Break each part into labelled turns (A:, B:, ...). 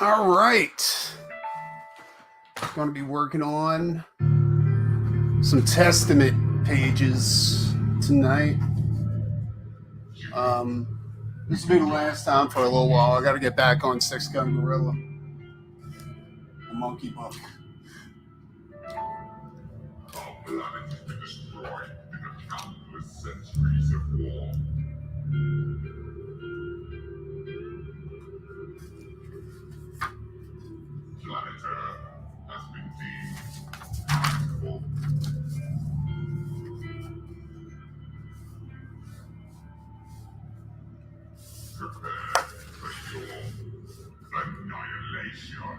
A: All right. Going to be working on some testament pages tonight. This will be the last time for a little while. I got to get back on Six Gun Gorilla, the monkey book.
B: Our planet has been destroyed in the countless centuries of war. Planet Earth has been deemed habitable. Prepare for your annihilation.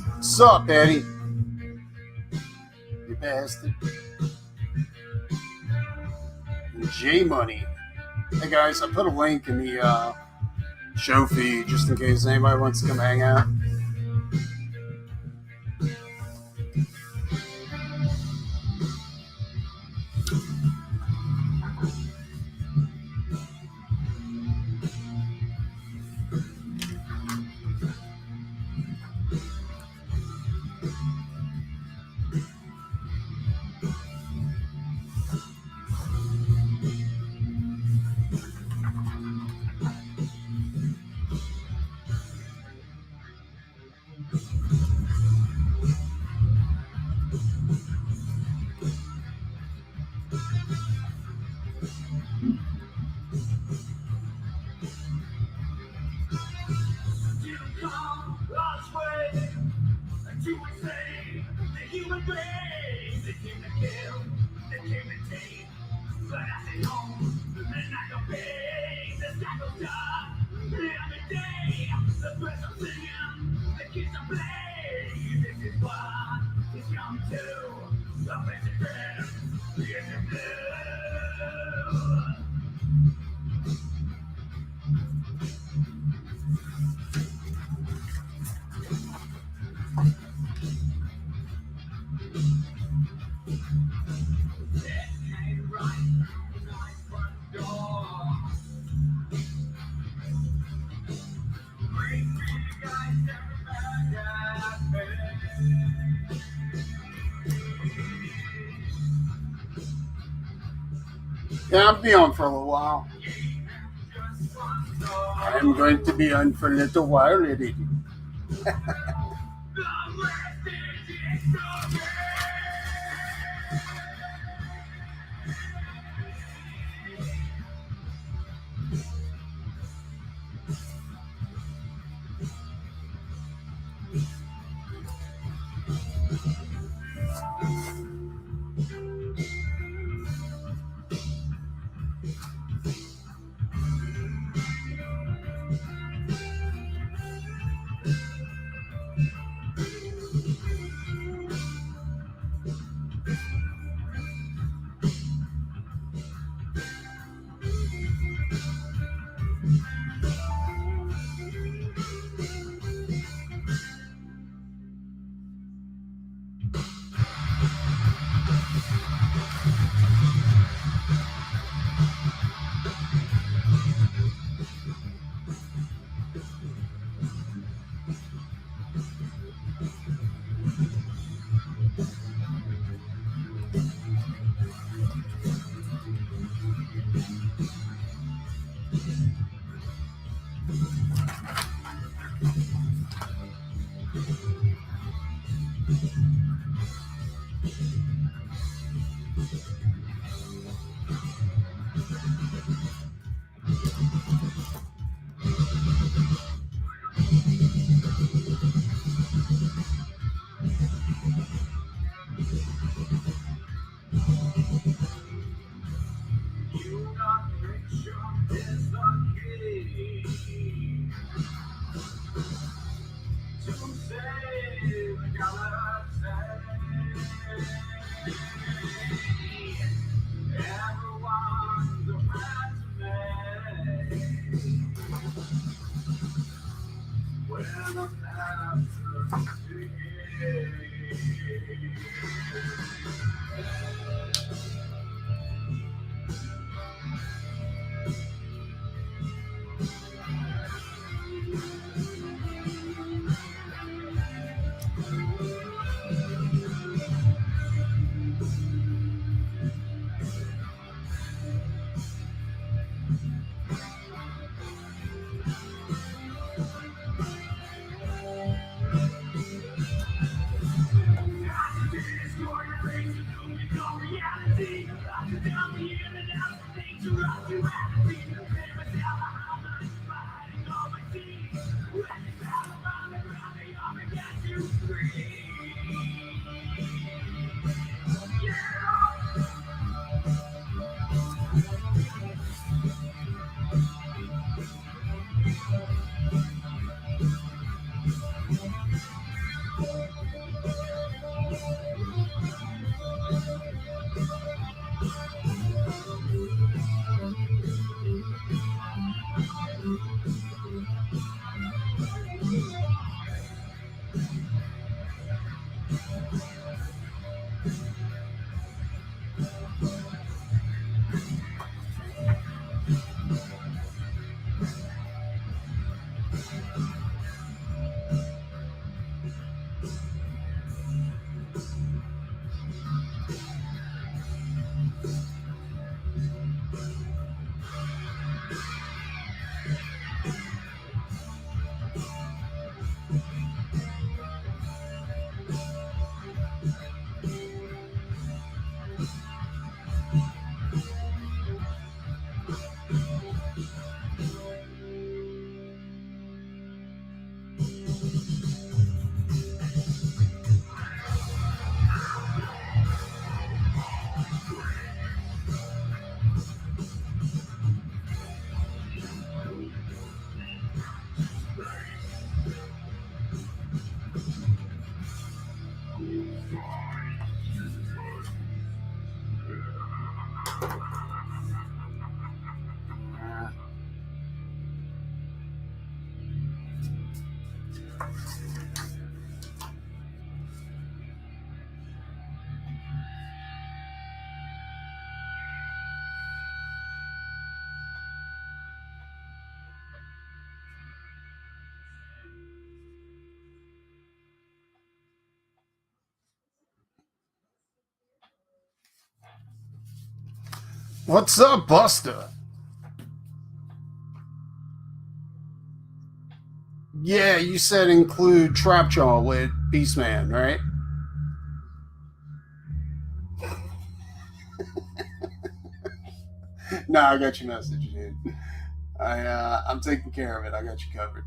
A: What's up, Eddie? You bastard. J Money. Hey guys, I put a link in the show feed just in case anybody wants to come hang out. Yeah, I'll be on for a little while. I'm going to be on for a little while already. What's up, Buster? Yeah, you said include Trapjaw with Beastman, right? No, I got your message, dude. I'm taking care of it. I got you covered.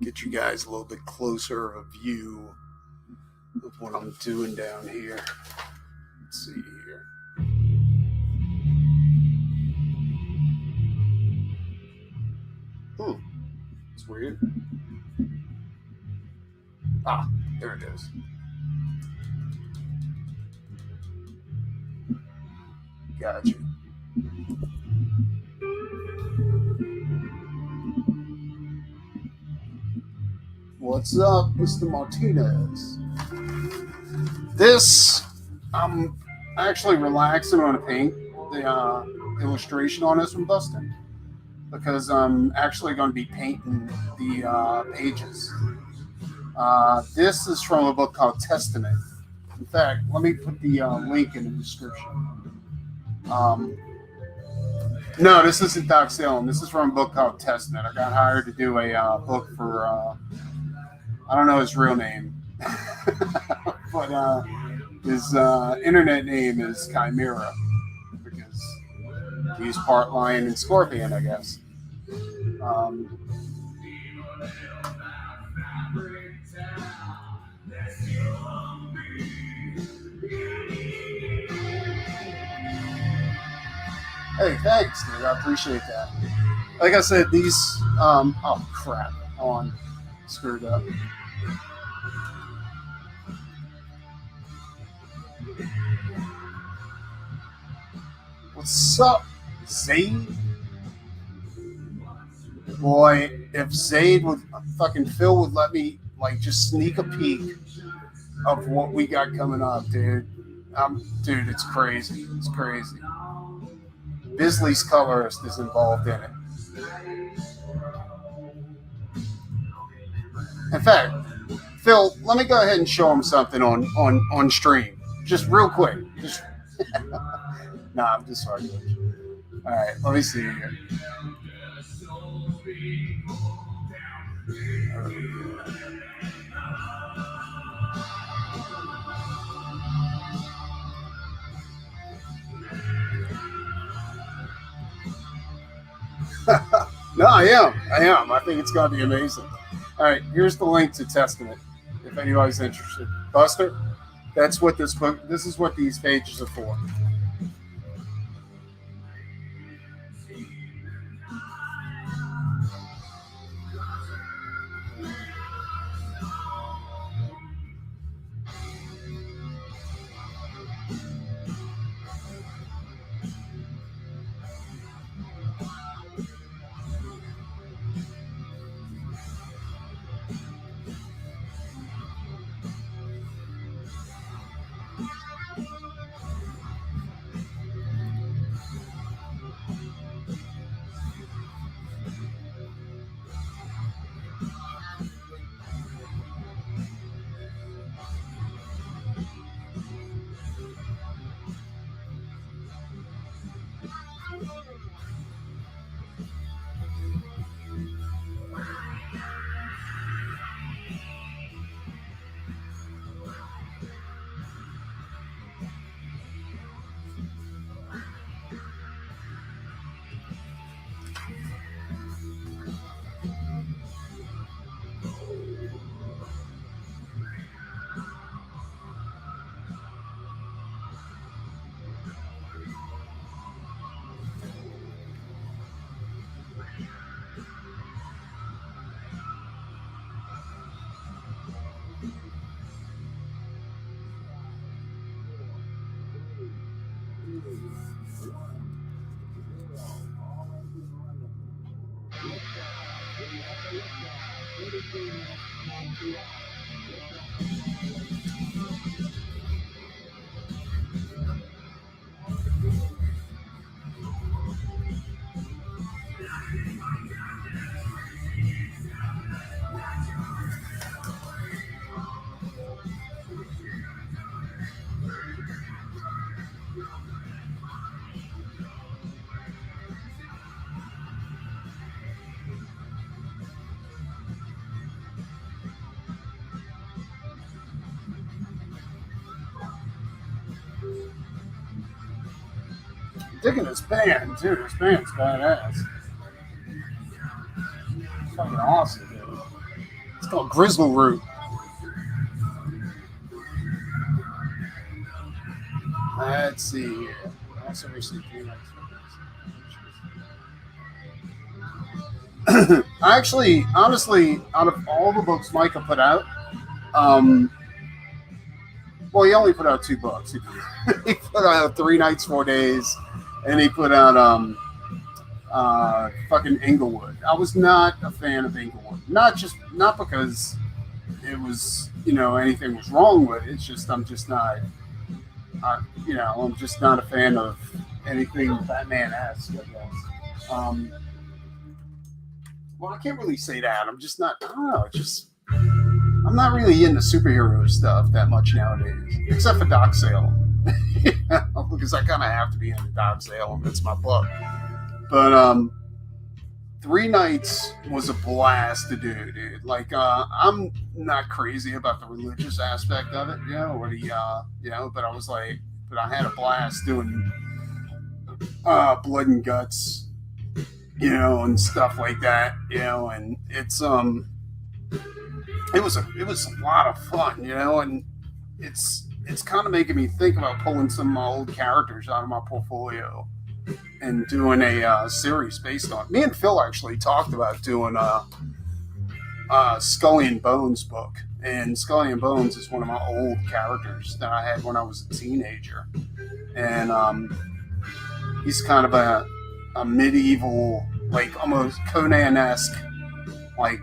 A: Get you guys a little bit closer of a view of what I'm doing down here. Let's see here. It's weird. Ah, there it is. Gotcha. What's up, Mr. Martinez? This, I'm actually relaxing on a paint the illustration on this one, Bustin, because I'm actually going to be painting the pages. This is from a book called Testament. In fact, let me put the link in the description. No, this isn't Doc Salem. This is from a book called Testament. I got hired to do a book for, I don't know his real name, but his internet name is Chimera because he's part lion and scorpion, I guess. Hey, thanks, dude. I appreciate that. Like I said, these. Oh crap! On screwed up. What's up, Zayd? Boy, if Zayd would fucking Phil would let me like just sneak a peek of what we got coming up, dude. Dude, it's crazy. It's crazy. Bisley's colorist is involved in it. In fact, Phil, let me go ahead and show him something on stream, just real quick. Just nah, I'm just sorry. All right, let me see here. No, I am. I think it's going to be amazing. All right, here's the link to Testament if anybody's interested. Buster, that's what this book. This is what these pages are for. Digging this band, dude. This band's badass. It's fucking awesome, dude. It's called Grizzle Root. Let's see here. I also received I actually, honestly, out of all the books Micah put out, well, he only put out 2 books. He put out 3 Nights, 4 Days, and he put out fucking Inglewood. I was not a fan of Inglewood. Not because it was, anything was wrong with it. It's just I'm just not I'm just not a fan of anything Batman-esque, I guess. Well, I can't really say that. I'm just not. I don't know. I'm not really into superhero stuff that much nowadays, except for Doc Salem, because I kind of have to be into Doc Salem. It's my book. But 3 Nights was a blast to do, dude. Like, I'm not crazy about the religious aspect of it, or the, but I was like, but I had a blast doing blood and guts, and stuff like that, and it's it was a lot of fun, and it's kind of making me think about pulling some of my old characters out of my portfolio and doing a series based on. Me and Phil actually talked about doing a Scully and Bones book, and Scully and Bones is one of my old characters that I had when I was a teenager, and he's kind of a medieval, like almost Conan-esque, like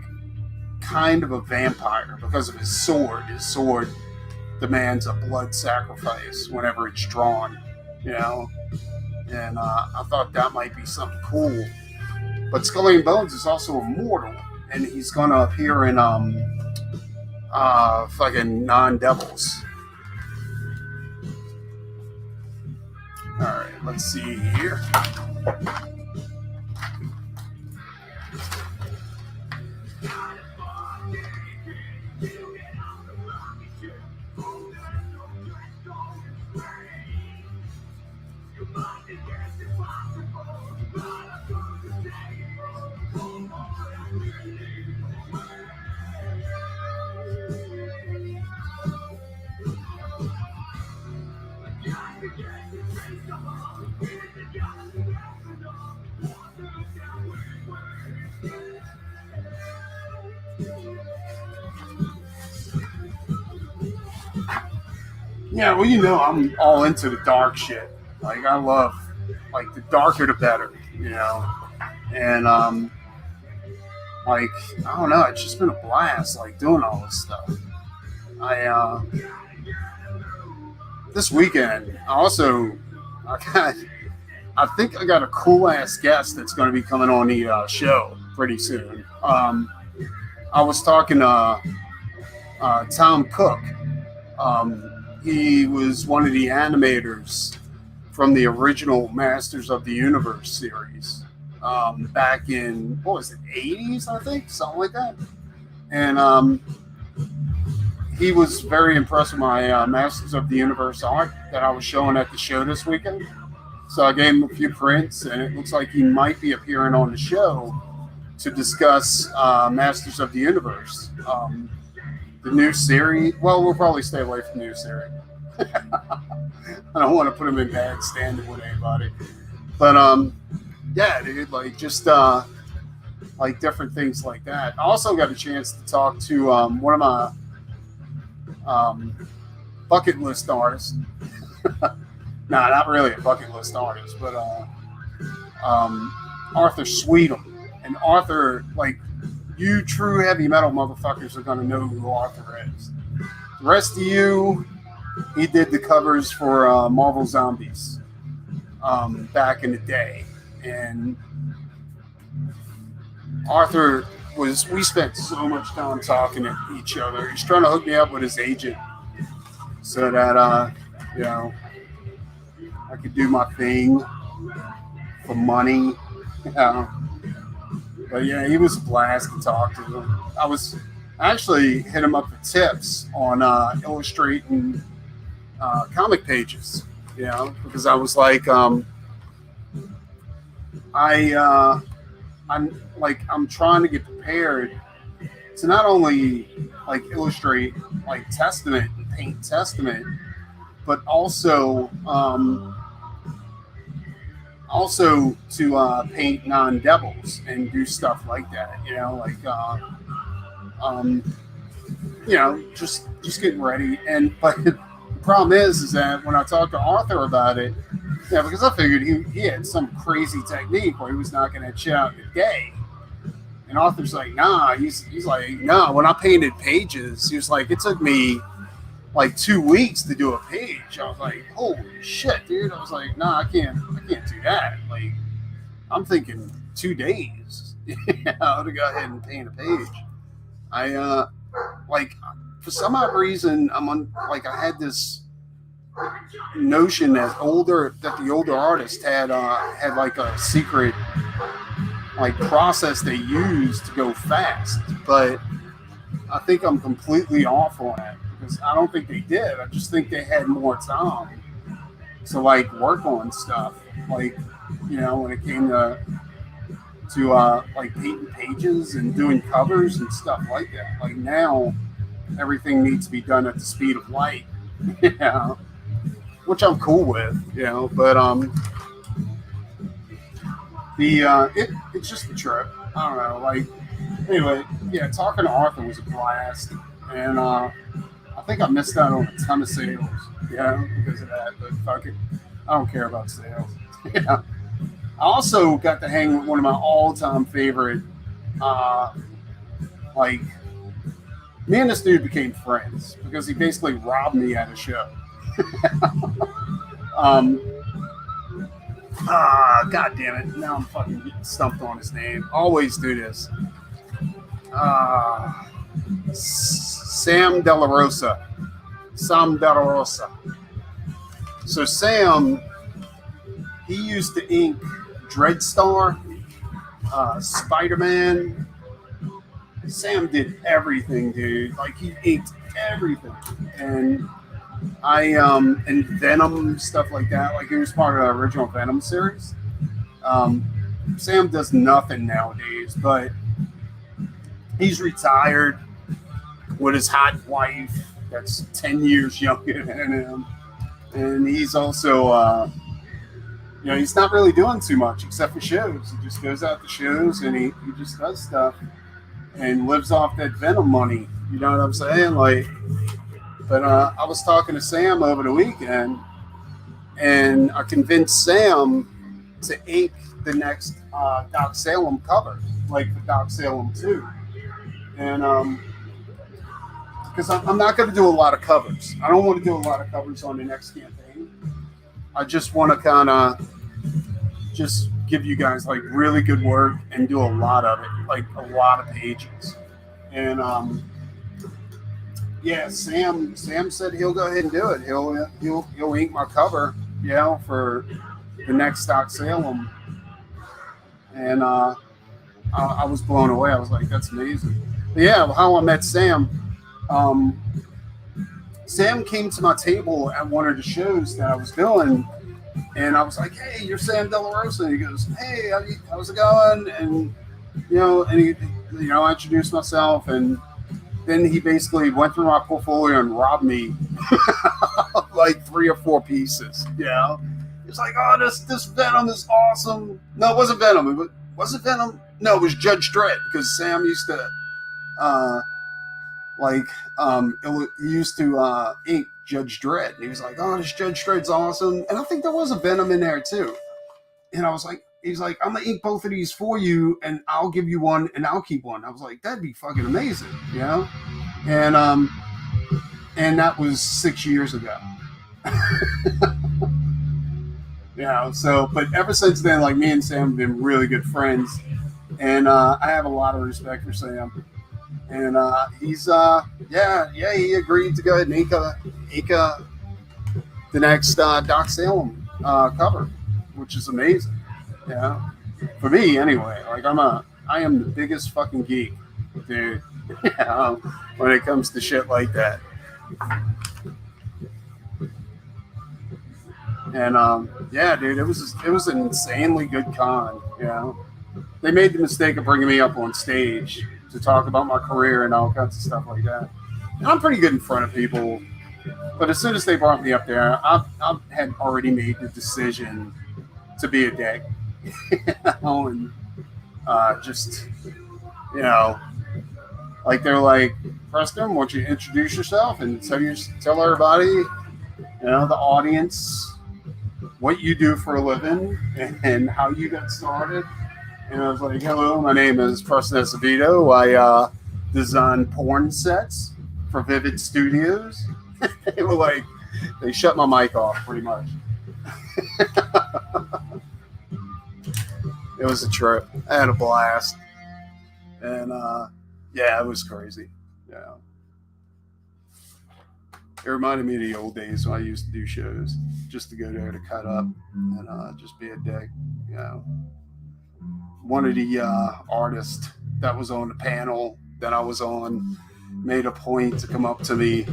A: kind of a vampire because of his sword. His sword demands a blood sacrifice whenever it's drawn, you know. And I thought that might be something cool. But Scully and Bones is also immortal, and he's gonna appear in fucking Non-Devils. All right, let's see here. Yeah, well, I'm all into the dark shit. Like, I love, like, the darker the better. And, like, I don't know, it's just been a blast, like, doing all this stuff. This weekend, I think I got a cool ass guest that's going to be coming on the show pretty soon. I was talking to Tom Cook. He was one of the animators from the original Masters of the Universe series back in, what was it, 80s, I think? Something like that. And he was very impressed with my Masters of the Universe art that I was showing at the show this weekend. So I gave him a few prints, and it looks like he might be appearing on the show to discuss Masters of the Universe. The new series. Well, we'll probably stay away from the new series. I don't want to put him in bad standing with anybody. But yeah, dude, like just like different things like that. I also got a chance to talk to one of my bucket list artists. Nah, not really a bucket list artist, but Arthur Sweetum. And Arthur, like, you true heavy metal motherfuckers are going to know who Arthur is. The rest of you, he did the covers for Marvel Zombies back in the day. And Arthur we spent so much time talking to each other. He's trying to hook me up with his agent so that, I could do my thing for money. But yeah, he was a blast to talk to him. I actually hit him up for tips on illustrating comic pages, because I was like, I'm trying to get prepared to not only like illustrate like Testament and paint Testament, but also to paint Non-Devils and do stuff like that, just getting ready. But the problem is that when I talked to Arthur about it, because I figured he had some crazy technique where he was knocking that shit out in a day. And Arthur's like, nah, he's like, nah, when I painted pages, he was like, it took me like 2 weeks to do a page. I was like, holy shit, dude. I was like, nah, I can't do that. Like, I'm thinking 2 days, to go ahead and paint a page. I for some odd reason, I had this notion that the older artist had like a secret like process they used to go fast, but I think I'm completely off on it. I don't think they did. I just think they had more time to like work on stuff. Like, when it came to to like painting pages and doing covers and stuff like that. Like now, everything needs to be done at the speed of light, yeah, which I'm cool with, But it's just a trip. I don't know. Like anyway, yeah, talking to Arthur was a blast, and I think I missed out on a ton of sales, because of that. But fuck it, I don't care about sales. Yeah. I also got to hang with one of my all-time favorite, like, me and this dude became friends because he basically robbed me at a show. um, God damn it! Now I'm fucking getting stumped on his name. Always do this. Sam Della Rosa. Sam Della Rosa. So Sam, he used to ink Dreadstar, Spider-Man. Sam did everything, dude. Like he inked everything, and and Venom stuff like that. Like he was part of the original Venom series. Sam does nothing nowadays, but he's retired with his hot wife that's 10 years younger than him, and he's also he's not really doing too much except for shows. He just goes out to shows and he just does stuff and lives off that Venom money. You know what I'm saying? Like, but I was talking to Sam over the weekend, and I convinced Sam to ink the next Doc Salem cover, like the Doc Salem 2. And because I'm not going to do a lot of covers. I don't want to do a lot of covers on the next campaign. I just want to kind of just give you guys like really good work and do a lot of it, like a lot of pages. And yeah, Sam said he'll go ahead and do it. He'll ink my cover, for the next Doc Salem. And I was blown away. I was like, that's amazing. But yeah, how I met Sam. Sam came to my table at one of the shows that I was doing, and I was like, "Hey, you're Sam Della Rosa." And he goes, "Hey, how's it going?" And I introduced myself, and then he basically went through my portfolio and robbed me like 3 or 4 pieces. Yeah, he was like, "Oh, this Venom is awesome." No, it wasn't Venom. Was it Venom? No, it was Judge Dredd, because Sam used to he used to ink Judge Dredd. And he was like, "Oh, this Judge Dredd's awesome." And I think there was a Venom in there too. And I was like, he's like, "I'm gonna ink both of these for you, and I'll give you one, and I'll keep one." I was like, "That'd be fucking amazing," And that was 6 years ago. So, but ever since then, like, me and Sam have been really good friends, and I have a lot of respect for Sam. And he's he agreed to go ahead and ink the next Doc Salem cover, which is amazing. For me anyway. Like I am the biggest fucking geek, dude. When it comes to shit like that. And dude, it was an insanely good con. They made the mistake of bringing me up on stage to talk about my career and all kinds of stuff like that. And I'm pretty good in front of people, but as soon as they brought me up there, I had already made the decision to be a dick. And just, like they're like, "Preston, why don't you introduce yourself and tell everybody, the audience, what you do for a living and how you got started." And I was like, "Hello, my name is Preston Acevedo. I design porn sets for Vivid Studios." They were like, they shut my mic off pretty much. It was a trip. I had a blast. And it was crazy. It reminded me of the old days when I used to do shows, just to go there to cut up and just be a dick. One of the artists that was on the panel that I was on made a point to come up to me,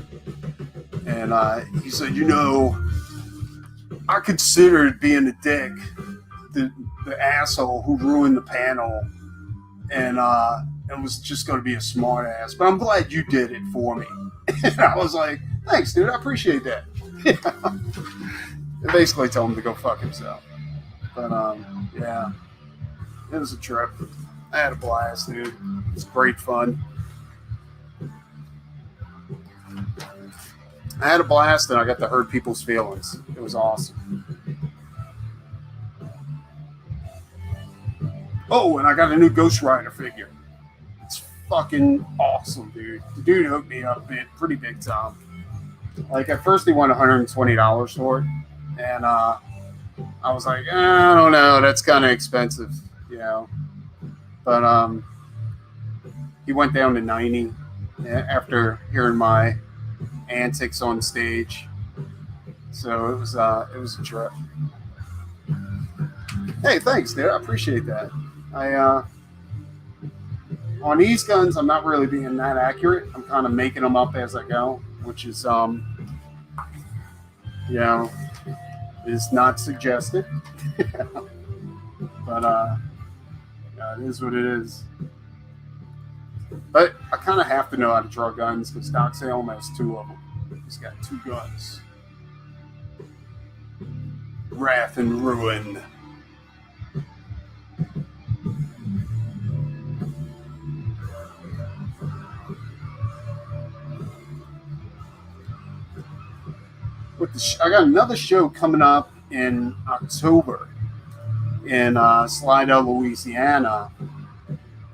A: and he said, "I considered being a dick the the asshole who ruined the panel, and it was just going to be a smart ass. But I'm glad you did it for me. And I was like, thanks, dude. I appreciate that. I basically told him to go fuck himself. But yeah, it was a trip. I had a blast, dude. It was great fun. I had a blast, and I got to hurt people's feelings. It was awesome. Oh, and I got a new Ghost Rider figure. It's fucking awesome, dude. The dude hooked me up pretty big time. Like, at first he wanted $120 for it, and I was like, I don't know, that's kind of expensive, you know. But he went down to 90 after hearing my antics on stage. So it was a trip. Hey, thanks, dude. I appreciate that. On these guns, I'm not really being that accurate. I'm kind of making them up as I go, which is is not suggested. But yeah, it is what it is. But I kind of have to know how to draw guns because Doc Salem has 2 of them. He's got 2 guns. Wrath and Ruin. I got another show coming up in October in Slidell, Louisiana,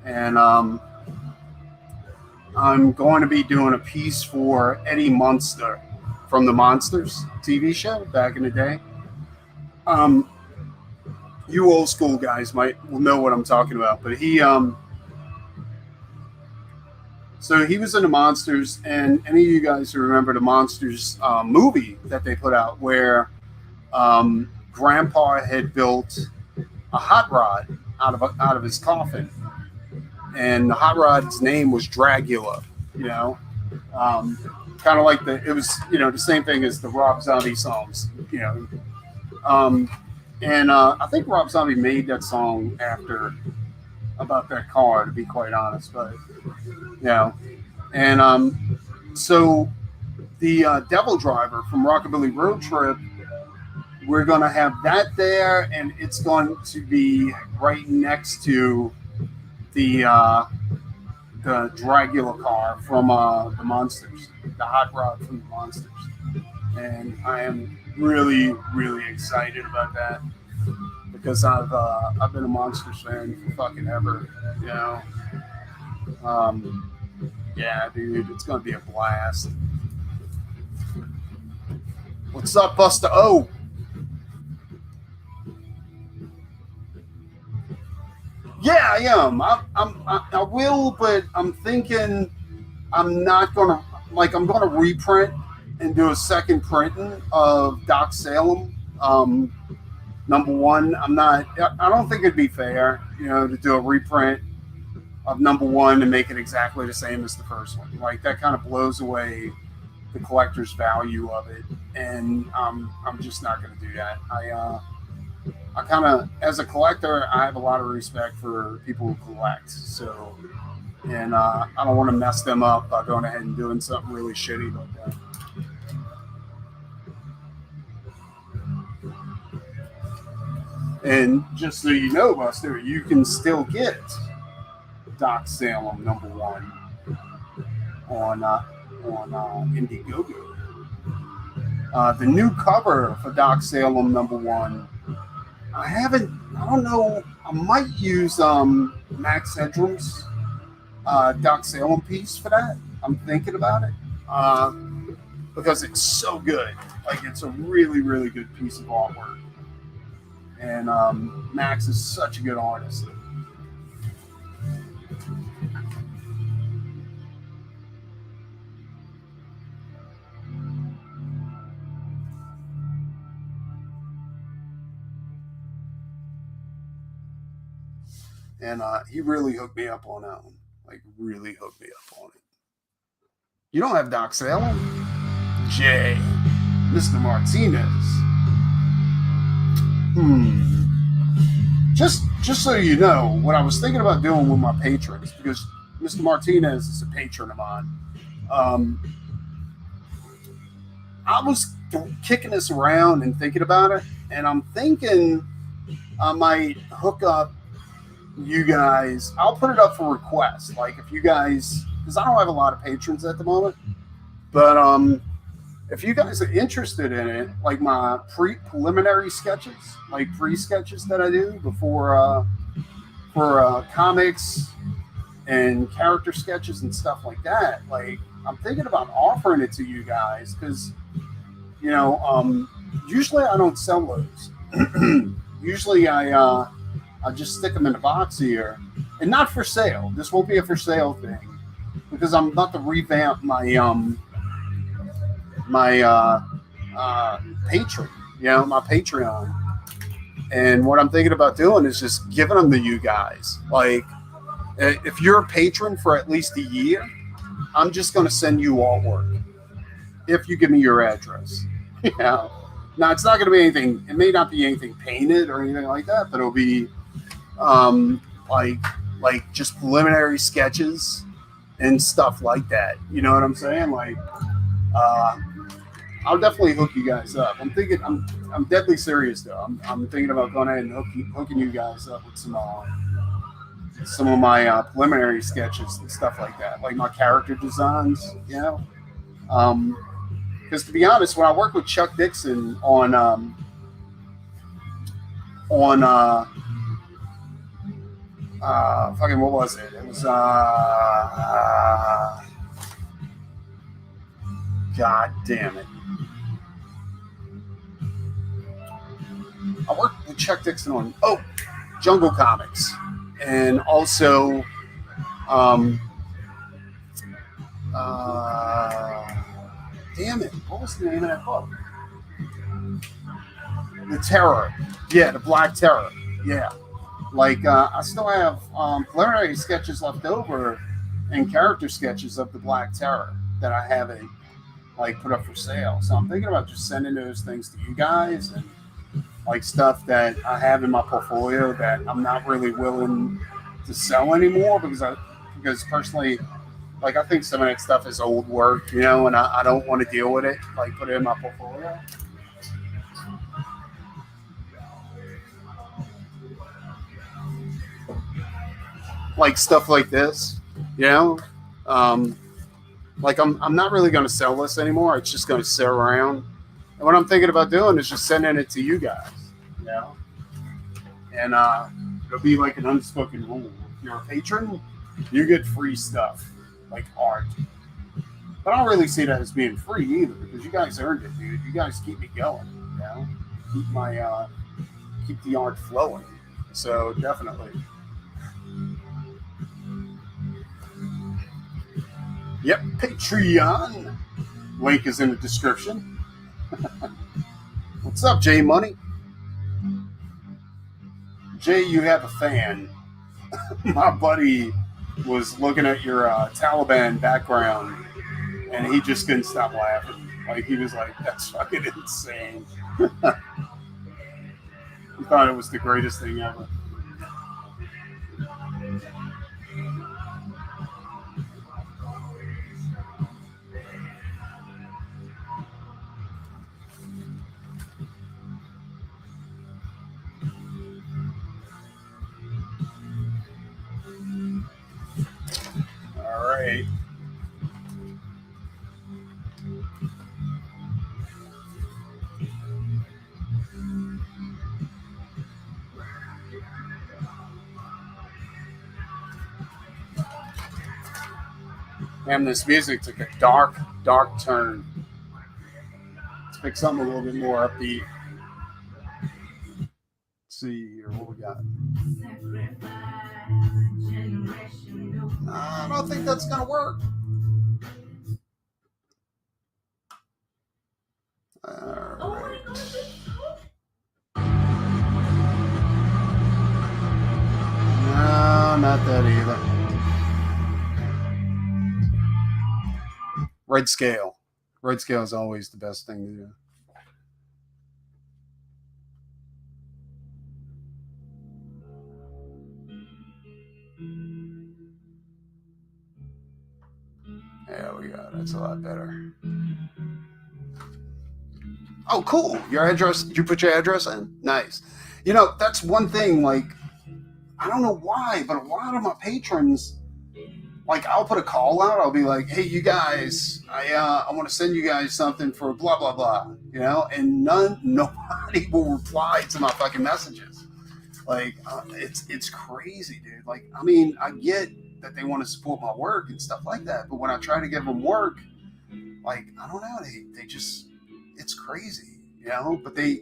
A: and I'm going to be doing a piece for Eddie Munster from the Monsters TV show back in the day. You old school guys will know what I'm talking about, but so he was in the Monsters, and any of you guys who remember the Monsters movie that they put out where Grandpa had built a hot rod out of his coffin, and the hot rod's name was Dragula, you know, kind of like it was, you know, the same thing as the Rob Zombie songs, you know, and I think Rob Zombie made that song about that car, to be quite honest, but yeah, and so the Devil Driver from Rockabilly Road Trip, we're going to have that there, and it's going to be right next to the Dragula car from the Monsters, the hot rod from the Monsters, and I am really, really excited about that because I've been a Monsters fan for fucking ever, you know. Yeah, dude, it's gonna be a blast. What's up, Buster O? Yeah, I am. I will, but I'm thinking I'm not gonna I'm gonna reprint and do a second printing of Doc Salem. #1. I don't think it'd be fair, you know, to do a reprint of #1 and make it exactly the same as the first one. Like, that kind of blows away the collector's value of it, and I'm just not going to do that. I kind of, as a collector, I have a lot of respect for people who collect. So, and I don't want to mess them up by going ahead and doing something really shitty like that. And just so you know, Buster, you can still get Doc Salem #1 on Indiegogo. The new cover for Doc Salem #1, I don't know, I might use Max Headroom's Doc Salem piece for that. I'm thinking about it because it's so good. Like, it's a really, really good piece of artwork. And Max is such a good artist. And he really hooked me up on that one. Like, really hooked me up on it. You don't have Doc Salem? Jay. Mr. Martinez. just so you know, what I was thinking about doing with my patrons, because Mr. Martinez is a patron of mine. Um, I was kicking this around and thinking about it, and I'm thinking I might hook up you guys. I'll put it up for request. Like if you guys, because I don't have a lot of patrons at the moment, but if you guys are interested in it, like my preliminary sketches, like pre-sketches that I do before for comics and character sketches and stuff like that, like I'm thinking about offering it to you guys because you know usually I don't sell those. Usually I just stick them in a box here, and not for sale. This won't be a for sale thing because I'm about to revamp my Patreon, my Patreon. And what I'm thinking about doing is just giving them to you guys. Like, if you're a patron for at least a year, I'm just going to send you artwork if you give me your address. Now, it's not going to be anything. It may not be anything painted or anything like that, but it'll be like just preliminary sketches and stuff like that. You know what I'm saying? Like, I'll definitely hook you guys up. I'm deadly serious though. I'm thinking about going ahead and hooking you guys up with some of my preliminary sketches and stuff like that, like my character designs. Because to be honest, when I worked with Chuck Dixon on fucking what was it? It was God damn it. I worked with Chuck Dixon on Jungle Comics, and also damn it, what was the name of that book? The Terror. Yeah, the Black Terror. Yeah. Like I still have preliminary sketches left over and character sketches of the Black Terror that I haven't like put up for sale. So I'm thinking about just sending those things to you guys and like stuff that I have in my portfolio that I'm not really willing to sell anymore because personally, like I think some of that stuff is old work, and I don't want to deal with it. Like put it in my portfolio. Like stuff like this, like I'm not really going to sell this anymore. It's just going to sit around. And what I'm thinking about doing is just sending it to you guys, and it'll be like an unspoken rule. If you're a patron, you get free stuff like art. But I don't really see that as being free either because you guys earned it, dude. You guys keep me going, keep my keep the art flowing. So definitely. Yep, Patreon. Link is in the description. What's up, Jay Money? Jay, you have a fan. My buddy was looking at your Taliban background, and he just couldn't stop laughing. Like, he was like, that's fucking insane. He thought it was the greatest thing ever. All right. Damn, this music took a dark turn. Let's pick something a little bit more upbeat. Let's see here, what we got? I don't think that's gonna work. All right. No, not that either. Red scale. Red scale is always the best thing to do. That's a lot better. Oh, cool. Your address, did you put your address in? Nice. You know, that's one thing, like, I don't know why, but a lot of my patrons, like, I'll put a call out. I'll be like, hey, you guys, I want to send you guys something for blah, blah, blah, you know, and nobody will reply to my fucking messages. Like, it's crazy, dude. Like, I mean, I get that they want to support my work and stuff like that, but when I try to give them work, like, I don't know, they just, it's crazy, you know, but they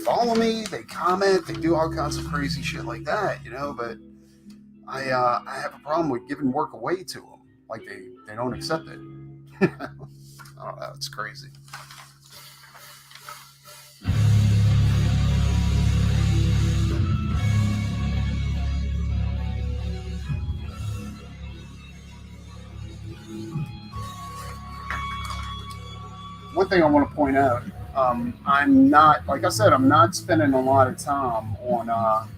A: follow me, they comment, they do all kinds of crazy shit like that, you know, but I have a problem with giving work away to them. Like, they don't accept it. I don't know, it's crazy. One thing I want to point out, I'm not, like I said, I'm not spending a lot of time on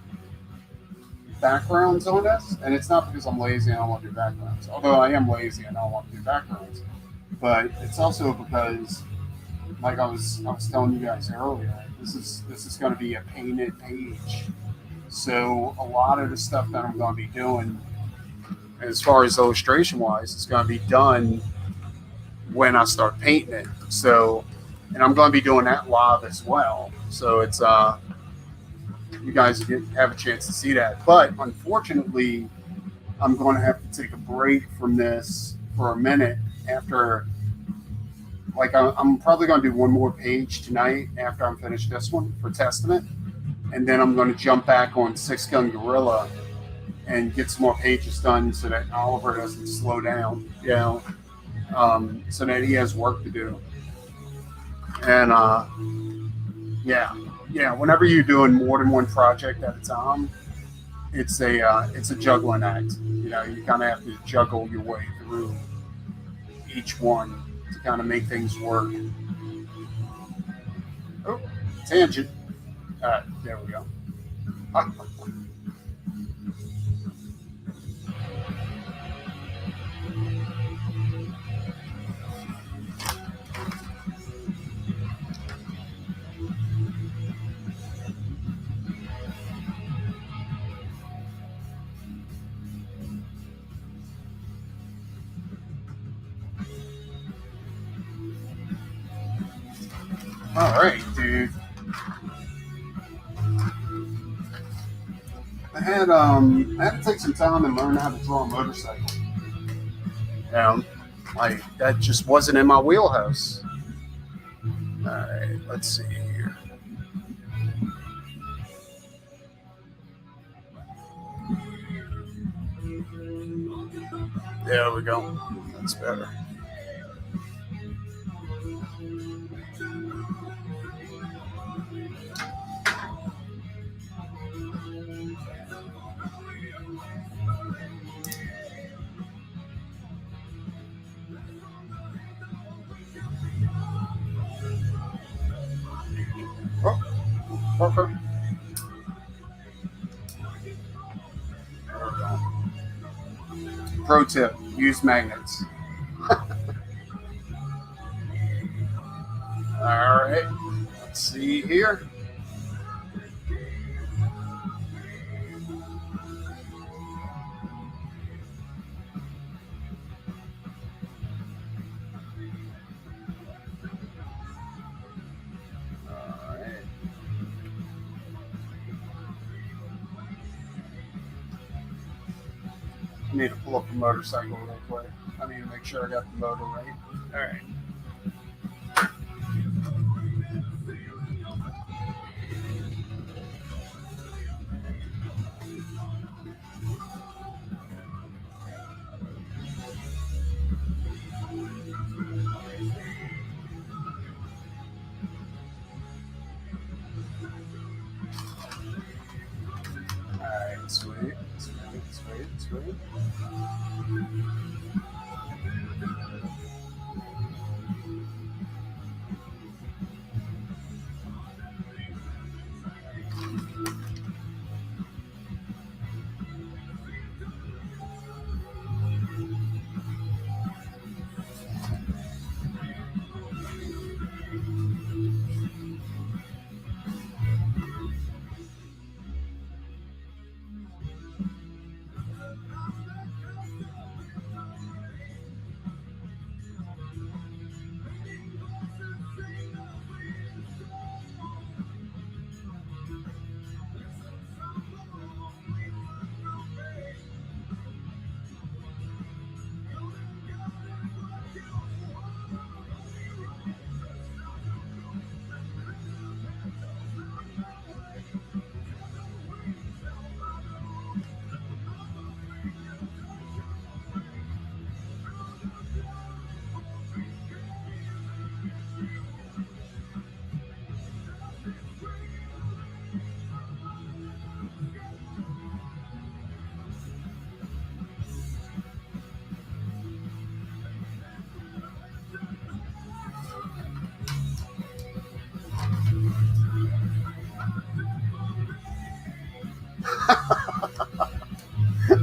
A: backgrounds on this, and it's not because I'm lazy and I don't want to do backgrounds. Although I am lazy and I don't want to do backgrounds, but it's also because, like I was telling you guys earlier, this is going to be a painted page. So a lot of the stuff that I'm going to be doing, as far as illustration wise, is going to be done when I start painting it. So, and I'm going to be doing that live as well. So it's you guys have a chance to see that. But unfortunately, I'm going to have to take a break from this for a minute after. Like, I'm probably going to do one more page tonight after I'm finished this one for Testament, and then I'm going to jump back on Six Gun Gorilla and get some more pages done so that Oliver doesn't slow down, you know, so that he has work to do. And yeah, whenever you're doing more than one project at a time, it's a juggling act. You know, you kind of have to juggle your way through each one to kind of make things work. Oh, tangent. There we go. All right, dude. I had to take some time and learn how to draw a motorcycle. Like, that just wasn't in my wheelhouse. All right, let's see here. There we go. That's better. Oh, perfect. Pro tip: use magnets. All right. Let's see here. All right. I need to pull up the motorcycle real quick. I need to make sure I got the motor right. All right. All right. Sweet. Sweet.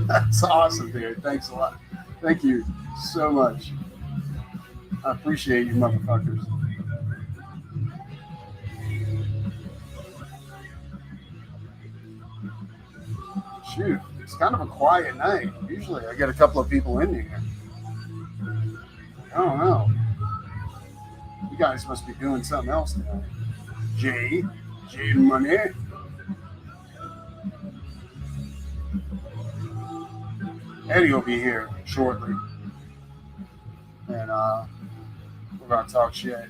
A: That's awesome, dude. Thanks a lot. Thank you so much. I appreciate you, motherfuckers. Shoot, it's kind of a quiet night. Usually I get a couple of people in here. I don't know. You guys must be doing something else tonight. Jay Money. Eddie will be here shortly. And we're going to talk shit.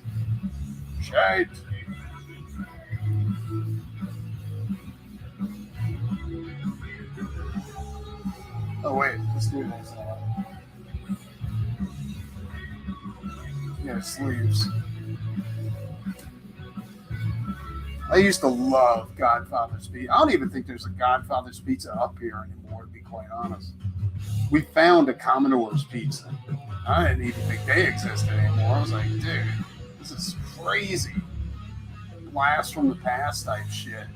A: Shit. Oh, wait. Let's do this. Yeah, sleeves. I used to love Godfather's Pizza. I don't even think there's a Godfather's Pizza up here anymore, to be quite honest. We found a Commodore's Pizza. I didn't even think they existed anymore. I was like, dude, this is crazy. Blast from the past type shit.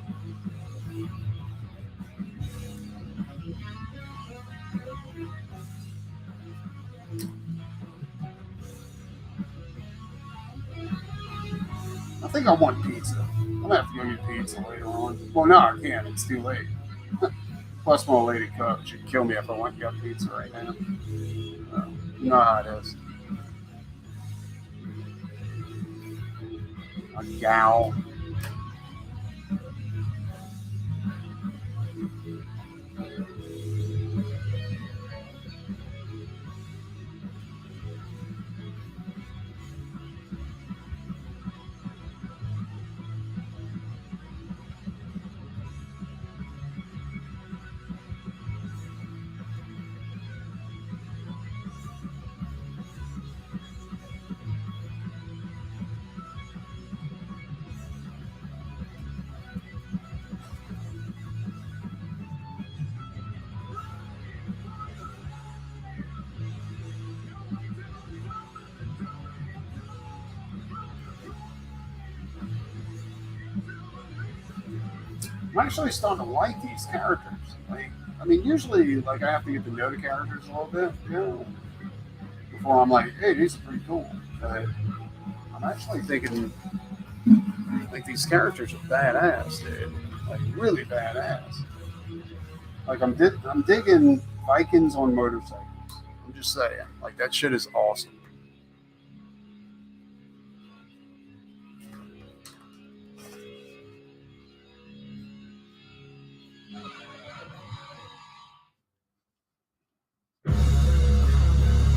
A: I think I want pizza. I'm gonna have to go get pizza later on. Well, no, I can't. It's too late. Plus, my lady cook. She'd kill me if I went and got pizza right now. You know how it is. A gal. I'm actually starting to like these characters. Like, I mean, usually, like, I have to get to know the characters a little bit, you know, before I'm like, hey, these are pretty cool. But I'm actually thinking, like, these characters are badass, dude. Like, really badass. Like, I'm digging Vikings on motorcycles. I'm just saying, like, that shit is awesome.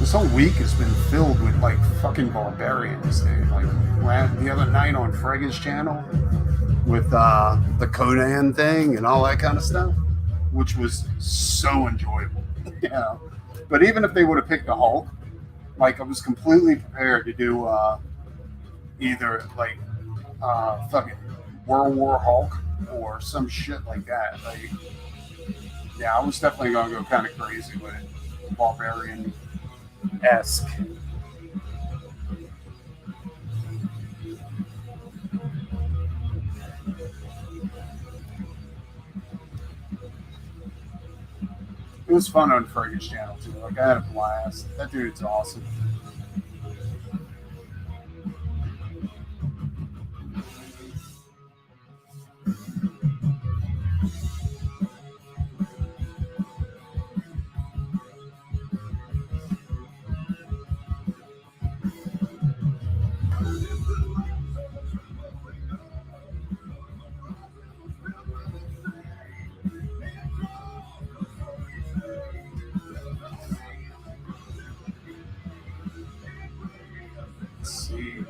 A: This whole week has been filled with like fucking barbarians, dude. Like the other night on Frega's channel with the Conan thing and all that kind of stuff, which was so enjoyable. Yeah. But even if they would have picked the Hulk, like I was completely prepared to do either like fucking World War Hulk or some shit like that. Like, yeah, I was definitely gonna go kind of crazy with it, barbarian esque. It was fun on Fergus channel too. Like I had a blast. That dude's awesome. Let's see.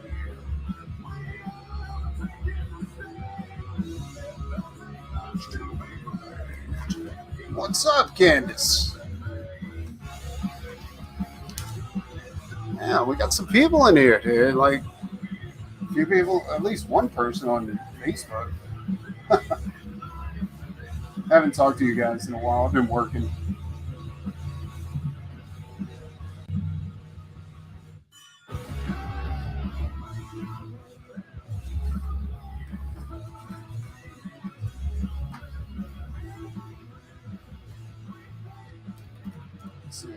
A: What's up, Candace? Yeah, we got some people in here, dude. Like a few people, at least one person on the Facebook. Haven't talked to you guys in a while. I've been working. Let's see.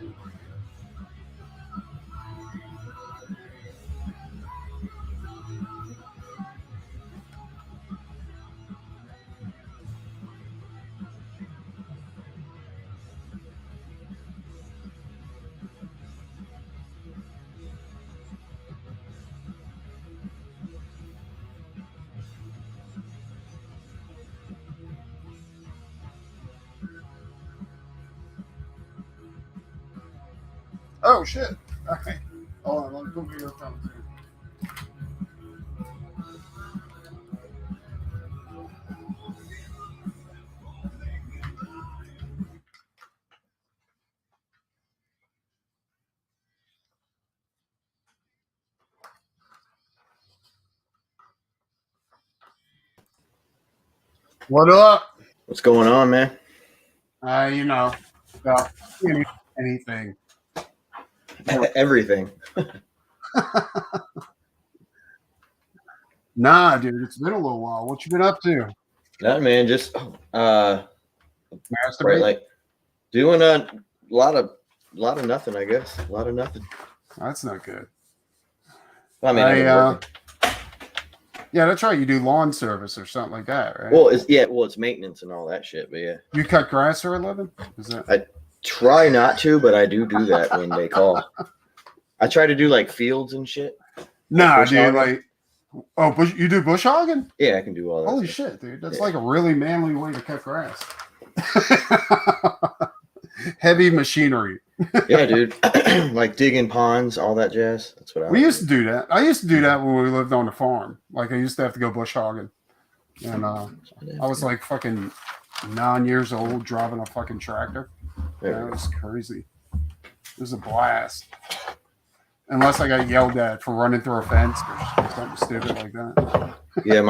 A: Oh shit! All right, hold on. Let me put your earphones in. What up?
C: What's going on, man?
A: You know, about anything.
C: Everything.
A: Nah, dude, it's been a little while. What you been up to?
C: Nothing, man. Just right,
A: Masturbate?
C: like doing a lot of nothing, I guess. A lot of nothing.
A: That's not good.
C: Well, I mean, I've been working.
A: Yeah, that's right. You do lawn service or something like that, right?
C: Well, it's maintenance and all that shit, but yeah.
A: You cut grass for a living? Is that?
C: Try not to, but I do that when they call. I try to do like fields and shit.
A: Nah,
C: bush
A: dude.
C: hogging.
A: You do bush hogging?
C: Yeah, I can do all that.
A: Holy
C: stuff.
A: shit, dude! That's like a really manly way to cut grass. Heavy machinery.
C: Yeah, dude. Like digging ponds, all that jazz. That's what
A: We used to do that. I used to do that when we lived on the farm. Like I used to have to go bush hogging, and I was like fucking 9 years old driving a fucking tractor. That was crazy. It was a blast. Unless I got yelled at for running through a fence or something stupid like that.
C: Yeah,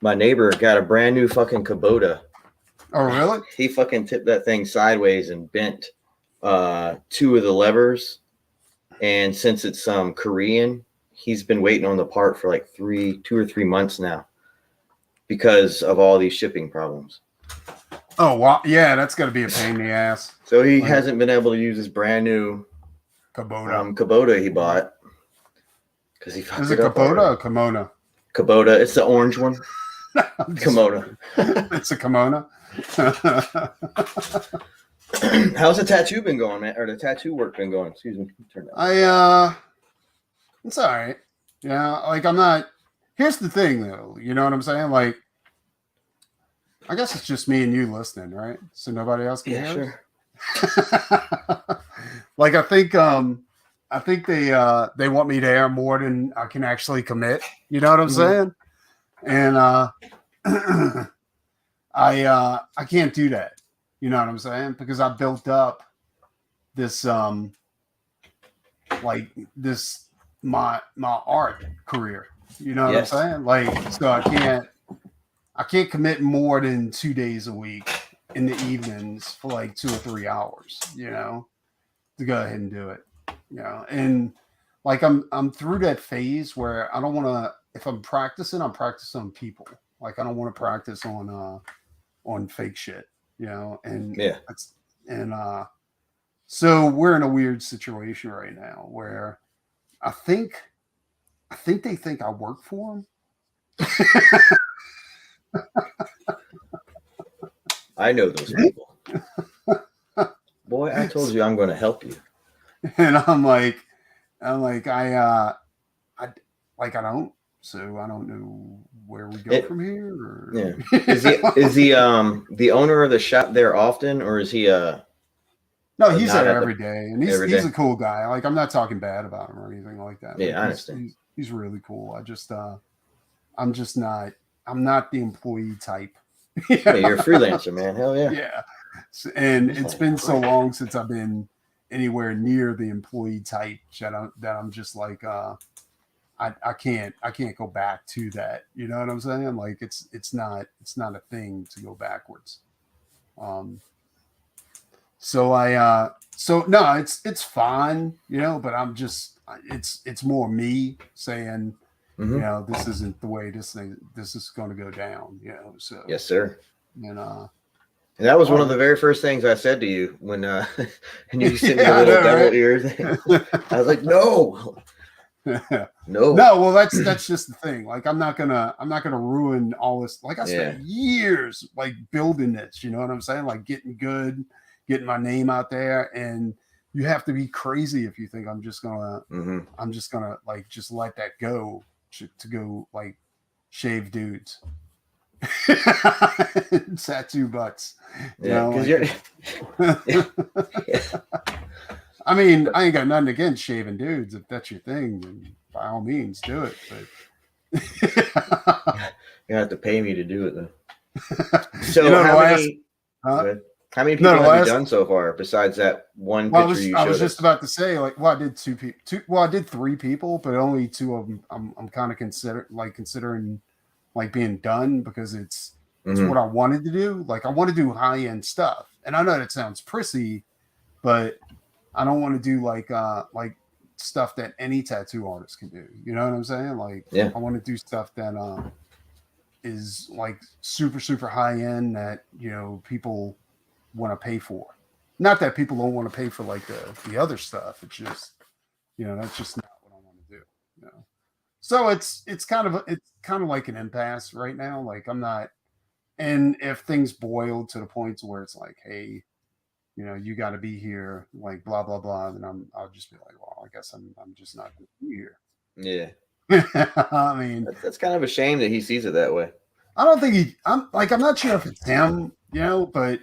C: my neighbor got a brand new fucking Kubota.
A: Oh, really?
C: He fucking tipped that thing sideways and bent 2 of the levers. And since it's Korean, he's been waiting on the part for like 2 or 3 months now because of all these shipping problems.
A: Oh, wow. Yeah, that's got to be a pain in the ass.
C: So he hasn't been able to use his brand new Kubota he bought because he fucked
A: Is it
C: it up
A: Kubota
C: already.
A: or Kimona?
C: Kubota, it's the orange one. Kimona.
A: It's a kimono.
C: How's the tattoo been going, man? Or the tattoo work been going? Excuse me. Turn
A: that. It's all right. Yeah, like I'm not. Here's the thing, though. You know what I'm saying? Like, I guess it's just me and you listening, right? So nobody else can hear. Sure. Like I think they want me to air more than I can actually commit. You know what I'm saying? And I can't do that. You know what I'm saying? Because I built up this my art career. You know what I'm saying? Like, so I can't commit more than 2 days a week in the evenings for like 2 or 3 hours, you know, to go ahead and do it. You know, and like I'm through that phase where I don't want to, if I'm practicing on people. Like I don't want to practice on fake shit, you know, and so we're in a weird situation right now where I think they think I work for them.
C: I know those people. Boy, I told you I'm going to help you.
A: And I'm like, I don't. So I don't know where we go from here. Or...
C: Yeah. Is he the owner of the shop there often, or is he
A: No, he's there every day, and he's a cool guy. Like I'm not talking bad about him or anything like that.
C: Yeah,
A: like,
C: I understand.
A: He's really cool. I'm just not. I'm not the employee type.
C: Yeah, you're a freelancer, man. Hell yeah.
A: Yeah, and it's been so long since I've been anywhere near the employee type that I'm just like I can't go back to that. You know what I'm saying? Like it's not a thing to go backwards. So no, it's fine, you know, but I'm just it's more me saying, you know, this isn't the way this is going to go down, you know. So
C: yes, sir.
A: And
C: And that was one of the very first things I said to you when and you sent me the
A: Yeah, I
C: little
A: know,
C: devil
A: right?
C: ear thing. I was like, no.
A: No,
C: No.
A: well, that's just the thing. Like, I'm not gonna ruin all this. Like, I
C: Yeah.
A: spent years like building this. You know what I'm saying? Like, getting good, getting my name out there, and you have to be crazy if you think
C: Mm-hmm.
A: I'm just gonna like just let that go to go like shave dudes, tattoo butts. You
C: Yeah,
A: know,
C: because
A: like.
C: you're yeah.
A: I mean, I ain't got nothing against shaving dudes. If that's your thing, then by all means do it. But
C: You have to pay me to do it though.
A: you
C: So
A: know, the
C: how
A: last
C: many
A: huh?
C: go ahead. How many
A: No,
C: people
A: the
C: have you
A: last
C: done so far besides that one
A: well,
C: picture you
A: I was
C: showed
A: just
C: us?
A: about to say, like, well, I did two people. Well, I did three people, but only two of them. I'm kind of considering like being done because it's
C: Mm-hmm.
A: what I wanted to do. Like, I want to do high end stuff, and I know that sounds prissy, but I don't want to do like stuff that any tattoo artist can do. You know what I'm saying? Like,
C: Yeah.
A: I want to do stuff that is like super high end that people want to pay for. Not that people don't want to pay for like the other stuff. It's just that's just not what I want to do. You know. So it's kind of like an impasse right now. Like, I'm not. And if things boil to the point to where it's like, hey, you got to be here, like blah blah blah, then I'll just be like, well, I guess I'm just not going to be here.
C: Yeah.
A: I mean,
C: That's kind of a shame that he sees it that way.
A: I don't think I'm not sure if it's him, but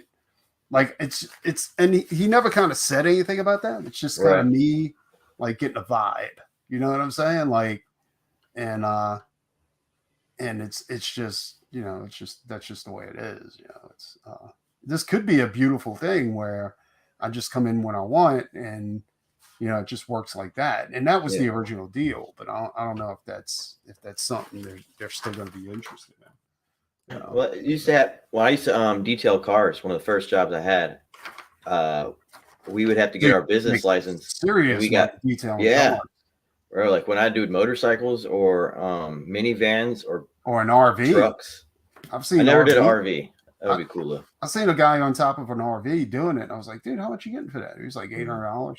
A: like and he never kind of said anything about that. It's just kind of
C: Right.
A: me like getting a vibe. You know what I'm saying? Like, and it's just that's just the way it is. It's this could be a beautiful thing where I just come in when I want, and it just works like that. And that was
C: Yeah.
A: the original deal. But I don't know if that's something they're still going to be interested in.
C: Well, I used to detail cars. One of the first jobs I had. We would have to get
A: Dude,
C: our business
A: like
C: license, and
A: serious
C: we
A: like
C: got
A: detailing
C: yeah.
A: cars
C: Or like when I do motorcycles or minivans or
A: or an RV.
C: trucks.
A: I've
C: I
A: seen
C: never
A: RV.
C: did an RV. That would be cool though.
A: I seen a guy on top of an RV doing it. I was like, dude, how much you getting for that? He was like $800.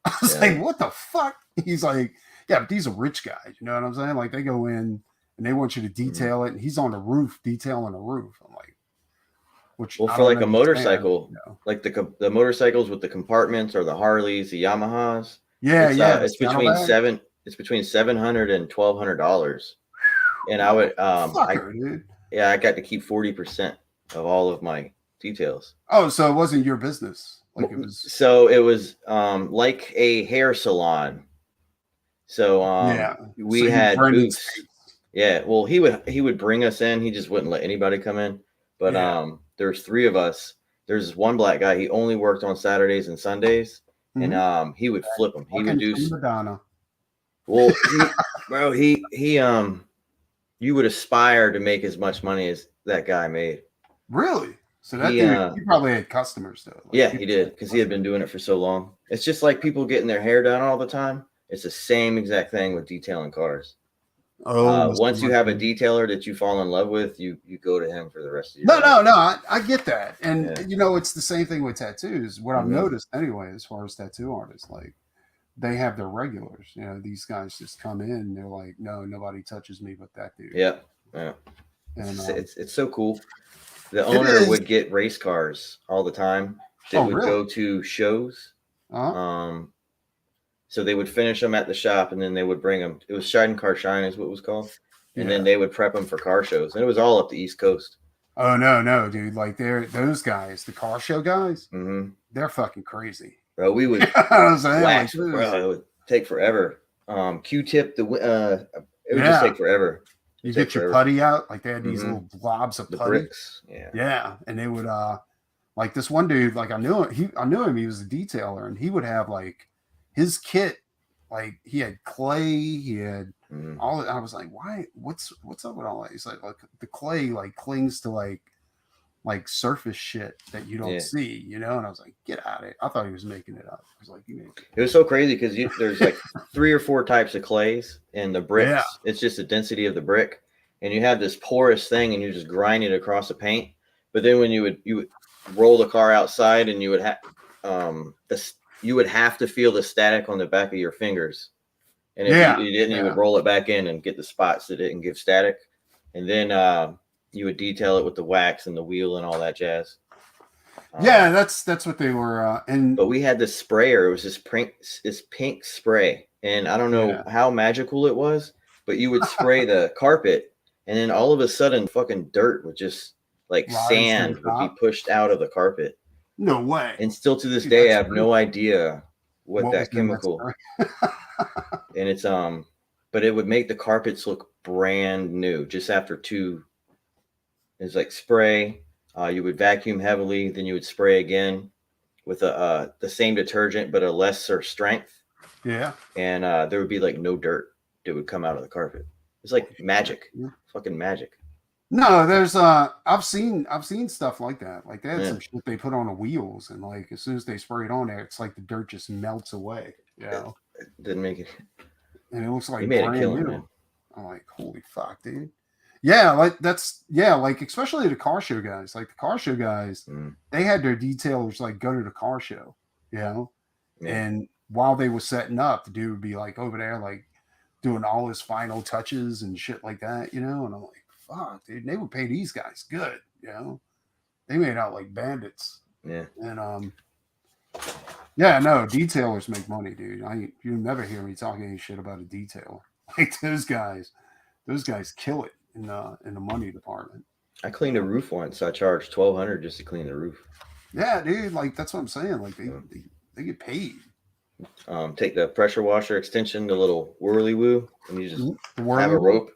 A: I was
C: Yeah.
A: like, what the fuck? He's like, yeah, but these are rich guys. You know what I'm saying? Like, they go in and they want you to detail it, and he's on the roof detailing the roof. I'm like, which
C: Well,
A: I
C: for
A: don't
C: like a
A: understand,
C: motorcycle, like the motorcycles with the compartments or the Harleys, the Yamahas,
A: Yeah, the
C: it's between
A: saddlebag.
C: $700 and $1,200. And I would
A: Fucker, dude.
C: I got to keep 40% of all of my details.
A: Oh, so it wasn't your business. Like, it was.
C: So it was like a hair salon. So
A: Yeah.
C: we
A: So you
C: had
A: rented
C: booths.
A: space.
C: Yeah, well he would bring us in. He just wouldn't let anybody come in. But
A: Yeah.
C: there's three of us. There's this one black guy. He only worked on Saturdays and Sundays,
A: Mhm.
C: and he would flip them. He would
A: Fucking
C: do
A: prima donna.
C: well. He you would aspire to make as much money as that guy made.
A: Really? So that
C: He
A: dude, he probably had customers though. Like,
C: yeah, he did because he had been doing it for so long. It's just like people getting their hair done all the time. It's the same exact thing with detailing cars.
A: Oh,
C: Once you have a detailer that you fall in love with, you go to him for the rest of your
A: no,
C: life.
A: no. I get that, and
C: Yeah.
A: it's the same thing with tattoos. What I've noticed anyway, as far as tattoo artists, like, they have their regulars. These guys just come in. They're like, no, nobody touches me but that dude.
C: Yeah.
A: And
C: It's so cool. The
A: It
C: owner
A: is.
C: would get race cars all the time that would
A: really?
C: go to shows. So they would finish them at the shop, and then they would bring them. It was Shine Car Shine is what it was called. And then they would prep them for car shows. And it was all up the East Coast.
A: Oh, no, dude. Like, those guys, the car show guys, they're fucking crazy.
C: Bro, we would wax, bro. It would take forever. Q-tip, it would just take forever.
A: You get your putty out. Like, they had these little blobs of
C: the
A: putty.
C: bricks.
A: Yeah. And they would, like, this one dude, like, I knew him. He was a detailer, and he would have, like, his kit. Like, he had clay, he had all. I was like, why? What's up with all that? He's like the clay like clings to like surface shit that you don't see, And I was like, get out of it. I thought he was making it up. I was like,
C: it was so crazy because there's like 3 or 4 types of clays, and the bricks. It's just the density of the brick, and you have this porous thing, and you just grind it across the paint. But then when you would roll the car outside, and you would have you would have to feel the static on the back of your fingers. And if you didn't, you would roll it back in and get the spots that didn't give static. And then you would detail it with the wax and the wheel and all that jazz.
A: Yeah, that's what they were.
C: But we had this sprayer. It was this pink spray. And I don't know how magical it was, but you would spray the carpet, and then all of a sudden fucking dirt would just like sand would be pushed out of the carpet.
A: No way.
C: And still to this day, I have no idea what that chemical. And it's but it would make the carpets look brand new just after 2. It's like spray. You would vacuum heavily, then you would spray again with the same detergent but a lesser strength.
A: Yeah.
C: And there would be like no dirt that would come out of the carpet. It's like magic. Fucking magic.
A: No, there's I've seen stuff like that. Like they had some shit they put on the wheels, and like as soon as they spray it on there, it's like the dirt just melts away. You know?
C: It didn't make it.
A: And it looks like
C: he made
A: brand
C: a killing,
A: new.
C: man.
A: I'm like, holy fuck, dude. Yeah, like like especially the car show guys. Like the car show guys, they had their detailers like go to the car show, you know? Yeah. And while they were setting up, the dude would be like over there, like doing all his final touches and shit like that, you know? And I'm like, fuck, dude, they would pay these guys good, you know? They made out like bandits.
C: Yeah.
A: And yeah, no, detailers make money, dude. You never hear me talking any shit about a detailer. Like those guys kill it in the money department.
C: I cleaned a roof once. I charged $1,200 just to clean the roof.
A: Yeah, dude. Like that's what I'm saying. Like they get paid.
C: Take the pressure washer extension, the little whirly woo, and you just have a rope.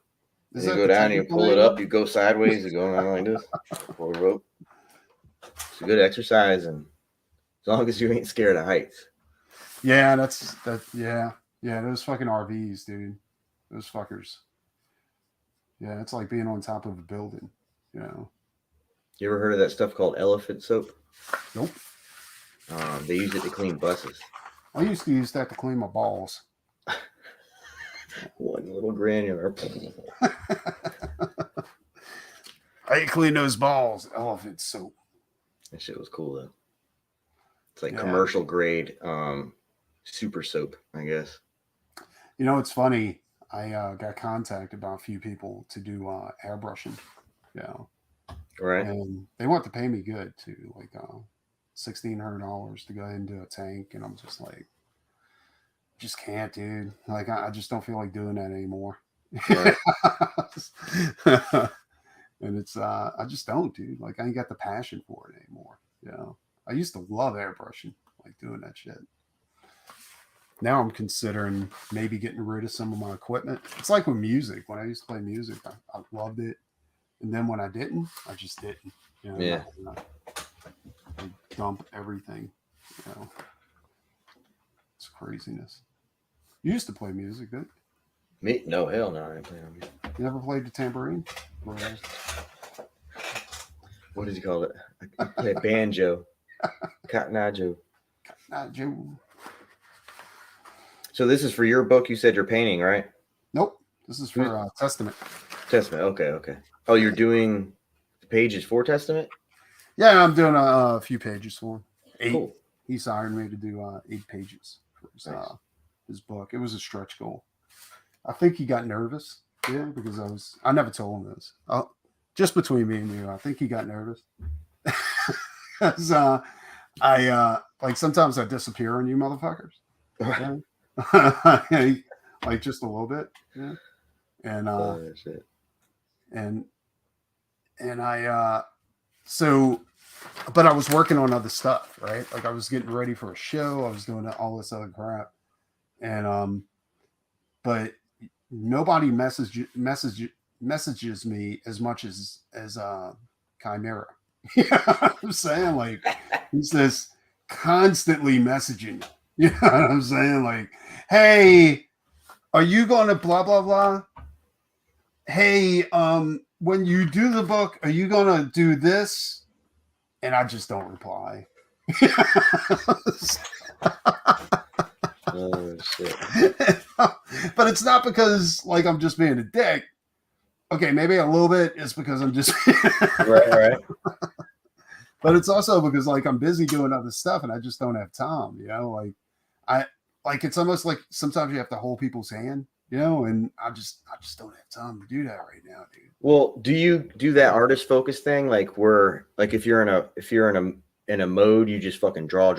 C: You go down, and you pull it up, you go sideways, you go around like this. Pull the rope. It's a good exercise, and as long as you ain't scared of heights.
A: Yeah, yeah. Those fucking RVs, dude. Those fuckers. Yeah, it's like being on top of a building, you know.
C: You ever heard of that stuff called elephant soap?
A: Nope.
C: They use it to clean buses.
A: I used to use that to clean my balls.
C: One little granular.
A: I clean those balls. Elephant soap.
C: That shit was cool though. It's like commercial grade super soap, I guess.
A: You know, it's funny. I got contacted by a few people to do airbrushing. Yeah.
C: Right.
A: And they want to pay me good too, like $1,600 to go into a tank, and I'm just like, just can't, dude. Like I just don't feel like doing that anymore. Right. And it's I just don't, dude. Like I ain't got the passion for it anymore. You know, I used to love airbrushing, like doing that shit. Now I'm considering maybe getting rid of some of my equipment. It's like with music. When I used to play music, I loved it, and then when I didn't, I just didn't. You know,
C: yeah.
A: I dump everything. You know, it's craziness. You used to play music, didn't you?
C: Me? No, hell no. I ain't playing music.
A: You never played the tambourine?
C: What did you call it? I play banjo. Cottonajo. So this is for your book. You said you're painting, right?
A: Nope. This is for Testament.
C: Testament. Okay. Oh, you're doing pages for Testament?
A: Yeah, I'm doing a few pages for him. 8.
C: Cool.
A: He's hired me to do 8 pages for his book. It was a stretch goal. I think he got nervous. Yeah, because I never told him this. Just between me and you, I think he got nervous. Because I like sometimes I disappear on you motherfuckers. Yeah? Like just a little bit. Yeah. And
C: shit.
A: And I so but I was working on other stuff, right? Like I was getting ready for a show, I was doing all this other crap. And but nobody messages me as much as Chimera. You know what I'm saying? Like he's just constantly messaging. You know what I'm saying? Like, hey, are you gonna blah blah blah? Hey, when you do the book, are you gonna do this? And I just don't reply.
C: Oh shit.
A: But it's not because like I'm just being a dick. Okay, maybe a little bit is because I'm just
C: right.
A: but it's also because like I'm busy doing other stuff and I just don't have time. I like it's almost like sometimes you have to hold people's hand, and I just don't have time to do that right now, dude.
C: Well, do you do that artist focus thing? Like where, like if you're in a mode, you just fucking draw,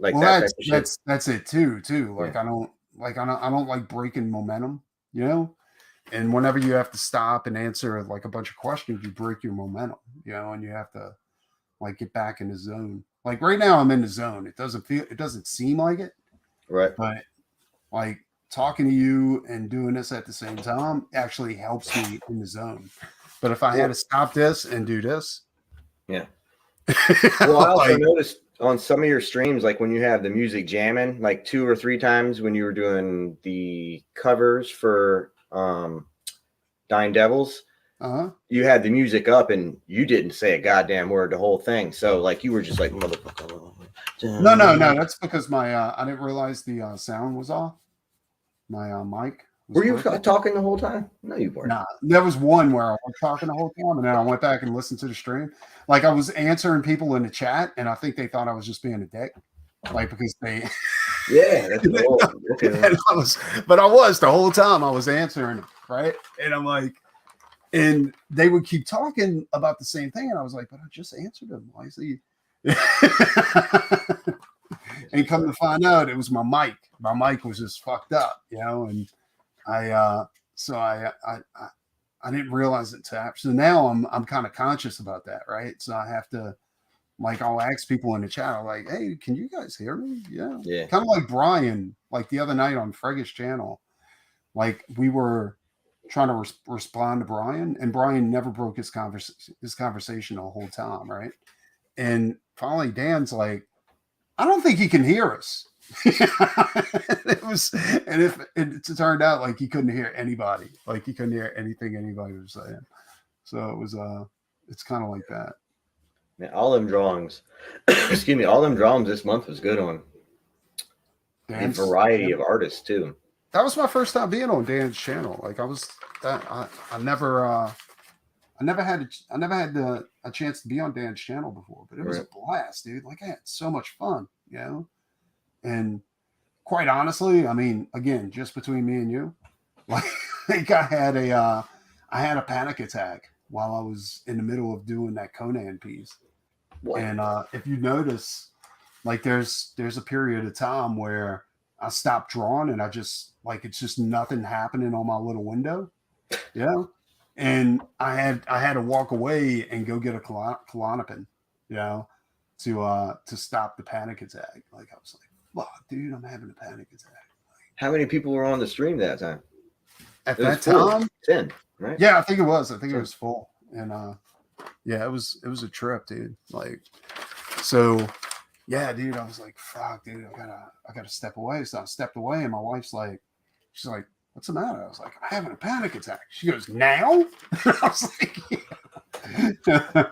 C: like
A: Well,
C: that type of shit.
A: that's it too. Like
C: Yeah.
A: I don't like breaking momentum, And whenever you have to stop and answer like a bunch of questions, you break your momentum, and you have to like get back in the zone. Like right now, I'm in the zone. It doesn't seem like it,
C: Right.
A: but like talking to you and doing this at the same time actually helps me in the zone. But if I had to stop this and do this,
C: Yeah. Well, I also
A: like,
C: noticed on some of your streams, like when you have the music jamming, like 2 or 3 times when you were doing the covers for Dying Devils, you had the music up and you didn't say a goddamn word the whole thing. So like you were just like motherfucker.
A: no, that's because my I didn't realize the sound was off. My mic was
C: Were you
A: working.
C: talking the whole time? No, you weren't.
A: Nah, there was one where I was talking the whole time, and then I went back and listened to the stream. Like I was answering people in the chat, and I think they thought I was just being a dick, like because they.
C: Yeah, that's cool. Okay.
A: But I was the whole time I was answering them, right? And I'm like, and they would keep talking about the same thing, and I was like, but I just answered them. Why is he? And come to find out, it was my mic. My mic was just fucked up, and I didn't realize it till after. So now I'm kind of conscious about that, right? So I have to like I'll ask people in the chat, I'm like, hey, can you guys hear me? Yeah. Kind of like Brian, like the other night on Frega's channel, like we were trying to respond to Brian, and Brian never broke his conversation the whole time, right? And finally, Dan's like, I don't think he can hear us. It turned out like he couldn't hear anybody, like he couldn't hear anything anybody was saying. So it was it's kind of like that.
C: Man, all them drawings, excuse me, all them drawings this month was good on a variety of artists too.
A: That was my first time being on Dan's channel. Like I never had a chance to be on Dan's channel before, but it was a blast, dude. Like I had so much fun, and quite honestly, I mean, again, just between me and you, like I had a panic attack while I was in the middle of doing that Conan piece. What? And if you notice, like there's a period of time where I stopped drawing and I just like it's just nothing happening on my little window, and I had to walk away and go get a Klonopin, to stop the panic attack. Like I was like, "Fuck, dude, I'm having a panic attack." Like,
C: how many people were on the stream that time?
A: At that time,
C: 10, right?
A: Yeah, I think it was. I think it was full, and yeah, it was a trip, dude. Like, so yeah, dude, I was like, "Fuck, dude, I gotta step away." So I stepped away, and my wife's like, she's like, "What's the matter?" I was like, "I'm having a panic attack." She goes, "Now?" I was like, "Yeah."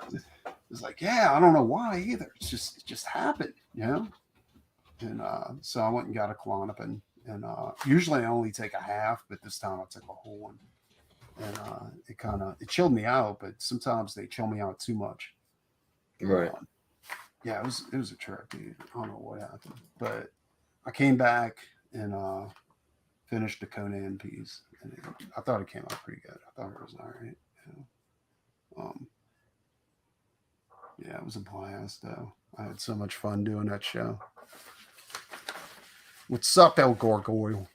A: It's like, "Yeah, I don't know why either. It just happened, And so I went and got a Klonopin, and usually I only take a half, but this time I took a whole one, and it chilled me out. But sometimes they chill me out too much.
C: Right.
A: Yeah, it was a trip, dude. I don't know what happened, but I came back and finished the Conan piece, and I thought it came out pretty good. I thought it was all right. Yeah, it was a blast, though. I had so much fun doing that show. What's up, El Gargoyle?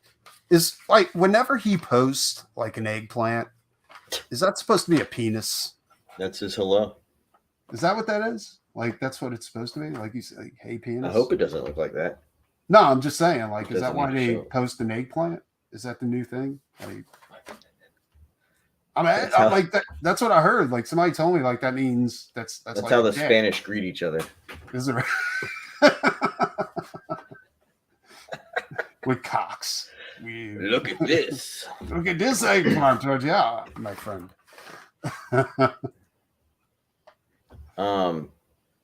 A: Is like whenever he posts like an eggplant, is that supposed to be a penis?
C: That's his hello.
A: Is that what that is? Like that's what it's supposed to be? Like you say, like, hey, penis?
C: I hope it doesn't look like that.
A: No, I'm just saying, like, is that why they post an eggplant? Is that the new thing? Like, I mean, like that. That's what I heard. Like somebody told me, like that means that's like
C: how the Spanish greet each other.
A: Is it right? With cocks?
C: Look at this.
A: Look at this eggplant, yeah, my friend.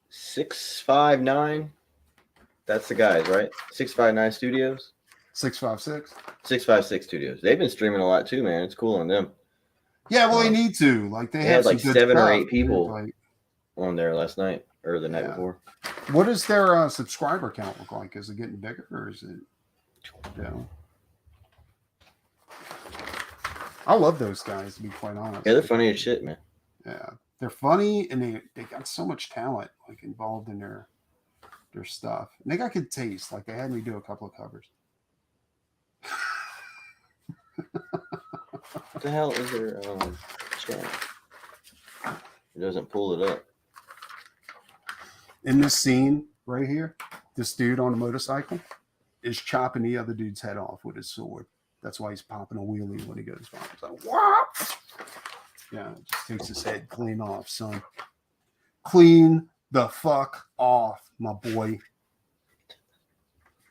C: 659. That's the guys, right? 659 Studios.
A: 656.
C: 656 Studios. They've been streaming a lot too, man. It's cool on them.
A: Yeah, well, they need to. Like they
C: had like 7 or 8
A: stuff,
C: people on there last night. or the night
A: Yeah.
C: before.
A: What does their subscriber count look like? Is it getting bigger or is it? I love those guys, to be quite honest.
C: Yeah, they're funny as shit, man.
A: Yeah, they're funny and they got so much talent like involved in their stuff. And they got good taste. Like they had me do a couple of covers.
C: What the hell is their channel? It doesn't pull it up.
A: In this scene right here, this dude on a motorcycle is chopping the other dude's head off with his sword. That's why he's popping a wheelie when he goes by. He's like, what? Yeah, just takes his head clean off, son. Clean the fuck off, my boy.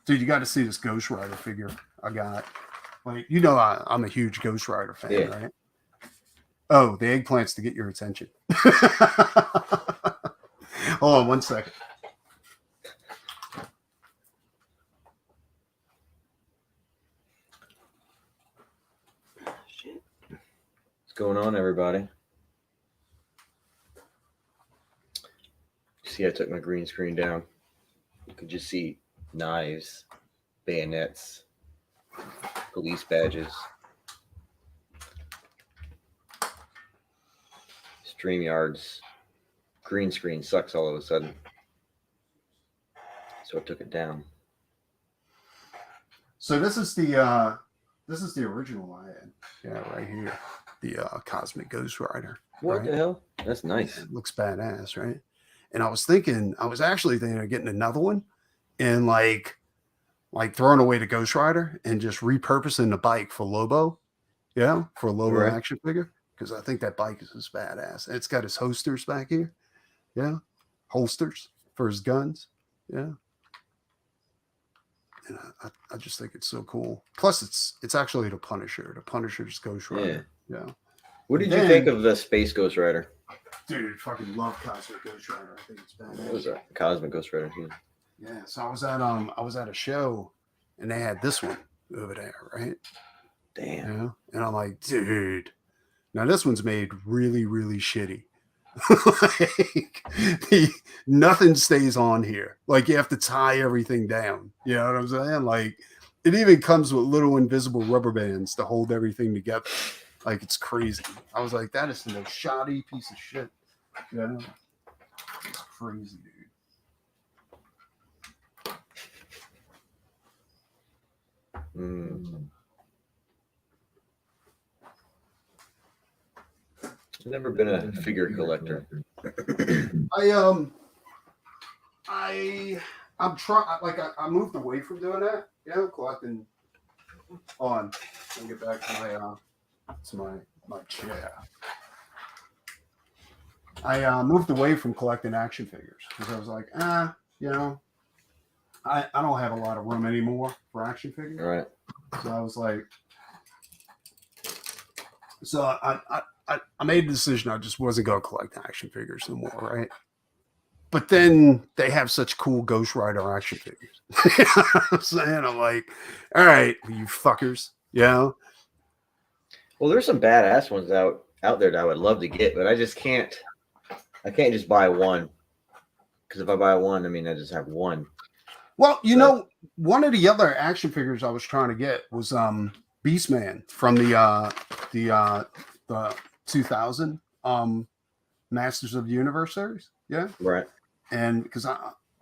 A: Dude, you got to see this Ghost Rider figure I got. Like, you know, I'm a huge Ghost Rider fan,
C: Yeah.
A: right? Oh, the eggplant's to get your attention. Hold on 1 second.
C: Shit. What's going on, everybody? See, I took my green screen down. You could just see knives, bayonets, police badges. StreamYard's green screen sucks all of a sudden. So I took it down.
A: So this is the original I had. Yeah, right here. The Cosmic Ghost Rider.
C: What
A: right?
C: the hell? That's nice.
A: It looks badass, right? And I was actually thinking of getting another one and like throwing away the Ghost Rider and just repurposing the bike for Lobo. Yeah, for a Lobo
C: Right.
A: action figure. Because I think that bike is just badass. It's got his holsters back here. Yeah. Holsters for his guns. Yeah. And I just think it's so cool. Plus, it's actually the Punisher. The Punisher's Ghost Rider. Yeah.
C: What did you
A: Then-
C: think of the Space Ghost Rider?
A: Dude, fucking love Cosmic Ghost Rider. I think it's badass.
C: What was that? Cosmic Ghost Rider. Yeah.
A: Yeah. So I was at a show and they had this one over there, right?
C: Damn.
A: Yeah. And I'm like, dude. Now this one's made really, really shitty. Nothing stays on here. Like you have to tie everything down. You know what I'm saying? Like it even comes with little invisible rubber bands to hold everything together. Like it's crazy. I was like, that is the most shoddy piece of shit. You know? It's crazy, dude.
C: Mm. I've never been a figure collector.
A: I'm trying. Like I moved away from doing that. You know, collecting. On. Let me get back to my chair. I moved away from collecting action figures because I was like, you know, I don't have a lot of room anymore for action figures.
C: Right.
A: So I was like, so I made the decision I just wasn't going to collect action figures no more, right? But then they have such cool Ghost Rider action figures. You know what I'm saying? I'm like, all right, you fuckers, you know?
C: Well, there's some badass ones out there that I would love to get, but I just can't. I can't just buy one. Because if I buy one, I mean, I just have one.
A: Well, you know, one of the other action figures I was trying to get was Beastman from the 2000 Masters of the Universe series. Yeah.
C: Right.
A: And because I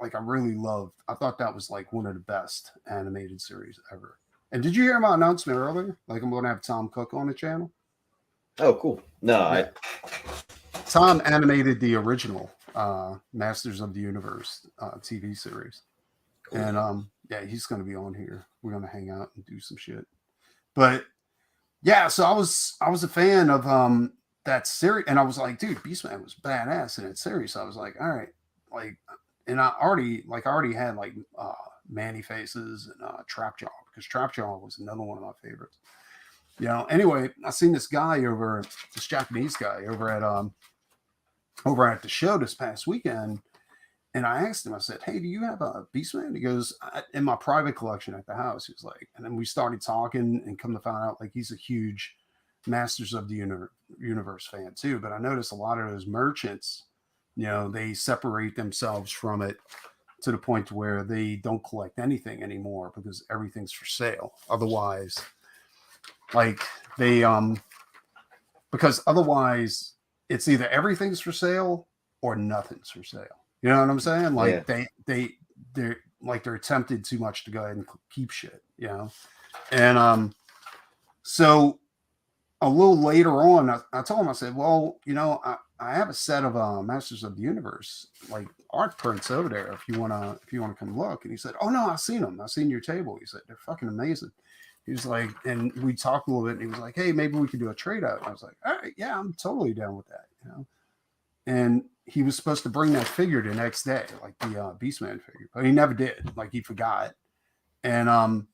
A: thought that was like one of the best animated series ever. And did you hear my announcement earlier? Like I'm going to have Tom Cook on the channel.
C: Oh, cool. No,
A: Yeah. Tom animated the original Masters of the Universe TV series.
C: Cool.
A: And yeah, he's going to be on here. We're going to hang out and do some shit. But yeah, so I was a fan of that series, and I was like, dude, Beastman was badass in that series. So I was like, all right, like, and I already had like Manny Faces and Trapjaw, because Trapjaw was another one of my favorites. You know, anyway, I seen this Japanese guy over at the show this past weekend, and I asked him, I said, hey, do you have a Beastman? He goes, in my private collection at the house. He was like, and then we started talking and come to find out, like, he's a huge Masters of the Universe fan too. But I noticed a lot of those merchants they separate themselves from it to the point where they don't collect anything anymore because everything's for sale. Otherwise, like they because otherwise it's either everything's for sale or nothing's for sale. You know what I'm saying? Like they're tempted too much to go ahead and keep shit, And so a little later on, I told him, I said, well, I have a set of Masters of the Universe like art prints over there if you wanna come look. And he said, oh no, I've seen them. I've seen your table. He said, they're fucking amazing. He was like, and we talked a little bit, and he was like, hey, maybe we could do a trade out. And I was like, all right, yeah, I'm totally down with that, And he was supposed to bring that figure the next day, like the Beastman figure, but he never did. Like he forgot. And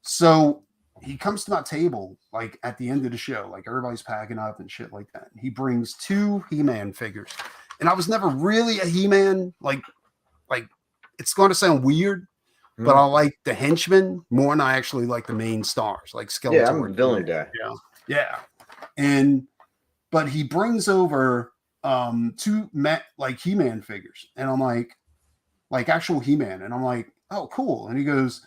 A: so he comes to my table like at the end of the show, like everybody's packing up and shit like that. He brings 2 He-Man figures, and I was never really a He-Man. Like it's going to sound weird, but I like the henchmen more than I actually like the main stars, like Skeletor.
C: Yeah, I'm a villain guy.
A: Yeah. But he brings over 2 like He-Man figures, and I'm like actual He-Man, and I'm like, oh, cool. And he goes,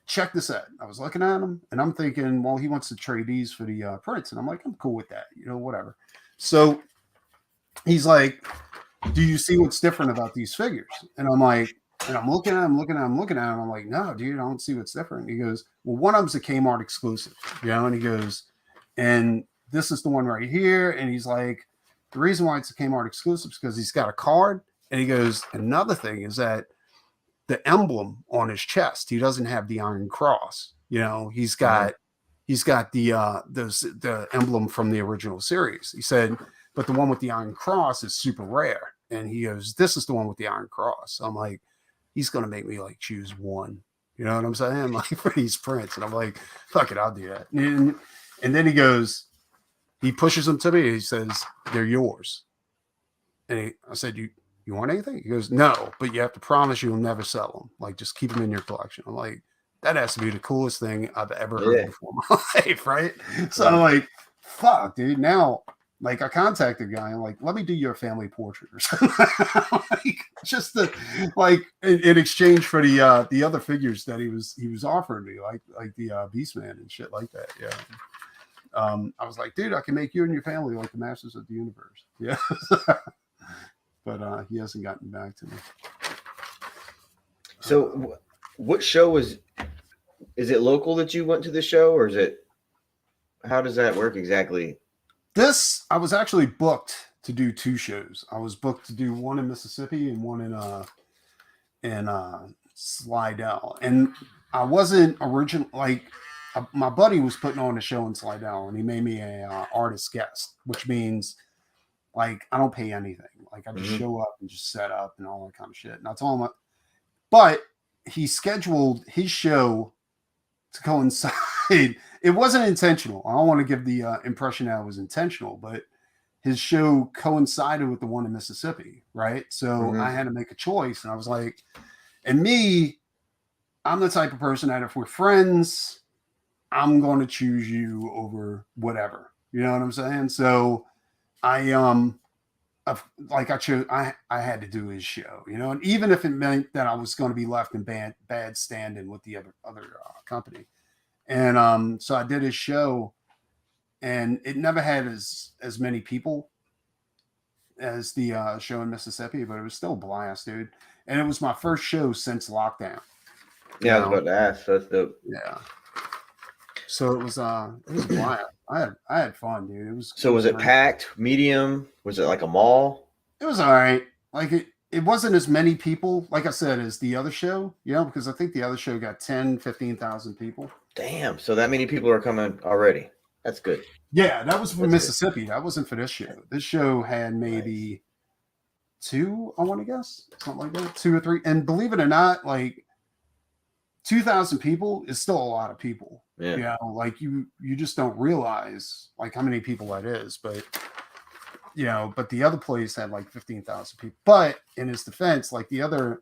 A: check this out. I was looking at him, and I'm thinking, well, he wants to trade these for the prints, and I'm like, I'm cool with that, whatever. So he's like, do you see what's different about these figures? And I'm like, and I'm looking at him, I'm like, no, dude, I don't see what's different. He goes, well, one of them's a Kmart exclusive, and he goes, and this is the one right here. And he's like, the reason why it's a Kmart exclusive is because he's got a card. And he goes, another thing is that the emblem on his chest, he doesn't have the Iron Cross. He's got the emblem from the original series. He said, but the one with the Iron Cross is super rare. And he goes, this is the one with the Iron Cross. So I'm like, he's gonna make me like choose one. You know what I'm saying? Like for these prints. And I'm like, fuck it, I'll do that. And then he goes, he pushes them to me. He says, they're yours. And I said, you want anything? He goes, no, but you have to promise you'll never sell them. Like, just keep them in your collection. I'm like, that has to be the coolest thing I've ever heard before in my life, right? So I'm like, fuck, dude. Now, like, I contacted the guy. I'm like, let me do your family portrait or something. Like, just to, like, in exchange for the other figures that he was offering me, like the Beastman and shit like that. Yeah. I was like, dude, I can make you and your family like the Masters of the Universe. Yeah. But he hasn't gotten back to me.
C: So what show is it local that you went to the show, or how does that work exactly?
A: I was actually booked to do 2 shows. I was booked to do one in Mississippi and one in Slidell. And I wasn't my buddy was putting on a show in Slidell, and he made me a artist guest, which means like I don't pay anything. Like I just show up and just set up and all that kind of shit. And I told him, but he scheduled his show to coincide. It wasn't intentional. I don't want to give the impression that it was intentional, but his show coincided with the one in Mississippi, right? So I had to make a choice, and I was like, and me, I'm the type of person that if we're friends, I'm going to choose you over whatever. You know what I'm saying? So I had to do his show, and even if it meant that I was going to be left in bad standing with the other company. And so I did his show, and it never had as many people as the show in Mississippi, but it was still a blast, dude. And it was my first show since lockdown.
C: Yeah, I was about to ask. So that's dope.
A: Yeah. So it was a blast. I had fun, dude.
C: Was it packed, medium? Was it like a mall?
A: It was all right. Like it wasn't as many people, like I said, as the other show, because I think the other show got 15,000 people.
C: Damn. So that many people are coming already. That's good.
A: Yeah, that was for Mississippi. Good. That wasn't for this show. This show had maybe 2, I want to guess. Something like that. 2 or 3. And believe it or not, like 2,000 people is still a lot of people.
C: Yeah.
A: Like you just don't realize like how many people that is. But but the other place had like 15,000 people. But in his defense, like the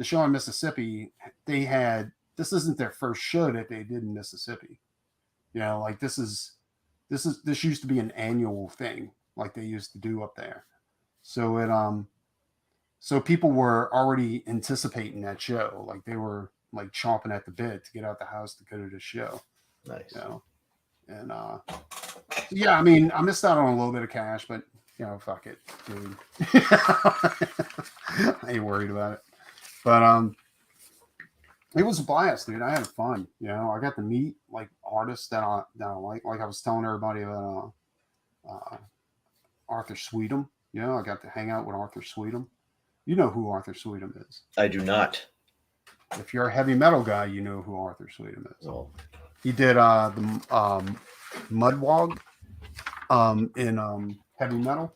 A: show in Mississippi, this isn't their first show that they did in Mississippi. Like this used to be an annual thing, like they used to do up there. So so people were already anticipating that show. Like they were like chomping at the bit to get out the house to go to the show.
C: Nice.
A: You know, and yeah, I mean, I missed out on a little bit of cash, but you know, fuck it, dude. I ain't worried about it. But it was a blast, dude. I had fun. You know, I got to meet like artists that I like. Like I was telling everybody about Arthur Sweetum. You know, I got to hang out with Arthur Sweetum. You know who Arthur Sweetum is.
C: I do not.
A: If you're a heavy metal guy, you know who Arthur Sweetum is.
C: Oh.
A: He did the Mudwog in heavy metal,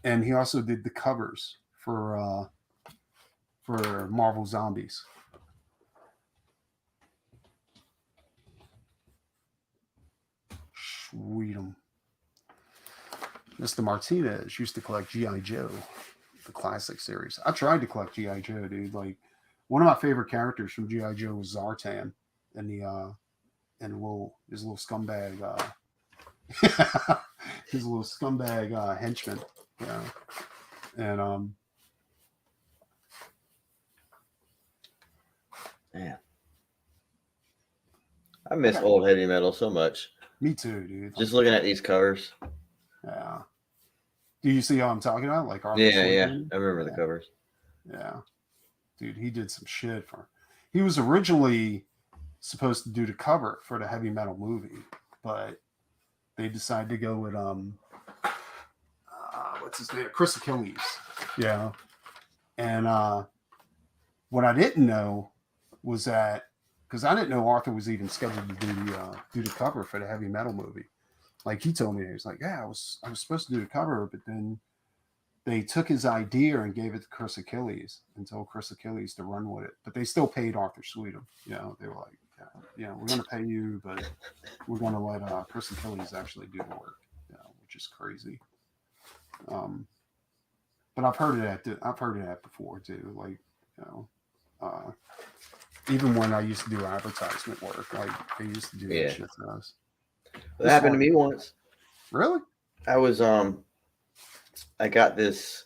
A: and he also did the covers for Marvel Zombies. Sweetum. Mr. Martinez used to collect G.I. Joe, the classic series. I tried to collect G.I. Joe, dude. Like one of my favorite characters from G.I. Joe was Zartan and his little scumbag his little scumbag henchman. Yeah. And
C: Man. I miss old heavy metal so much.
A: Me too, dude.
C: Just looking at these covers.
A: Yeah. Do you see how I'm talking about? Like Arthur
C: Yeah.
A: Sweetum?
C: I remember the covers.
A: Yeah. Dude, he did some shit for. He was originally supposed to do the cover for the heavy metal movie, but they decided to go with what's his name? Chris Achilles. Yeah. And what I didn't know was that because I didn't know Arthur was even scheduled to do the cover for the heavy metal movie. Like he told me, he was like, "Yeah, I was supposed to do the cover, but then they took his idea and gave it to Chris Achilles and told Chris Achilles to run with it. But they still paid Arthur Sweetum. You know, they were like, yeah, we're going to pay you, but we're going to let Chris Achilles actually do the work, you know, which is crazy. But I've heard of that. I've heard of that before too. Like, you know, even when I used to do advertisement work, like they used to do that shit to us.
C: That happened to me once.
A: Really?
C: I was I got this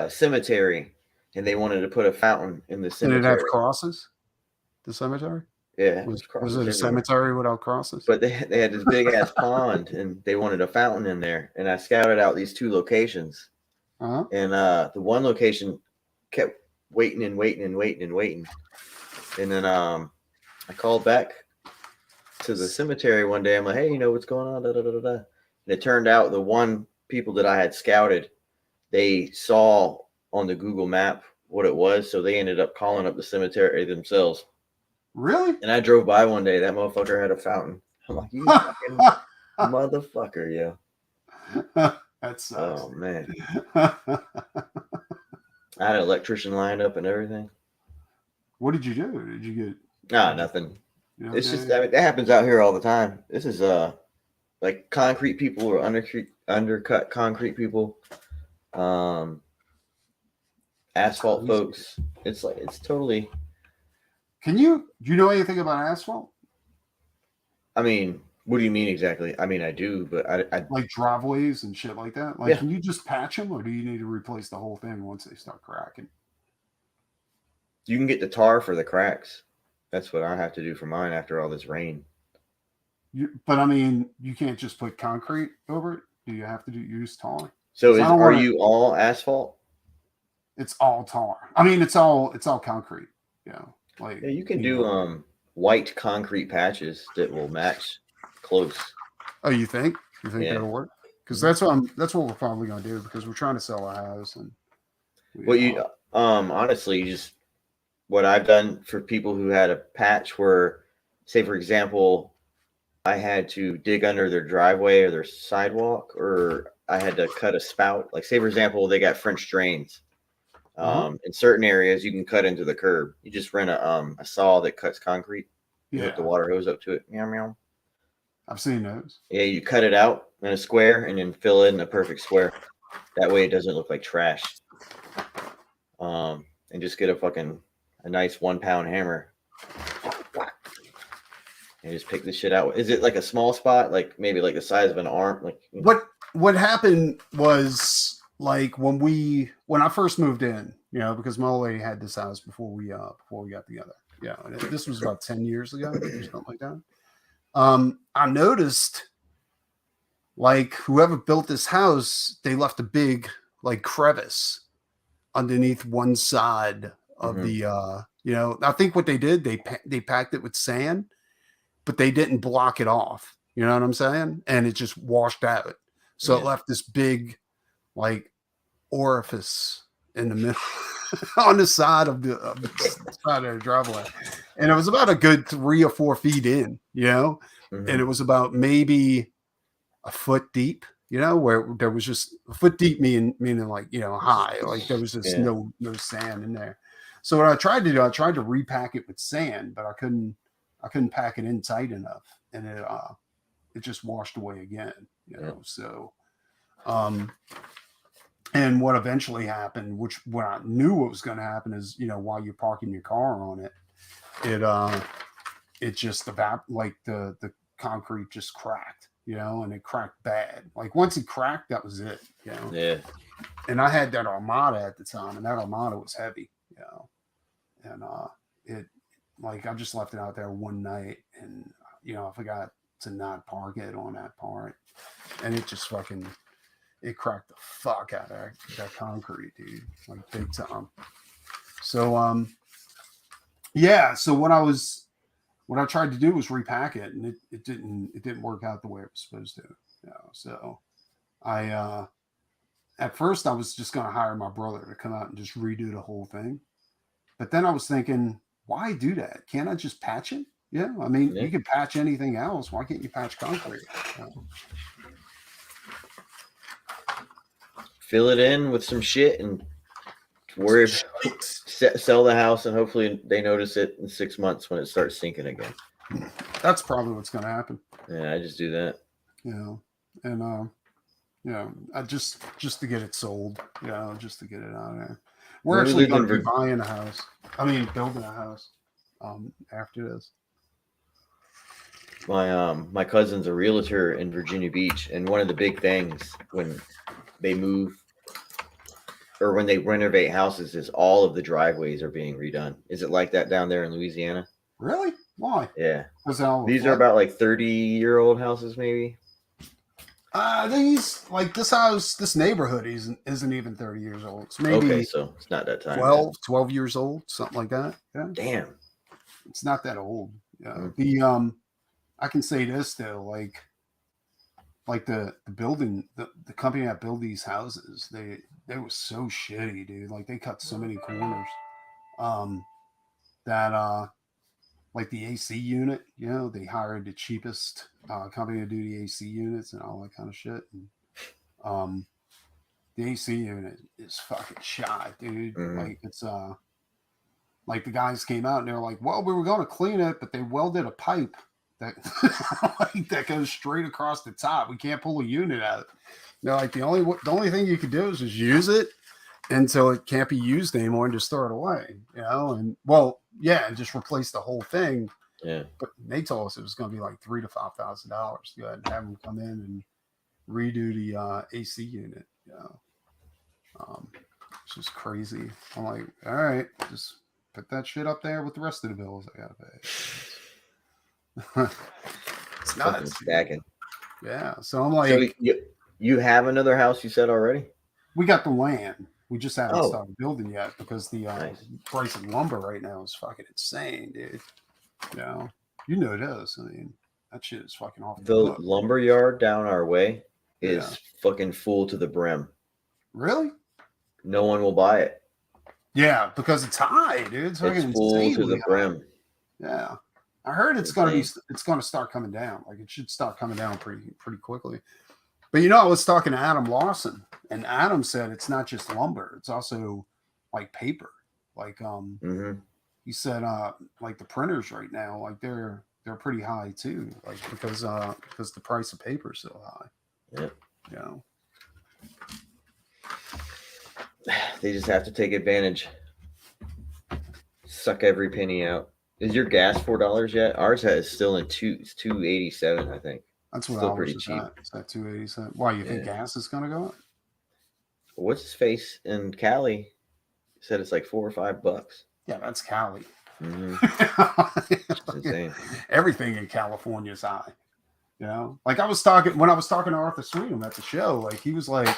C: cemetery, and they wanted to put a fountain in the cemetery.
A: Did it have crosses? The cemetery?
C: Yeah.
A: Was it a cemetery without crosses?
C: But they had this big ass pond, and they wanted a fountain in there. And I scouted out these two locations, and the one location kept waiting, and then I called back to the cemetery one day. I'm like, hey, you know what's going on? Da, da, da, da, da. And it turned out the one people that I had scouted, they saw on the Google map what it was, so they ended up calling up the cemetery themselves.
A: Really?
C: And I drove by one day. That motherfucker had a fountain. I'm like, you fucking motherfucker, yo.
A: That sucks.
C: Oh man. I had an electrician lined up and everything.
A: What did you do? Did you get?
C: Nothing. You know, it's just I mean, that happens out here all the time. This is like concrete people or undercut concrete people, asphalt folks. It's like it's totally.
A: Do you know anything about asphalt?
C: I mean, what do you mean exactly? I mean, I do, but I
A: like driveways and shit like that. Like, can you just patch them, or do you need to replace the whole thing once they start cracking?
C: You can get the tar for the cracks. That's what I have to do for mine after all this rain.
A: But I mean, you can't just put concrete over it. Do you have to use tar?
C: So are you all asphalt?
A: It's all tar. I mean, it's all concrete. Yeah, like
C: you can do white concrete patches that will match close.
A: Oh, you think? You think that'll work? Because that's what we're probably gonna do because we're trying to sell a house and.
C: Honestly, just what I've done for people who had a patch where, say for example, I had to dig under their driveway or their sidewalk, or I had to cut a spout. Like say for example, they got French drains. In certain areas, you can cut into the curb. You just rent a saw that cuts concrete. You hook the water hose up to it. Meow meow.
A: I've seen those.
C: Yeah, you cut it out in a square and then fill it in a perfect square. That way, it doesn't look like trash. And just get a nice 1 pound hammer. And just pick this shit out. Is it like a small spot, like maybe like the size of an arm? Like
A: what happened was like when I first moved in, because my old lady had this house before we got together. Yeah, and this was about 10 years ago or something like that. I noticed like whoever built this house, they left a big like crevice underneath one side of
C: Mhm.
A: the I think what they did, they packed it with sand, but they didn't block it off. You know what I'm saying? And it just washed out. So it
C: Yeah.
A: left this big like orifice in the middle on the side of the side of the driveway. And it was about a good 3 or 4 feet in, and it
C: Mhm.
A: was about maybe a foot deep, where there was just a foot deep, meaning like, high, like there was just
C: Yeah.
A: no sand in there. So what I tried to do, I tried to repack it with sand, but I couldn't pack it in tight enough, and it just washed away again,
C: Yeah.
A: So and what eventually happened, which when I knew what was going to happen, is while you're parking your car on it, it just like the concrete just cracked, and it cracked bad. Like once it cracked, that was it,
C: Yeah.
A: And I had that Armada at the time, and that Armada was heavy, and it like I just left it out there one night, and I forgot to not park it on that part, and it just fucking it cracked the fuck out of that concrete, dude, like big time. So yeah, so what I tried to do was repack it, and it didn't work out the way it was supposed to. So I at first I was just going to hire my brother to come out and just redo the whole thing, but then I was thinking, why do that? Can't I just patch it? Yeah, I mean,
C: Yeah.
A: you can patch anything else. Why can't you patch concrete?
C: Fill it in with some shit and worry about,
A: Shit.
C: sell the house, and hopefully they notice it in 6 months when it starts sinking again.
A: That's probably what's going to happen.
C: Yeah, I just do that.
A: And I just to get it sold, just to get it out of there. We're
C: When we
A: actually
C: lived
A: going
C: in
A: to be buying a house. I mean, building a house. After this.
C: my cousin's a realtor in Virginia Beach, and one of the big things when they move or when they renovate houses is all of the driveways are being redone. Is it like that down there in Louisiana?
A: Really? Why?
C: Yeah.
A: Was it all
C: These are
A: flood?
C: about like 30-year-old houses, maybe.
A: These like this house, this neighborhood isn't even 30 years old. It's maybe
C: Okay, so it's not that time then.
A: 12 years old, something like that. Yeah,
C: Damn.
A: it's not that old. Yeah.
C: Mm.
A: The I can say this though, like the building, the company that build these houses, they were so shitty, dude. Like they cut so many corners. Um, that like the AC unit, they hired the cheapest company to do the AC units and all that kind of shit. And um, the AC unit is fucking shot, dude.
C: Mhm.
A: Like it's like the guys came out and they're like, well, we were going to clean it, but they welded a pipe that like, that goes straight across the top. We can't pull a unit out. They're like, the only thing you could do is just use it until it can't be used anymore and just throw it away, and well, yeah, and just replace the whole thing.
C: Yeah.
A: But they told us it was going to be like $3,000 to $5,000 to go ahead and have them come in and redo the AC unit. It's just crazy. I'm like, all right, just put that shit up there with the rest of the bills I gotta pay. It's
C: Fucking
A: nuts, dude.
C: stacking.
A: Yeah. So I'm like,
C: So you have another house, you said already?
A: we got the land. We just haven't
C: Oh.
A: started building yet because the
C: Nice.
A: price of lumber right now is fucking insane, dude. You know it is. I mean, that shit is fucking off the
C: The
A: hook.
C: lumber yard down our way is
A: Yeah.
C: fucking full to the brim.
A: Really?
C: No one will buy it.
A: Yeah, because it's high, dude. It's fucking
C: It's full to
A: insanely
C: the
A: high.
C: brim.
A: Yeah. I heard it's gonna start coming down. Like it should start coming down pretty quickly. But I was talking to Adam Lawson, and Adam said it's not just lumber; it's also like paper. Like
C: Mm-hmm.
A: he said, like the printers right now, like they're pretty high too, like because the price of paper is so high.
C: Yeah. They just have to take advantage. Suck every penny out. Is your gas $4 yet? Ours is still in it's $2.87, I think.
A: That's what
C: Still
A: ours
C: pretty
A: is
C: cheap.
A: at. It's at 287. Why you think
C: Yeah.
A: gas is gonna go up?
C: What's his face in Cali said it's like $4 or $5.
A: Yeah, that's Cali.
C: Mm-hmm. It's insane.
A: Everything in California is high. You know, like I was talking to Arthur Sweenham at the show. Like he's like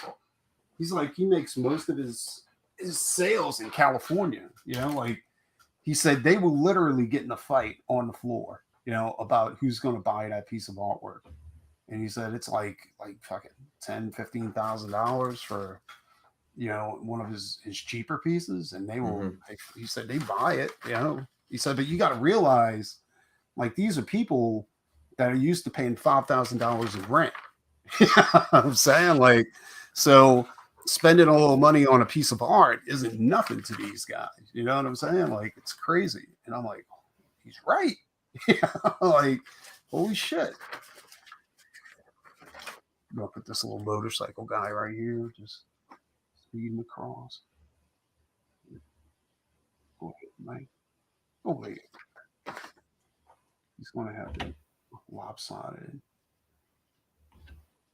A: he makes most of his sales in California. You know, like he said they will literally get in a fight on the floor. You know, about who's going to buy that piece of artwork. And he said it's like fucking $10,000-$15,000 for one of his cheaper pieces, and they will. He said they buy it. You know, he said, but you got to realize, like these are people that are used to paying $5,000 in rent. You know what I'm saying? Like, so spending a little money on a piece of art isn't nothing to these guys. You know what I'm saying? Like, it's crazy. And I'm like, he's right. Like, holy shit. I'm gonna put this little motorcycle guy right here, just speeding across. Go ahead, Mike. Oh wait. He's gonna have the lopsided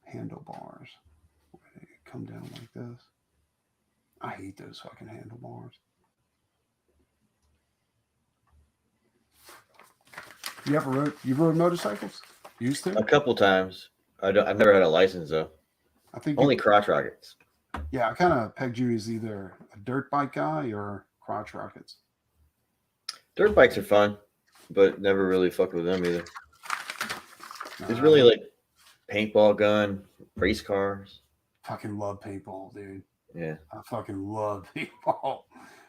A: handlebars. They come down like this. I hate those fucking handlebars. You rode motorcycles? Used to?
C: A couple times. I've never had a license though.
A: I think
C: Only crotch rockets.
A: Yeah, I kind of pegged you as either a dirt bike guy or crotch rockets.
C: Dirt bikes are fun, but never really fucked with them either. It's really like paintball gun, race cars.
A: Fucking love paintball, dude.
C: Yeah.
A: I fucking love paintball.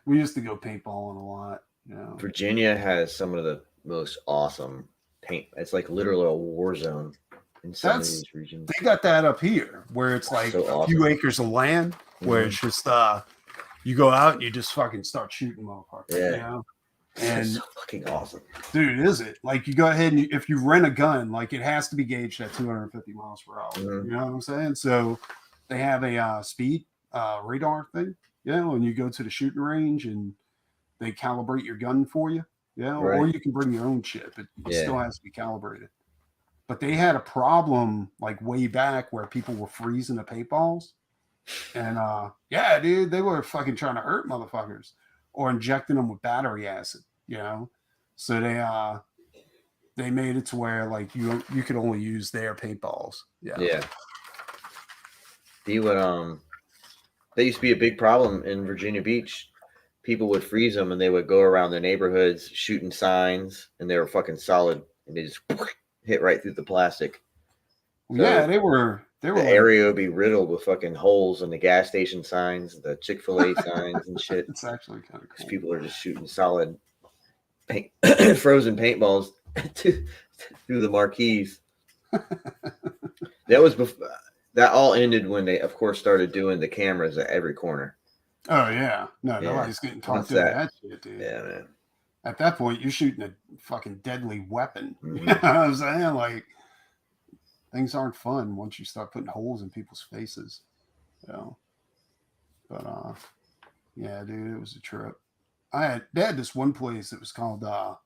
A: We used to go paintballing a lot. You know.
C: Virginia has some of the most awesome paint. It's like literally a war zone in some of these regions.
A: They got that up here where it's like a few acres of land where it's just you go out and you just fucking start shooting motherfuckers.
C: Yeah.
A: You know? And
C: it's so fucking awesome.
A: Dude, is it? Like you go ahead and if you rent a gun, like it has to be gauged at 250 miles per hour. You know what I'm saying? So they have a speed radar thing, and you go to the shooting range and they calibrate your gun for you,
C: Right.
A: or you can bring your own shit, but it still has to be calibrated. But they had a problem like way back where people were freezing the paintballs, and dude, they were fucking trying to hurt motherfuckers or injecting them with battery acid, So they made it to where like you could only use their paintballs.
C: Yeah. That used to be a big problem in Virginia Beach. People would freeze them and they would go around the neighborhoods shooting signs, and they were fucking solid, and they just hit right through the plastic.
A: So they were.
C: The area would be riddled with fucking holes in the gas station signs, the Chick-fil-A signs and shit.
A: It's actually kind of cool.
C: People are just shooting solid frozen paintballs through the marquees. That was before. That all ended when they, of course, started doing the cameras at every corner.
A: Oh yeah, nobody's getting talked to that shit, dude.
C: Yeah, man.
A: At that point, you're shooting a fucking deadly weapon. You know what I'm saying? Like, things aren't fun once you start putting holes in people's faces. But yeah, dude, it was a trip. They had this one place that was called what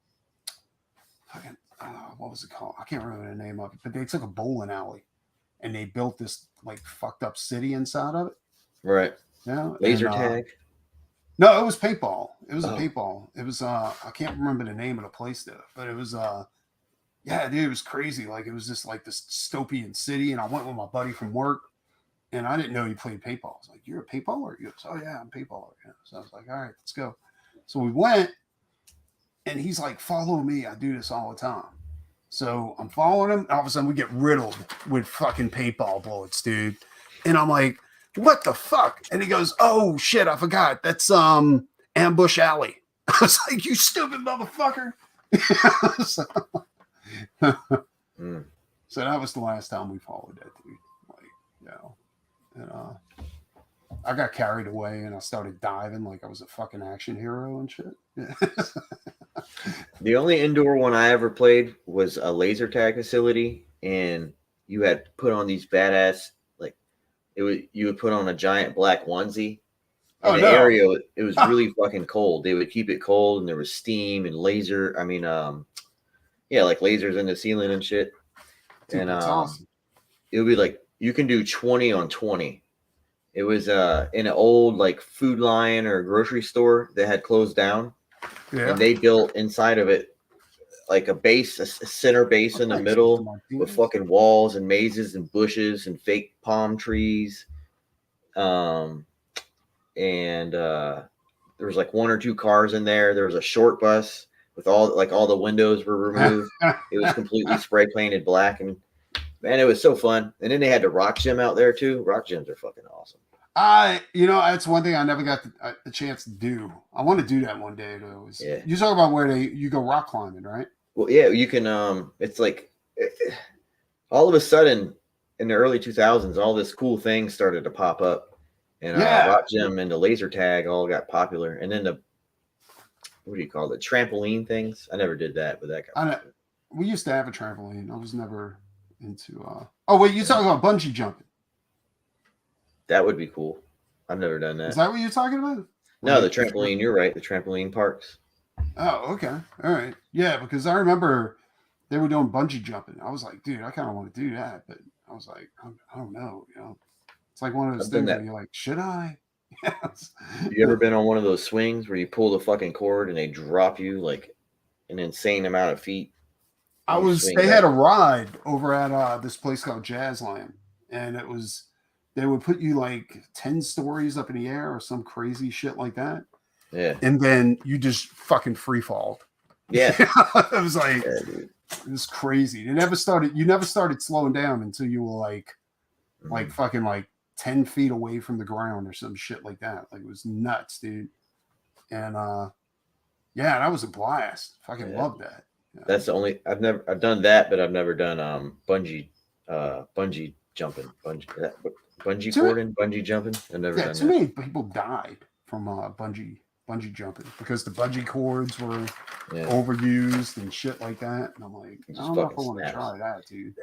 A: was it called? I can't remember the name of it, but they took a bowling alley and they built this like fucked up city inside of it.
C: Right.
A: Yeah.
C: Laser tag.
A: No, it was paintball. It was a paintball. It was I can't remember the name of the place though, but it was dude, it was crazy. Like it was just like this dystopian city, and I went with my buddy from work, and I didn't know he played paintball. I was like, "You're a paintballer?" He goes, "Oh yeah, I'm a paintballer." So I was like, "All right, let's go." So we went, and he's like, "Follow me. I do this all the time." So I'm following him. All of a sudden, we get riddled with fucking paintball bullets, dude. And I'm like, "What the fuck?" And he goes, "Oh shit, I forgot. That's Ambush Alley." I was like, "You stupid motherfucker." So that was the last time we followed that dude. And I got carried away and I started diving like I was a fucking action hero and shit.
C: The only indoor one I ever played was a laser tag facility, and you had put on these badass you would put on a giant black onesie. Area, it was really fucking cold. They would keep it cold, and there was steam and laser. I mean, like lasers in the ceiling and shit. Dude, and
A: that's awesome.
C: It would be like you can do 20 on 20 It was in an old like Food Lion or grocery store that had closed down,
A: Yeah.
C: and they built inside of it like a base, a center base in the
A: Thanks, Mr.
C: middle with
A: Martinez.
C: fucking walls and mazes and bushes and fake palm trees. And there was like 1 or 2 cars in there. There was a short bus with all the windows were removed. It was completely spray painted black, and man, it was so fun. And then they had the rock gym out there too. Rock gyms are fucking awesome.
A: That's one thing I never got the chance to do. I want to do that one day though.
C: Yeah.
A: You talk about where you go rock climbing, right?
C: Well, yeah, you can. It's like all of a sudden in the early 2000s, all this cool things started to pop up, and rock gym and the laser tag all got popular. And then the what do you call it? Trampoline things. I never did that, but that got.
A: We used to have a trampoline. I was never into. Oh wait, you talking about bungee jumping?
C: That would be cool. I've never done that.
A: Is that what you're talking about?
C: No, the trampoline. You're right. The trampoline parks.
A: Oh, okay. All right. Yeah, because I remember they were doing bungee jumping. I was like, dude, I kind of want to do that, but I was like, I don't know. It's like one of those things where you're like, should I? Yes.
C: You ever been on one of those swings where you pull the fucking cord and they drop you like an insane amount of feet?
A: They had a ride over at this place called Jazzland, and they would put you like 10 stories up in the air or some crazy shit like that.
C: Yeah.
A: And then you just fucking free fall.
C: Yeah.
A: It was like, it was crazy. You never started slowing down until you were like fucking like 10 feet away from the ground or some shit like that. Like it was nuts, dude. And yeah, that was a blast. Fucking loved that. Yeah.
C: That's the only I've done that, but I've never done bungee jumping, bungee cording, bungee jumping. I've never done that.
A: Too many people died from bungee jumping because the bungee cords were overused and shit like that. And I'm like, I don't know if I want to try that, dude.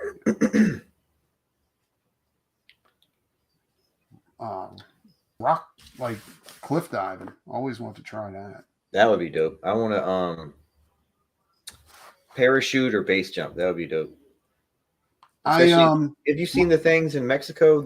A: Rock like cliff diving. Always want to try that.
C: That would be dope. I want to parachute or base jump. That would be dope. Have you seen the things in Mexico?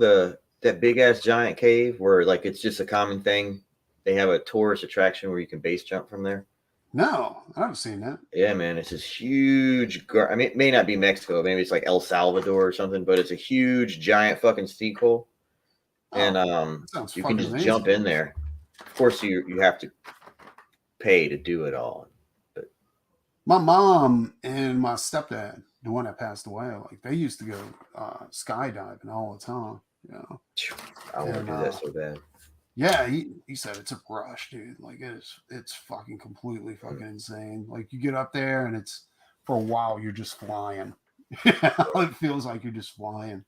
C: That big ass giant cave where like it's just a common thing. They have a tourist attraction where you can base jump from there.
A: No, I haven't seen that.
C: Yeah, man, it's this huge. I mean, it may not be Mexico. Maybe it's like El Salvador or something. But it's a huge, giant fucking steep hole, and you can just jump in there. Of course, you have to pay to do it all. But
A: my mom and my stepdad, the one that passed away, like they used to go skydiving all the time.
C: I want to do that so bad.
A: Yeah, he said it's a rush, dude. Like it's fucking completely fucking insane. Like you get up there and it's for a while you're just flying. It feels like you're just flying,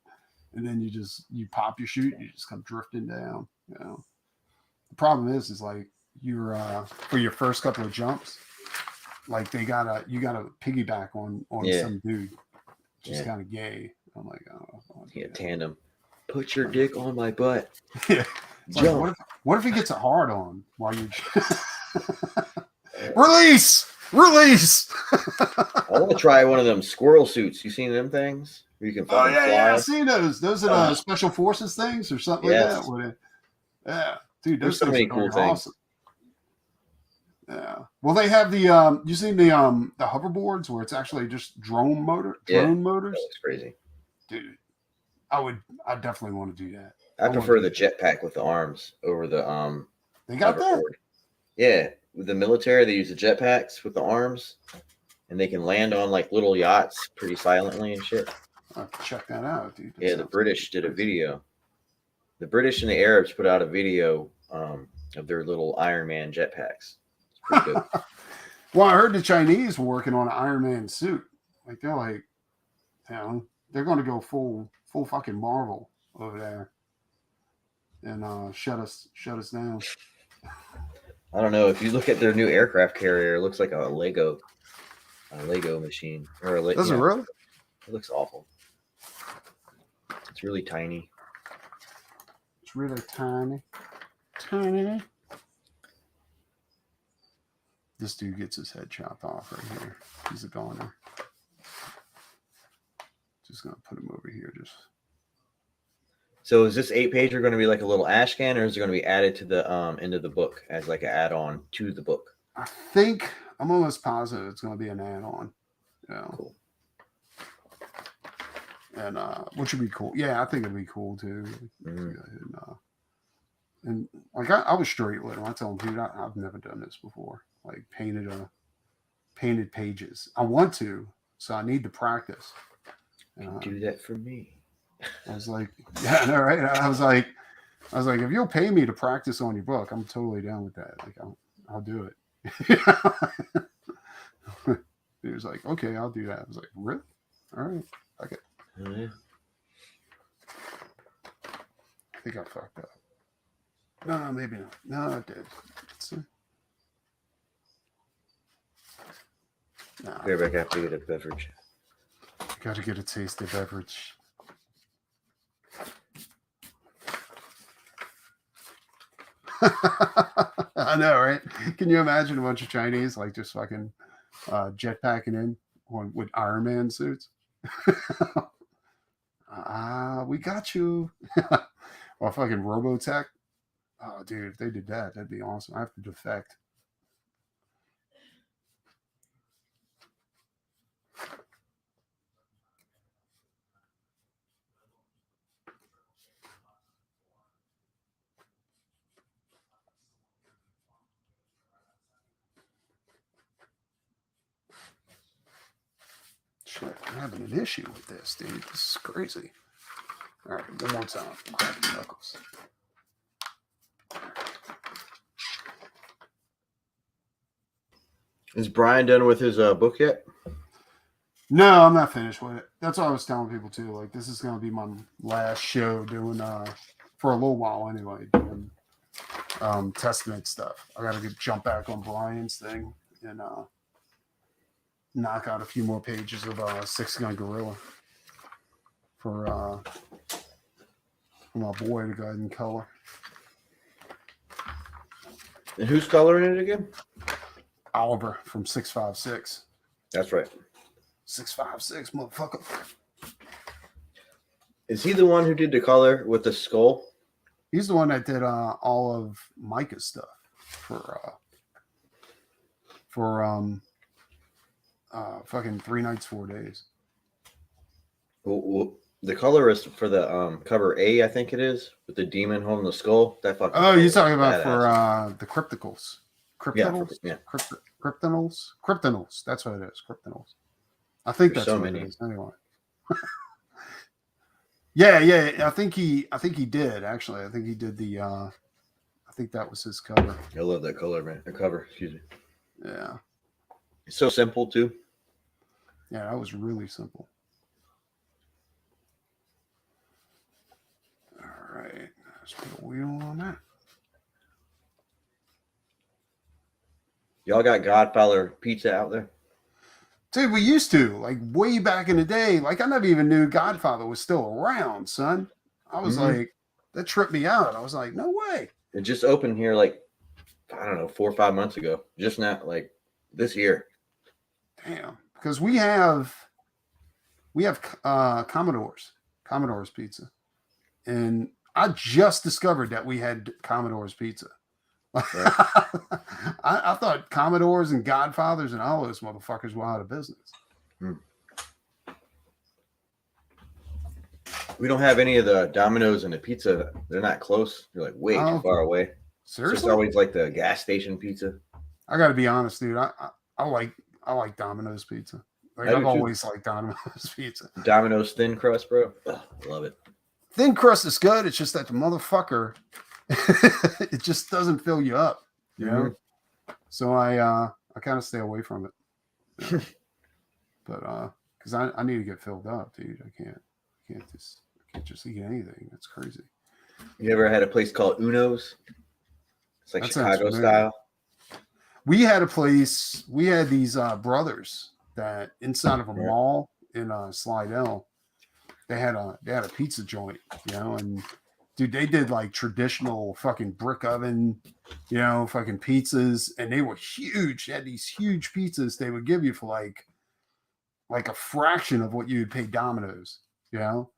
A: and then you pop your chute, you just come drifting down. The problem is like you're for your first couple of jumps, like you gotta piggyback on some dude, just kind of gay. I'm like, oh,
C: tandem. Put your dick on my butt.
A: Yeah. Like, what if he gets a hard on while you're release?
C: I want to try one of them squirrel suits. You seen them things? Where you can fucking fly?
A: Yeah, I've seen those. Those are the special forces things or something like that. Yeah, dude,
C: there's so many cool things. Awesome.
A: Yeah. Well, they have the you seen the hoverboards where it's actually just drone motors.
C: That looks crazy,
A: dude. I definitely want to do that.
C: I prefer the jetpack with the arms over the
A: They got
C: hoverboard.
A: that.
C: Yeah, with the military, they use the jetpacks with the arms, and they can land on like little yachts pretty silently and shit.
A: I'll have to check that out, dude.
C: The British did a video. The British and the Arabs put out a video of their little Iron Man jetpacks. It's pretty good.
A: Well, I heard the Chinese were working on an Iron Man suit. Like they're like, they're going to go full fucking Marvel over there and shut us down.
C: I don't know. If you look at their new aircraft carrier, it looks like a Lego machine.
A: Does it really?
C: It looks awful. It's really tiny.
A: It's really tiny. Tiny. This dude gets his head chopped off right here. He's a goner. Just gonna put him over here.
C: So is this 8-pager going to be like a little ash can, or is it going to be added to the end of the book as like an add-on to the book?
A: I think I'm almost positive it's going to be an add-on. Yeah.
C: Cool.
A: And which would be cool. Yeah, I think it'd be cool too.
C: Mhm.
A: And like I was straight with him. I told him, dude, I've never done this before. Like painted pages. I want to, so I need to practice.
C: Do that for me.
A: I was like, yeah, I know, right? I was like, if you'll pay me to practice on your book, I'm totally down with that. Like, I'll do it. He was like, okay, I'll do that. I was like, really? All right, okay.
C: Yeah.
A: I think I fucked up. No, maybe not. No, I did. Let's see. No,
C: Be right back after you get a beverage.
A: got to get a tasty beverage. I know, right? Can you imagine a bunch of Chinese like just fucking jetpacking in with Iron Man suits? We got you. Or fucking Robotech. Oh, dude, if they did that, that'd be awesome. I have to defect. Shit, I'm having an issue with this, dude. This is crazy. All right, one more time. Knuckles.
C: Is Brian done with his book yet?
A: No, I'm not finished with it. That's what I was telling people too. Like, this is going to be my last show doing, for a little while anyway, doing Testament stuff. I got to jump back on Brian's thing and knock out a few more pages of Six Gun Gorilla for my boy to go ahead and color.
C: And who's coloring it again?
A: Oliver from 656.
C: That's right.
A: 656, motherfucker.
C: Is he the one who did the color with the skull?
A: He's the one that did all of Micah's stuff for fucking 3 Nights, 4 Days.
C: Well, the colorist for the cover A, I think it is, with the demon holding the skull. That fucking.
A: Oh, you're talking about
C: badass.
A: for the Crypticals.
C: Cryptinals?
A: Yeah. Cryptinals. That's what it is. Cryptinals. I think
C: There's
A: that's
C: so
A: what
C: many.
A: it is. Anyway. Yeah. I think he did actually. I think he did the. I think that was his cover.
C: I love that color, man. The cover. Excuse me.
A: Yeah.
C: It's so simple too.
A: Yeah, that was really simple. All right. Let's put a wheel on that.
C: Y'all got Godfather pizza out there?
A: Dude, we used to, like, way back in the day. Like, I never even knew Godfather was still around, son. I was like, that tripped me out. I was like, no way.
C: It just opened here, like, I don't know, 4 or 5 months ago. Just not like this year.
A: Damn. Because we have Commodore's pizza. And I just discovered that we had Commodore's pizza. Right. I thought Commodores and Godfathers and all those motherfuckers were out of business.
C: We don't have any of the Domino's and the pizza. They're not close. They're like way too far away.
A: Seriously?
C: It's just always like the gas station pizza.
A: I got to be honest, dude. I like Domino's pizza. Like, I've always liked Domino's pizza.
C: Domino's thin crust, bro. Ugh, love it.
A: Thin crust is good. It's just that the motherfucker, it just doesn't fill you up, you know. So I kind of stay away from it. You know? But because I need to get filled up, dude. I can't just eat anything. That's crazy.
C: You ever had a place called Uno's? It's like Chicago style.
A: We had a place. We had these brothers that inside of a mall in Slidell. They had a pizza joint, you know, and dude, they did like traditional fucking brick oven, you know, fucking pizzas, and they were huge. They had these huge pizzas they would give you for like a fraction of what you would pay Domino's, you know,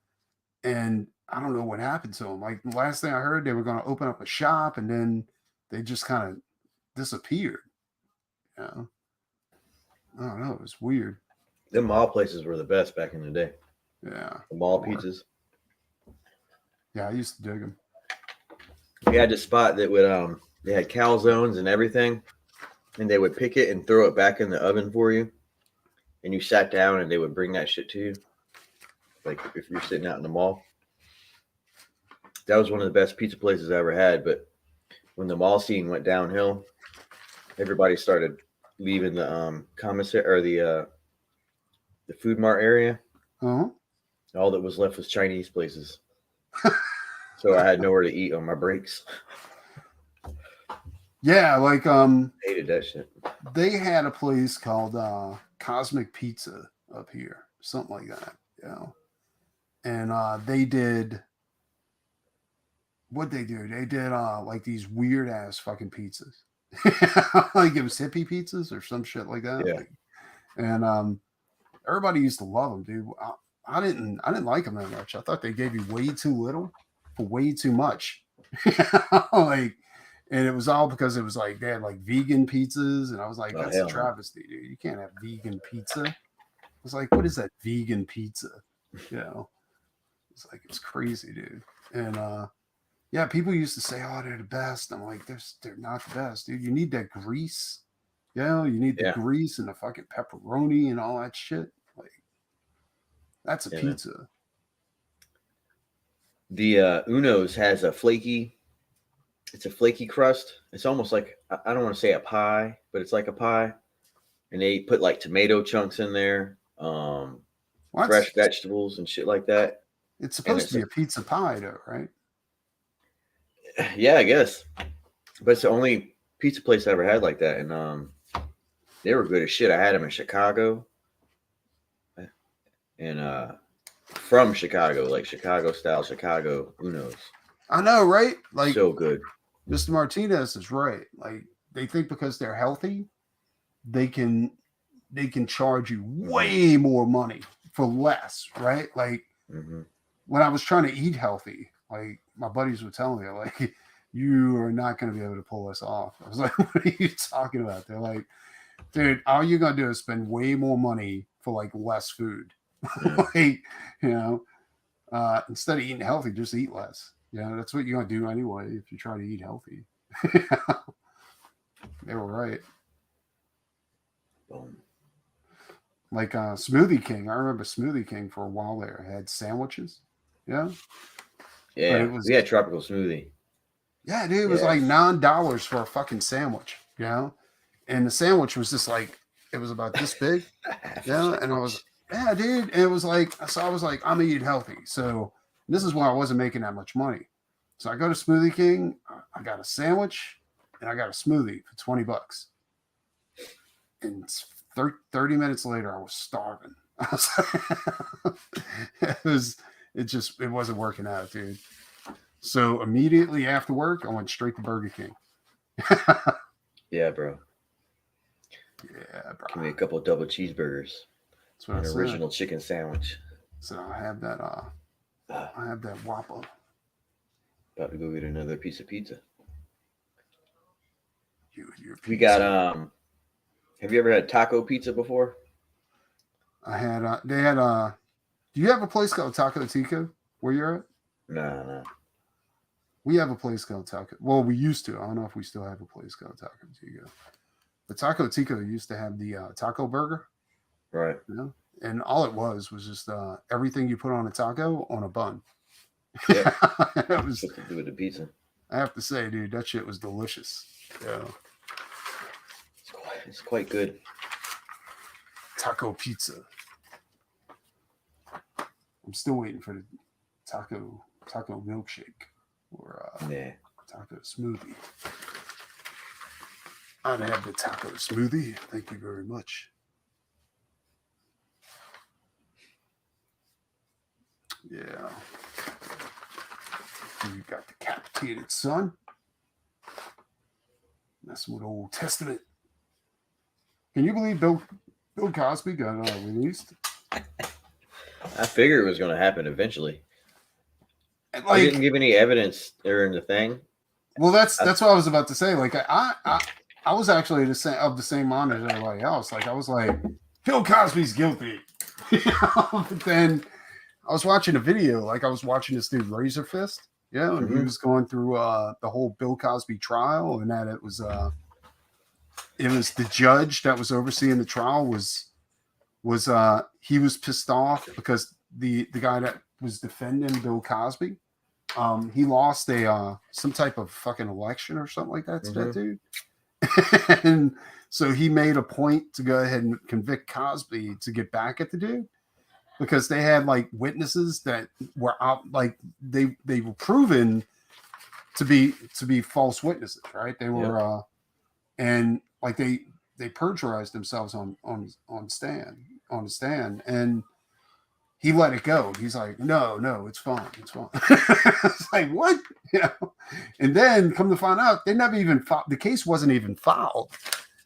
A: and I don't know what happened to them. Like the last thing I heard, they were going to open up a shop, and then they just kind of disappeared. You know? I don't know. It was weird.
C: The mall places were the best back in the day.
A: Yeah.
C: The mall
A: Or-
C: pizzas.
A: Yeah, I used to dig them.
C: We had this spot that would they had calzones and everything, and they would pick it and throw it back in the oven for you, and you sat down and they would bring that shit to you. Like if you're sitting out in the mall. That was one of the best pizza places I ever had, but when the mall scene went downhill, everybody started leaving the commissary or the food mart area.
A: Uh-huh.
C: All that was left was Chinese places. So I had nowhere to eat on my breaks.
A: Yeah, like
C: Hated that shit.
A: they had a place called Cosmic Pizza up here, something like that, you know. And they did what they do. They did like these weird ass fucking pizzas. Like it was hippie pizzas or some shit like that.
C: Yeah.
A: Like, and everybody used to love them, dude. I didn't like them that much. I thought they gave you way too little for way too much. Like, and it was all because it was like they had like vegan pizzas, and I was like,
C: Oh,
A: that's a
C: hell no.
A: travesty, dude. You can't have vegan pizza. I was like, what is that vegan pizza? You know, it's like it's crazy, dude. And yeah, people used to say, oh, they're the best. I'm like, they're not the best, dude. You need that grease. You know, you need the
C: Yeah.
A: grease and the fucking pepperoni and all that shit. Like, that's a
C: Yeah, man.
A: pizza.
C: The Uno's has a flaky crust. It's almost like, I don't want to say a pie, but it's like a pie. And they put like tomato chunks in there,
A: Well,
C: fresh vegetables and shit like that.
A: it's supposed
C: it's
A: to be a pizza pie, though, right?
C: Yeah, I guess. But it's the only pizza place I ever had like that. And they were good as shit. I had them in Chicago. And from Chicago, like Chicago style Chicago Uno's.
A: I know, right? Like,
C: So good.
A: Mr. Martinez is right. Like, they think because they're healthy, they can charge you way more money for less, right? Like,
C: Hmm.
A: when I was trying to eat healthy, like my buddies were telling me, like, you are not going to be able to pull this off. I was like, what are you talking about? They're like, dude, all you're going to do is spend way more money for like less food.
C: Yeah.
A: Like, you know, instead of eating healthy, just eat less. You know, that's what you're going to do anyway if you try to eat healthy. They were right.
C: Boom.
A: Like Smoothie King. I remember Smoothie King for a while there. It had sandwiches. Yeah.
C: Yeah,
A: it was-
C: we had tropical smoothie.
A: Yeah, dude, it was
C: Yeah.
A: like $9 for a fucking sandwich, you know? And the sandwich was just like, it was about this big. Yeah. And I was, yeah, dude. And it was like, so I was like, I'm eating healthy. So this is why I wasn't making that much money. So I go to Smoothie King, I got a sandwich and I got a smoothie for $20. And 30 minutes later, I was starving. I was it wasn't working out, dude. So immediately after work, I went straight to Burger King.
C: Yeah, bro.
A: Yeah, bro.
C: Give me a couple of double cheeseburgers.
A: That's what
C: An
A: I said.
C: original chicken sandwich.
A: So I have that Whopper.
C: About to go get another piece of pizza.
A: You and your
C: We
A: pizza.
C: got have you ever had taco pizza before?
A: I had they had do you have a place called Taco Tico where you're at?
C: Nah.
A: We have a place called Taco. Well, we used to. I don't know if we still have a place called Taco Tico. But Taco Tico used to have the taco burger,
C: Right.
A: you know? And all it was just everything you put on a taco on a bun.
C: Yeah.
A: It was,
C: What to do with the pizza?
A: I have to say, dude, that shit was delicious. Yeah.
C: It's quite good.
A: Taco pizza. I'm still waiting for the taco milkshake or
C: Yeah.
A: taco smoothie. I'd have the taco smoothie. Thank you very much. Yeah. You got the decapitated son. Messing with Old Testament. Can you believe Bill Cosby got released?
C: I figured it was going to happen eventually. They
A: Like,
C: didn't give any evidence during the thing.
A: well, that's what I was about to say. Like, I was actually of the same mind as everybody else. Like, I was like, Bill Cosby's guilty. But then I was watching a video. Like, I was watching this dude Razor Fist. Yeah, and he was going through the whole Bill Cosby trial, and that it was the judge that was overseeing the trial was he was pissed off because the guy that was defending Bill Cosby, he lost a some type of fucking election or something like that to that dude. And so he made a point to go ahead and convict Cosby to get back at the dude because they had like witnesses that were out, like they were proven to be false witnesses, right? They were and like they perjurized themselves on the stand, and he let it go. He's like, no, it's fine. It's like, what? You know? And then come to find out, they never even filed. The case wasn't even filed.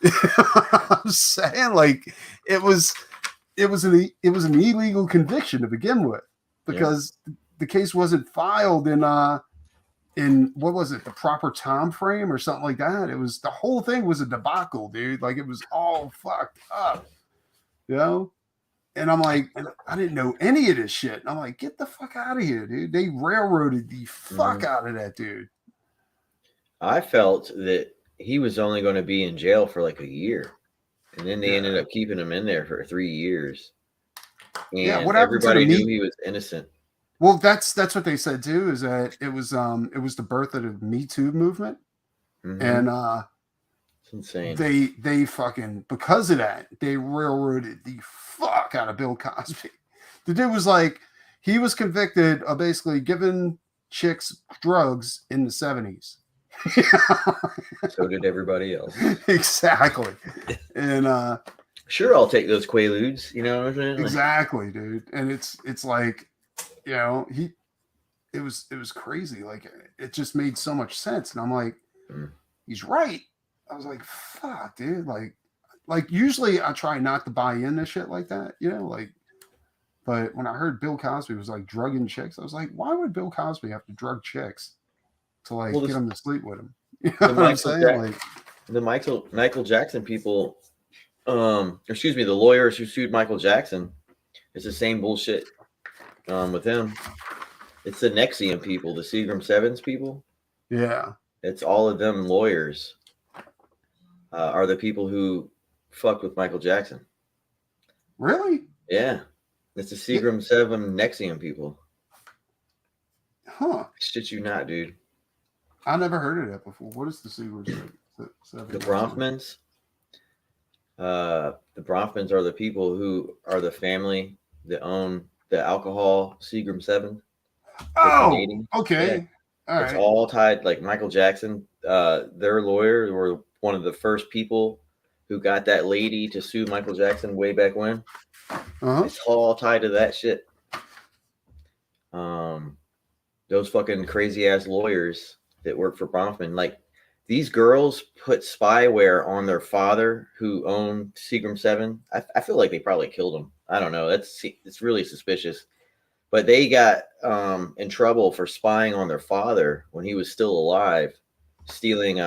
A: I'm saying, like, it was an illegal conviction to begin with because the case wasn't filed in what was it, the proper time frame or something like that. It was, the whole thing was a debacle, dude. Like, it was all fucked up, you know? And I'm like, I didn't know any of this shit. And I'm like, get the fuck out of here, dude. They railroaded the fuck out of that dude.
C: I felt that he was only going to be in jail for like a year. And then they ended up keeping him in there for 3 years. And
A: what
C: everybody knew he was innocent.
A: Well, that's what they said too, is that it was the birth of the Me Too movement. And
C: it's insane.
A: They fucking, because of that, they railroaded the fuck out of Bill Cosby. The dude was like, he was convicted of basically giving chicks drugs in the 70s.
C: So did everybody else.
A: Exactly. And
C: sure, I'll take those Quaaludes, you know what I'm saying?
A: Exactly, dude. And it's like, you know, it was crazy. Like, it just made so much sense. And I'm like, he's right. I was like, fuck, dude. Like usually I try not to buy into shit like that, you know, like, but when I heard Bill Cosby was like drugging chicks, I was like, why would Bill Cosby have to drug chicks to like get them to sleep with him? You know what I'm saying?
C: The Michael Jackson people, excuse me, the lawyers who sued Michael Jackson, it's the same bullshit with him. It's the Nexium people, the Seagram Sevens people.
A: Yeah.
C: It's all of them lawyers are the people who fucked with Michael Jackson.
A: Really?
C: Yeah. It's the Seagram 7 Nexium people.
A: Huh.
C: Shit you not, dude.
A: I never heard of that before. What is the Seagram 7?
C: The Bronfmans. The Bronfmans are the people who are the family that own the alcohol Seagram 7.
A: Oh, okay.
C: Yeah. It's all tied, like Michael Jackson. Their lawyer were one of the first people who got that lady to sue Michael Jackson way back when. It's all tied to that shit. Those fucking crazy ass lawyers that work for Bronfman, like these girls put spyware on their father who owned Seagram 7. I feel like they probably killed him. I don't know. It's really suspicious. But they got in trouble for spying on their father when he was still alive, stealing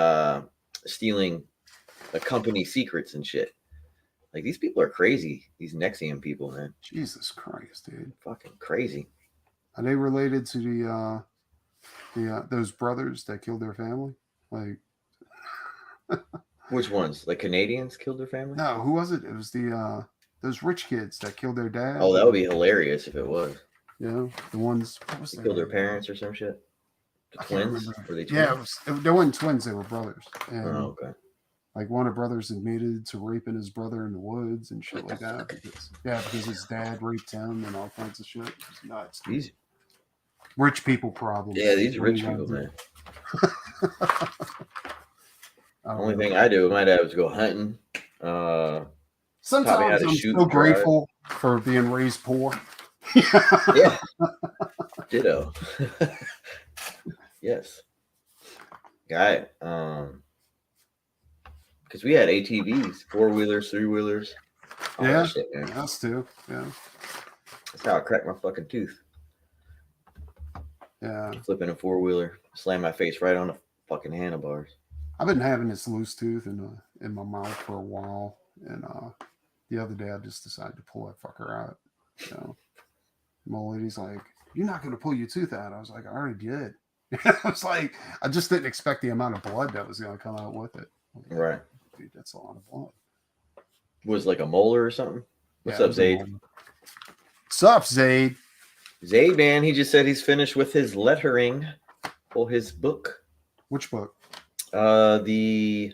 C: the company secrets and shit. Like, these people are crazy. These Nexium people, man.
A: Jesus Christ, dude.
C: Fucking crazy.
A: Are they related to the those brothers that killed their family? Like,
C: which ones? Like Canadians killed their family?
A: No, who was it? It was the those rich kids that killed their dad.
C: Oh, that would be hilarious if it was.
A: Yeah, the ones
C: they killed their parents or some shit. The twins? Were they twins?
A: Yeah, they weren't twins. They were brothers. And
C: okay.
A: Like, one of the brothers admitted to raping his brother in the woods and shit like that. Because his dad raped him and all kinds of shit. It was nuts.
C: These
A: rich people problems.
C: Yeah, these rich people, man. Only thing I do with my dad was go hunting.
A: Sometimes I'm so grateful for being raised poor.
C: Yeah. Ditto. Yes. Guy, because we had ATVs, 4-wheelers, 3-wheelers.
A: Yeah,
C: shit, man.
A: Us too. Yeah.
C: That's how I cracked my fucking tooth.
A: Yeah.
C: Flipping a 4-wheeler, slam my face right on the fucking handlebars.
A: I've been having this loose tooth in my mouth for a while, and the other day I just decided to pull that fucker out. You know, my lady's like, "You're not going to pull your tooth out." I was like, "I already did." I was like, I just didn't expect the amount of blood that was going to come out with it. Like,
C: Right.
A: dude, that's a lot of blood.
C: Was like a molar or something? What's
A: Yeah, it
C: up,
A: was a
C: Zaid?
A: moment. What's up, Zaid?
C: Zaid, man, he just said he's finished with his lettering for his book.
A: Which book?
C: The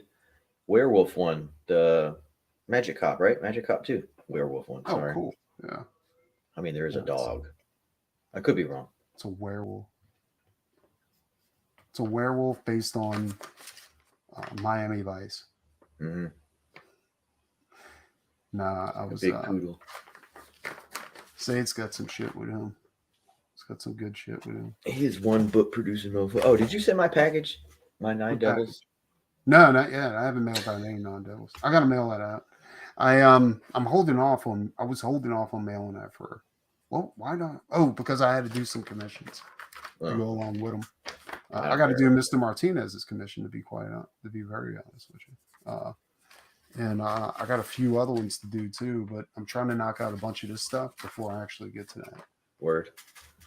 C: werewolf one, the Magic Cop, right? Magic Cop 2. Werewolf one. Sorry.
A: Oh, cool. Yeah.
C: I mean, there is a
A: Yes.
C: dog. I could be wrong.
A: It's a werewolf. It's a werewolf based on Miami Vice.
C: Mm-hmm.
A: Nah, I
C: A
A: was.
C: big poodle.
A: Zaid's got some shit with him. He's got some good shit with him.
C: He is one book producing mofo. Oh, did you send my package? My 9
A: What
C: Devils?
A: package? No, not yet. I haven't mailed out any non-devils. I gotta mail that out. I'm holding off on. I was holding off on mailing that for. Well, why not? Oh, because I had to do some commissions to go along with them. I got to do Mr. Martinez's commission to be to be very honest with you. And I got a few other ones to do too, but I'm trying to knock out a bunch of this stuff before I actually get to that.
C: Word.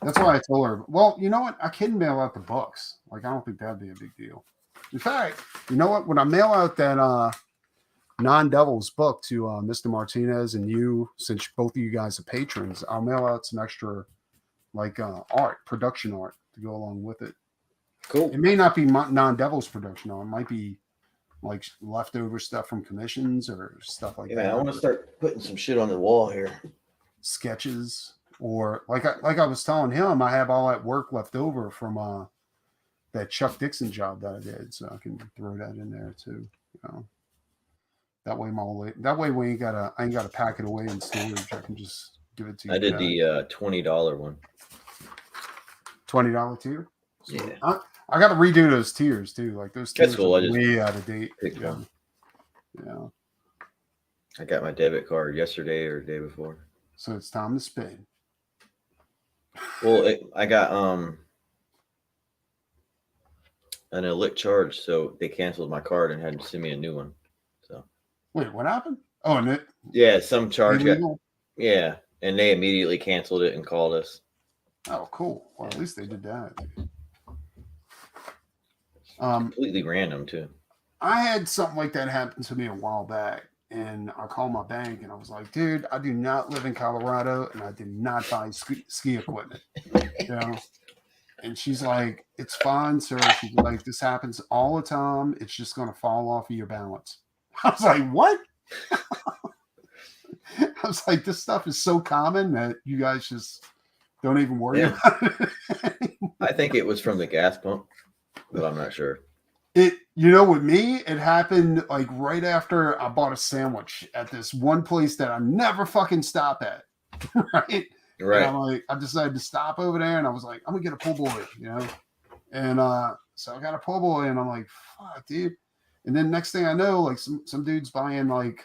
A: That's why I told her, well, you know what? I can mail out the books. Like, I don't think that'd be a big deal. In fact, you know what? When I mail out that non-Devils book to Mr. Martinez and you, since both of you guys are patrons, I'll mail out some extra, like, production art to go along with it.
C: Cool.
A: It may not be non-Devils production art. It might be like leftover stuff from commissions or stuff like that.
C: I want to start putting some shit on the wall here.
A: Sketches, or like I was telling him, I have all that work left over from that Chuck Dixon job that I did, so I can throw that in there too. You know, that way we ain't gotta pack it away in storage. I can just give it to you.
C: I did the $20 one.
A: $20 tier. So
C: Yeah.
A: I got to redo those tiers too. Like those tiers
C: cool.
A: are way out of date.
C: Yeah.
A: Yeah.
C: I got my debit card yesterday or the day before.
A: So it's time to spend.
C: Well, I got an illic charge, so they canceled my card and had to send me a new one. So
A: wait, what happened? Oh, and it
C: some charge got and they immediately canceled it and called us.
A: Oh, cool. Well, at least they did that.
C: Completely random too.
A: I had something like that happen to me a while back, and I called my bank and I was like, dude, I do not live in Colorado and I did not buy ski equipment. You know? And she's like, it's fine, sir. She's like, this happens all the time. It's just going to fall off of your balance. I was like, what? I was like, this stuff is so common that you guys just don't even worry about it.
C: I think it was from the gas pump, but I'm not sure.
A: With me, it happened like right after I bought a sandwich at this one place that I never fucking stop at. Right.
C: Right.
A: And I decided to stop over there, and I was like, I'm gonna get a po' boy, And so I got a po' boy, and I'm like, fuck, dude. And then next thing I know, like some dude's buying like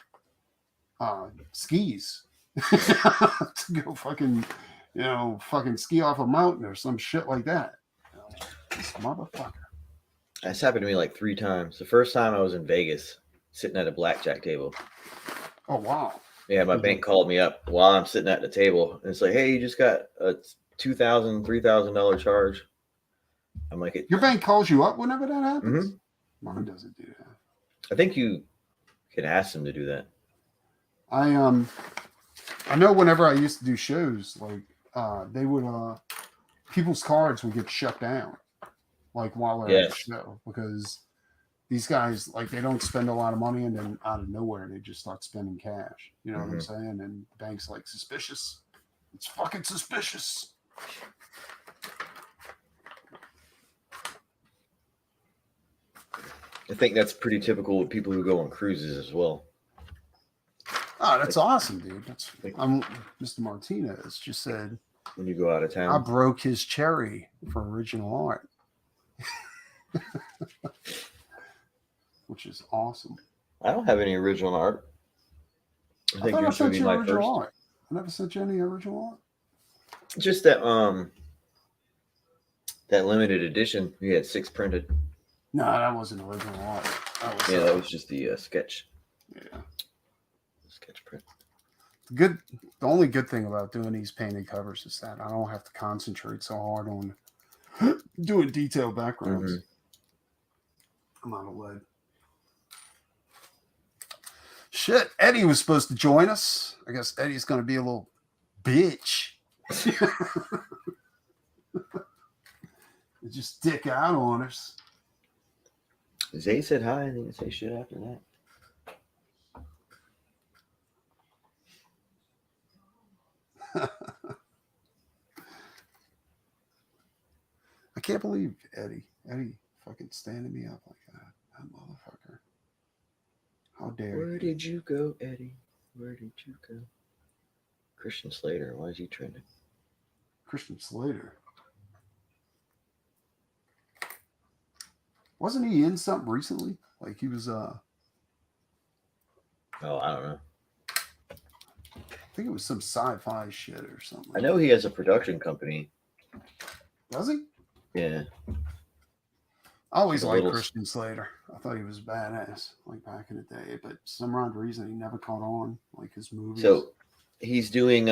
A: skis to go fucking ski off a mountain or some shit like that. This motherfucker.
C: That's happened to me like 3 times. The first time I was in Vegas, sitting at a blackjack table.
A: Oh wow.
C: Yeah, my bank called me up while I'm sitting at the table, and it's like, "Hey, you just got a $2,000, $3,000 charge." I'm like,
A: "Your bank calls you up whenever that happens."
C: Mm-hmm.
A: Mine doesn't do that.
C: I think you can ask them to do that.
A: I know whenever I used to do shows, like they would people's cards would get shut down, like while they're at the show, because these guys, like, they don't spend a lot of money, and then out of nowhere they just start spending cash. You know what I'm saying? And the bank's like, suspicious. It's fucking suspicious.
C: I think that's pretty typical with people who go on cruises as well.
A: Oh, that's awesome, dude. Mr. Martinez just said,
C: when you go out of town,
A: I broke his cherry for original art. Which is awesome.
C: I don't have any original art.
A: I think yours would be my first. Art. I never sent you any original art.
C: Just that That limited edition, we had 6 printed.
A: No, that wasn't original art.
C: That was just the sketch.
A: Yeah.
C: Sketch print.
A: The only good thing about doing these painted covers is that I don't have to concentrate so hard on doing detailed backgrounds. I'm out of lead. Shit, Eddie was supposed to join us. I guess Eddie's going to be a little bitch. Just dick out on us.
C: Zay said hi and didn't say shit after that.
A: I can't believe Eddie fucking standing me up like that. That motherfucker. How dare
C: Where did you go, Eddie? Where did you go? Christian Slater, why is he trending?
A: Christian Slater. Wasn't he in something recently? Like he was
C: Oh, I don't know.
A: I think it was some sci-fi shit or something.
C: I know he has a production company.
A: Does he?
C: Yeah.
A: I always
C: Like a
A: liked
C: little-
A: Christian Slater. I thought he was badass, like back in the day. But some odd reason he never caught on, like his movies.
C: So he's doing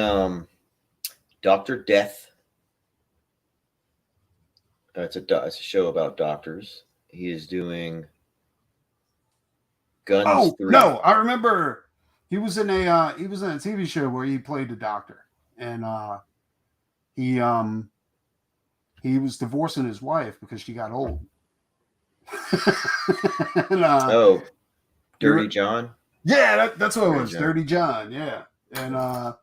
C: Dr. Death. It's a show about doctors. He is doing Guns.
A: Oh
C: 3.
A: no, I remember he was in a TV show where he played the doctor, and he was divorcing his wife because she got old. And,
C: Dirty John.
A: Yeah, that's what it
C: Dirty
A: was.
C: John.
A: Dirty John, yeah. And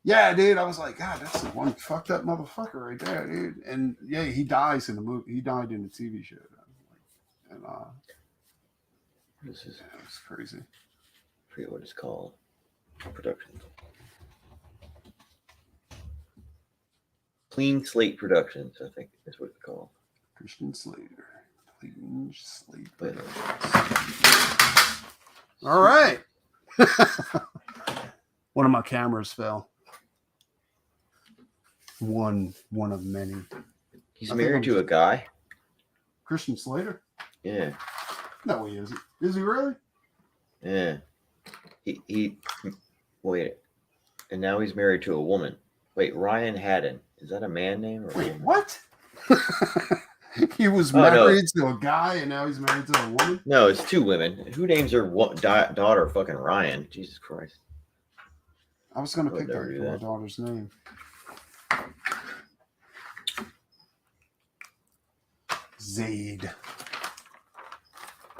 A: yeah, dude, I was like, God, that's the one fucked up motherfucker right there, dude. And yeah, he dies in the movie. He died in the TV show. And
C: This is,
A: yeah, it was crazy.
C: I forget what it's called. Production. Clean Slate Productions, I think is what it's called.
A: Christian Slater. Clean Slate
C: But,
A: All right. One of my cameras fell. One of many.
C: he's
A: I think
C: married
A: I'm
C: to a
A: just-
C: guy.
A: Christian Slater?
C: Yeah.
A: No, he isn't. Is he really?
C: Yeah. He wait. And now he's married to a woman. Wait, Ryan Haddon. Is that a man name or a
A: Wait,
C: woman?
A: what? He was
C: Oh, no.
A: married to a guy and now he's married to a woman?
C: No, it's 2 women. Who names their daughter fucking Ryan? Jesus Christ.
A: I was going to
C: I would
A: pick that
C: never do
A: for my
C: that.
A: daughter's name. Zaid.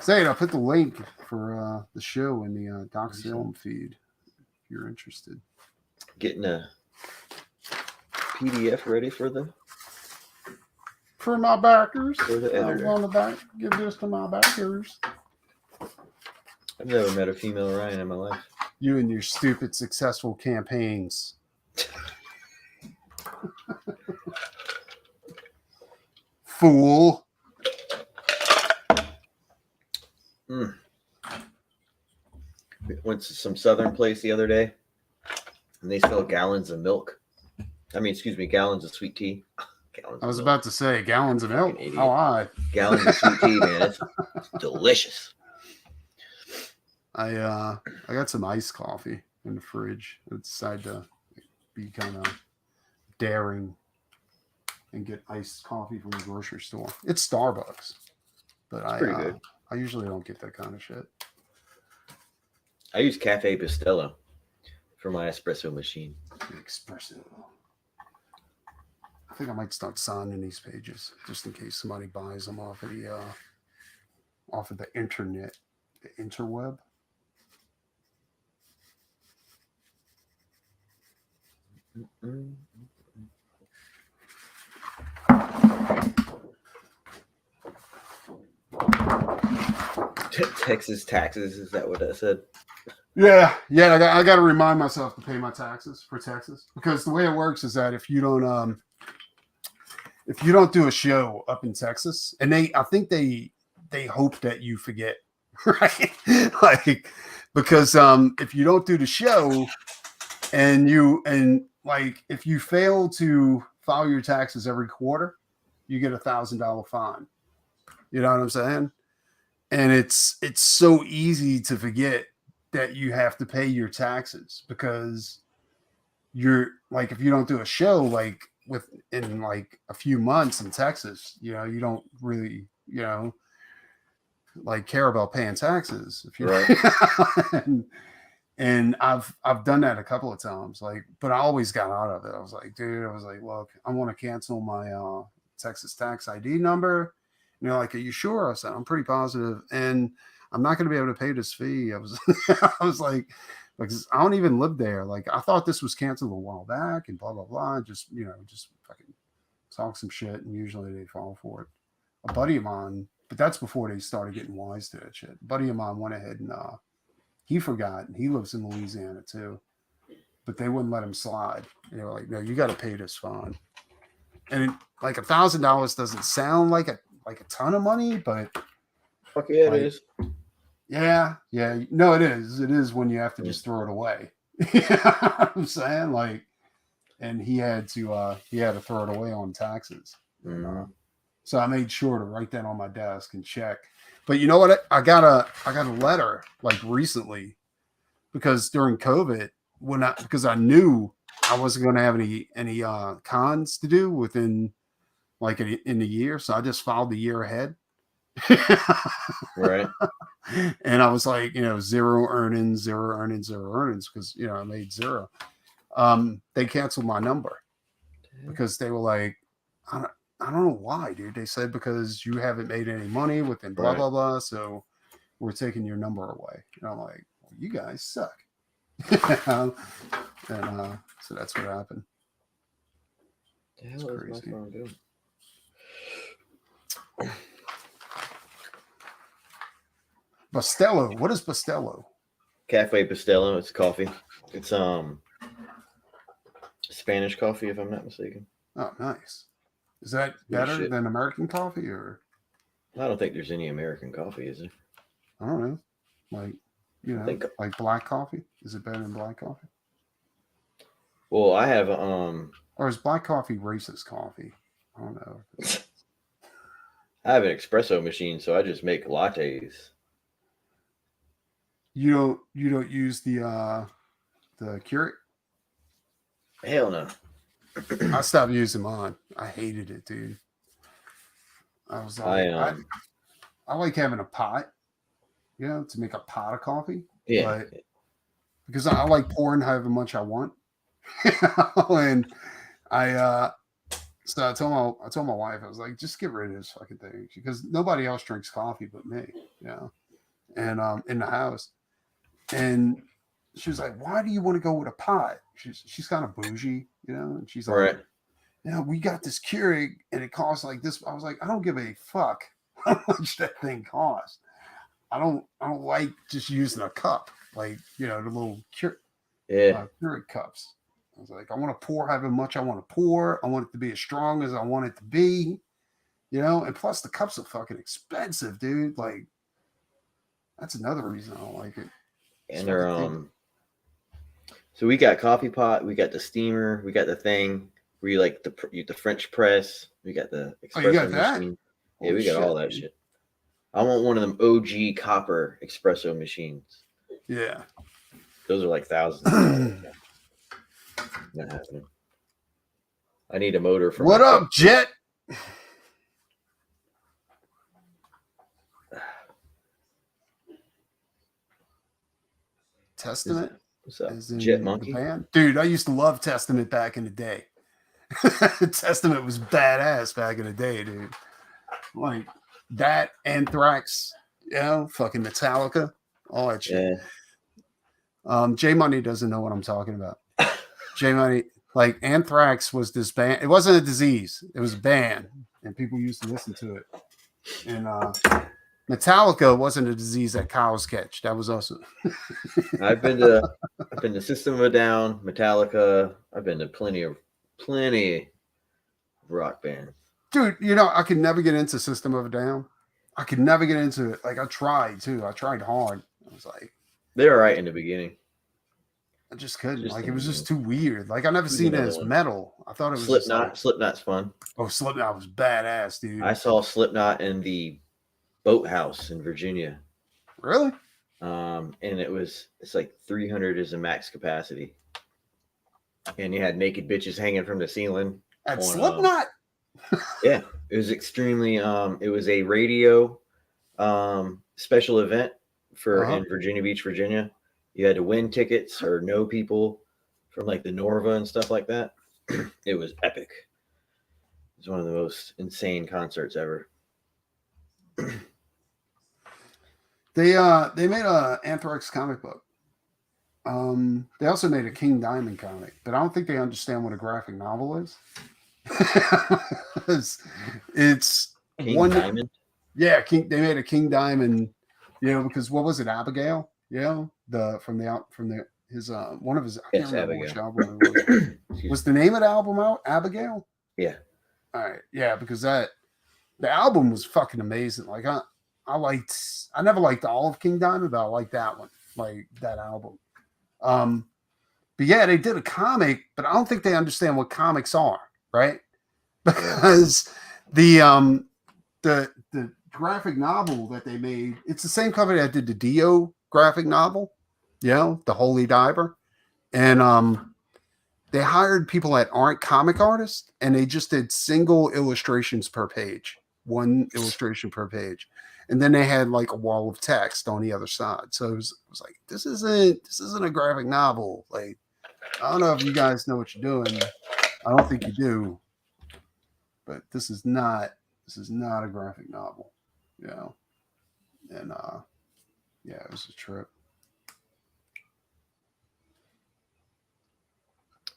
A: Zaid, I'll put the link for the show in the Doc Salem feed if you're interested.
C: Getting a PDF ready for the
A: For my backers.
C: For the
A: I
C: editor.
A: want to give this to my backers.
C: I've never met a female Ryan in my life.
A: You and your stupid successful campaigns. Fool.
C: Went to some southern place the other day and they sell gallons of milk. Gallons of sweet tea. Gallons
A: I was
C: of milk.
A: about to say gallons of milk.
C: Fucking idiot.
A: How odd.
C: Gallons of sweet tea, man. It's delicious.
A: I got some iced coffee in the fridge. I decided to be kind of daring and get iced coffee from the grocery store. It's Starbucks, but
C: pretty good.
A: I usually don't get that kind of shit.
C: I use Cafe Bustelo for my espresso machine.
A: Espresso. I think I might start signing these pages just in case somebody buys them off of the internet, the interweb.
C: Mm. Texas taxes, is that what I said?
A: Yeah. I got to remind myself to pay my taxes for Texas because the way it works is that if you don't do a show up in Texas, and I think they hope that you forget, right? Like because if you don't do the show and if you fail to file your taxes every quarter, you get $1,000 fine. You know what I'm saying? And it's so easy to forget that you have to pay your taxes because you're like, if you don't do a show like within like a few months in Texas, you know, you don't really, you know, like care about paying taxes if you
C: Right.
A: and I've done that a couple of times, like, but I always got out of it. I was like, dude, I was like, look, I want to cancel my Texas tax ID number. You know, like, are you sure? I said, I'm pretty positive, and I'm not going to be able to pay this fee. I was, I was like, because I don't even live there. Like, I thought this was canceled a while back, and blah blah blah. Just, you know, just fucking talk some shit, and usually they fall for it. A buddy of mine, but that's before they started getting wise to that shit. A buddy of mine went ahead and he forgot, and he lives in Louisiana too, but they wouldn't let him slide. They were like, no, you got to pay this fine. And it, like $1,000 doesn't sound like a ton of money, but
C: Fuck yeah,
A: like,
C: it is.
A: yeah, no, it is when you have to just throw it away. You know what I'm saying? Like, and he had to throw it away on taxes.
C: Mm-hmm.
A: So I made sure to write that on my desk and check. But you know what? I got a letter like recently because during COVID, because I knew I wasn't going to have any cons to do within like in the year, so I just filed the year ahead.
C: Right.
A: And I was like, you know, zero earnings because, you know, I made zero. They canceled my number because they were like, I don't know why, dude. They said because you haven't made any money within blah blah blah, so we're taking your number away. And I'm like, well, you guys suck. And so that's what happened.
C: The hell is my phone doing?
A: Bustelo. What is Bustelo?
C: Cafe Bustelo. It's coffee. It's Spanish coffee, if I'm not mistaken.
A: Oh, nice. Is that better than American coffee, or?
C: I don't think there's any American coffee, is there?
A: I don't know. Like, you know, like black coffee. Is it better than black coffee?
C: Well, I have
A: or is black coffee racist coffee? I don't know.
C: I have an espresso machine, so I just make lattes.
A: You don't use the Keurig?
C: Hell no.
A: I stopped using mine. I hated it, dude. I was like, I like having a pot, you know, to make a pot of coffee.
C: Yeah.
A: But because I like pouring however much I want. And so I told my wife, I was like, just get rid of this fucking thing because nobody else drinks coffee but me, you know, and in the house. And she was like, why do you want to go with a pot? She's kind of bougie, you know, and she's like,
C: right.
A: Yeah, we got this Keurig and it costs like this. I was like, I don't give a fuck how much that thing costs. I don't like just using a cup, like, you know, the little Keurig cups. I was like, I want to pour however much I want to pour. I want it to be as strong as I want it to be, you know. And plus, the cups are fucking expensive, dude. Like, that's another reason I don't like it.
C: And they're so we got coffee pot, we got the steamer, we got the thing where you like the French press, we got the espresso machine. Yeah, we got all that shit. I want one of them OG copper espresso machines.
A: Yeah,
C: those are like thousands. Not happening. I need a motor for
A: what up, Jet? Testament.
C: What's up, Jet Monkey?
A: Dude, I used to love Testament back in the day. Testament was badass back in the day, dude. Like that, Anthrax, you know, fucking Metallica, all that shit. Yeah. J Money doesn't know what I'm talking about. J Money, like Anthrax was this band. It wasn't a disease. It was a band, and people used to listen to it. And Metallica wasn't a disease that cows catch. That was also.
C: I've been to System of a Down, Metallica. I've been to plenty of rock bands.
A: Dude, you know, I could never get into System of a Down. I could never get into it. Like I tried too. I tried hard. I was like,
C: they're all right in the beginning.
A: I just couldn't.
C: Just
A: Like, it was
C: amazing.
A: just too weird. Like, I never
C: Who's
A: seen it
C: another
A: as
C: one?
A: metal. I thought it was just like,
C: Slipknot's fun.
A: oh, Slipknot was badass, dude.
C: I saw Slipknot in the Boathouse in Virginia.
A: Really?
C: And it's like 300 is the max capacity. And you had naked bitches hanging from the ceiling.
A: At
C: on,
A: Slipknot?
C: Yeah, it was extremely it was a radio special event for
A: Uh-huh.
C: in Virginia Beach, Virginia. You had to win tickets or know people from like the Norva and stuff like that. It was epic. It was one of the most insane concerts ever.
A: They made a Anthrax comic book. They also made a King Diamond comic, but I don't think they understand what a graphic novel is. it's
C: King
A: one,
C: Diamond?
A: yeah. They made a King Diamond, because what was it, Abigail? Yeah, from his one of his, I can't
C: Yes,
A: remember which
C: Abigail.
A: album it was. Was the name of the album out Abigail?
C: Yeah.
A: All right, yeah, because the album was fucking amazing. Like I never liked all of King Diamond, but I liked that one, like that album. But yeah, they did a comic, but I don't think they understand what comics are, right? Because the graphic novel that they made, it's the same company that did the Dio graphic novel, the Holy Diver. And they hired people that aren't comic artists, and they just did single illustrations per page, one illustration per page. And then they had like a wall of text on the other side. So it was like, this isn't a graphic novel. Like, I don't know if you guys know what you're doing. I don't think you do. But this is not a graphic novel. And yeah, it was a trip.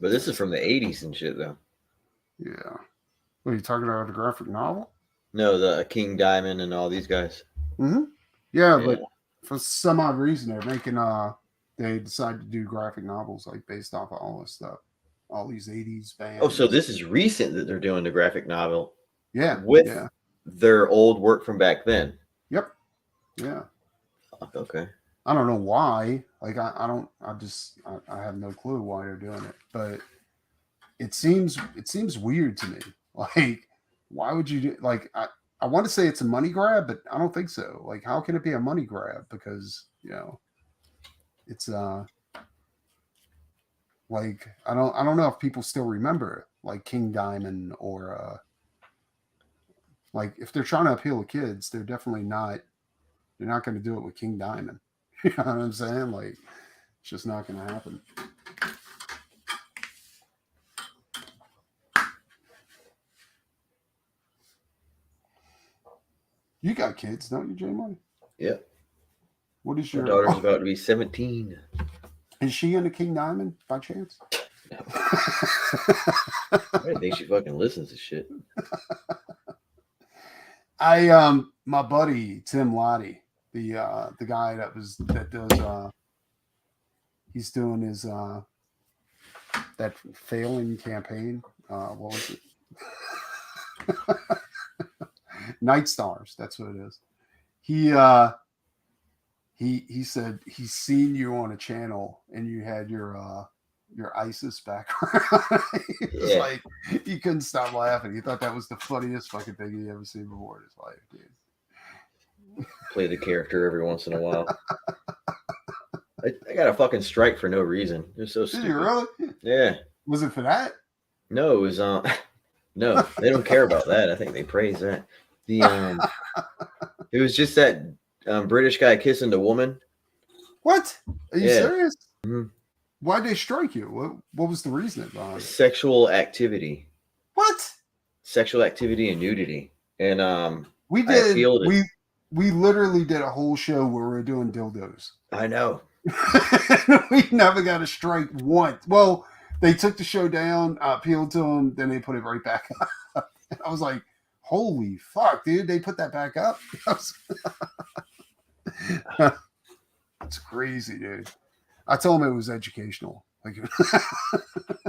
C: But this is from the 80s and shit, though.
A: Yeah. What are you talking about, a graphic novel?
C: No, the King Diamond and all these guys.
A: Mm-hmm. Yeah, but for some odd reason, they're making they decided to do graphic novels like based off of all this stuff, all these 80s bands.
C: Oh, so this is recent that they're doing the graphic novel.
A: Yeah.
C: With their old work from back then.
A: Yep. Yeah.
C: Okay.
A: I don't know why. Like I have no clue why they're doing it, but it seems weird to me. Like, why would you do, like, I want to say it's a money grab, but I don't think so. Like, how can it be a money grab? Because, it's like, I don't know if people still remember like King Diamond or like, if they're trying to appeal to kids, they're not going to do it with King Diamond. You know what I'm saying? Like, it's just not going to happen. You got kids, don't you, J Money?
C: Yeah.
A: What is your
C: daughter's about to be 17?
A: Is she into King Diamond by chance?
C: No. I think she fucking listens to shit.
A: My buddy Tim Lottie, the guy that does he's doing his that failing campaign. What was it? Night Stars, that's what it is. He said he's seen you on a channel and you had your ISIS background. He was like, he couldn't stop laughing. He thought that was the funniest fucking thing he ever seen before in his life, dude.
C: Play the character every once in a while. I got a fucking strike for no reason. It was so stupid.
A: Did you really?
C: Yeah.
A: Was it for that?
C: No, it was no, they don't care about that. I think they praise that. It was just that British guy kissing the woman.
A: What? Are you serious?
C: Mm-hmm.
A: Why'd they strike you? What was the reason behind it?
C: Sexual activity.
A: What? Sexual
C: activity and nudity. And
A: we literally did a whole show where we were doing dildos.
C: I know.
A: We never got a strike once. Well, they took the show down, appealed to them, then they put it right back up. I was like, holy fuck, dude, they put that back up? That's crazy, dude. I told him it was educational. Like,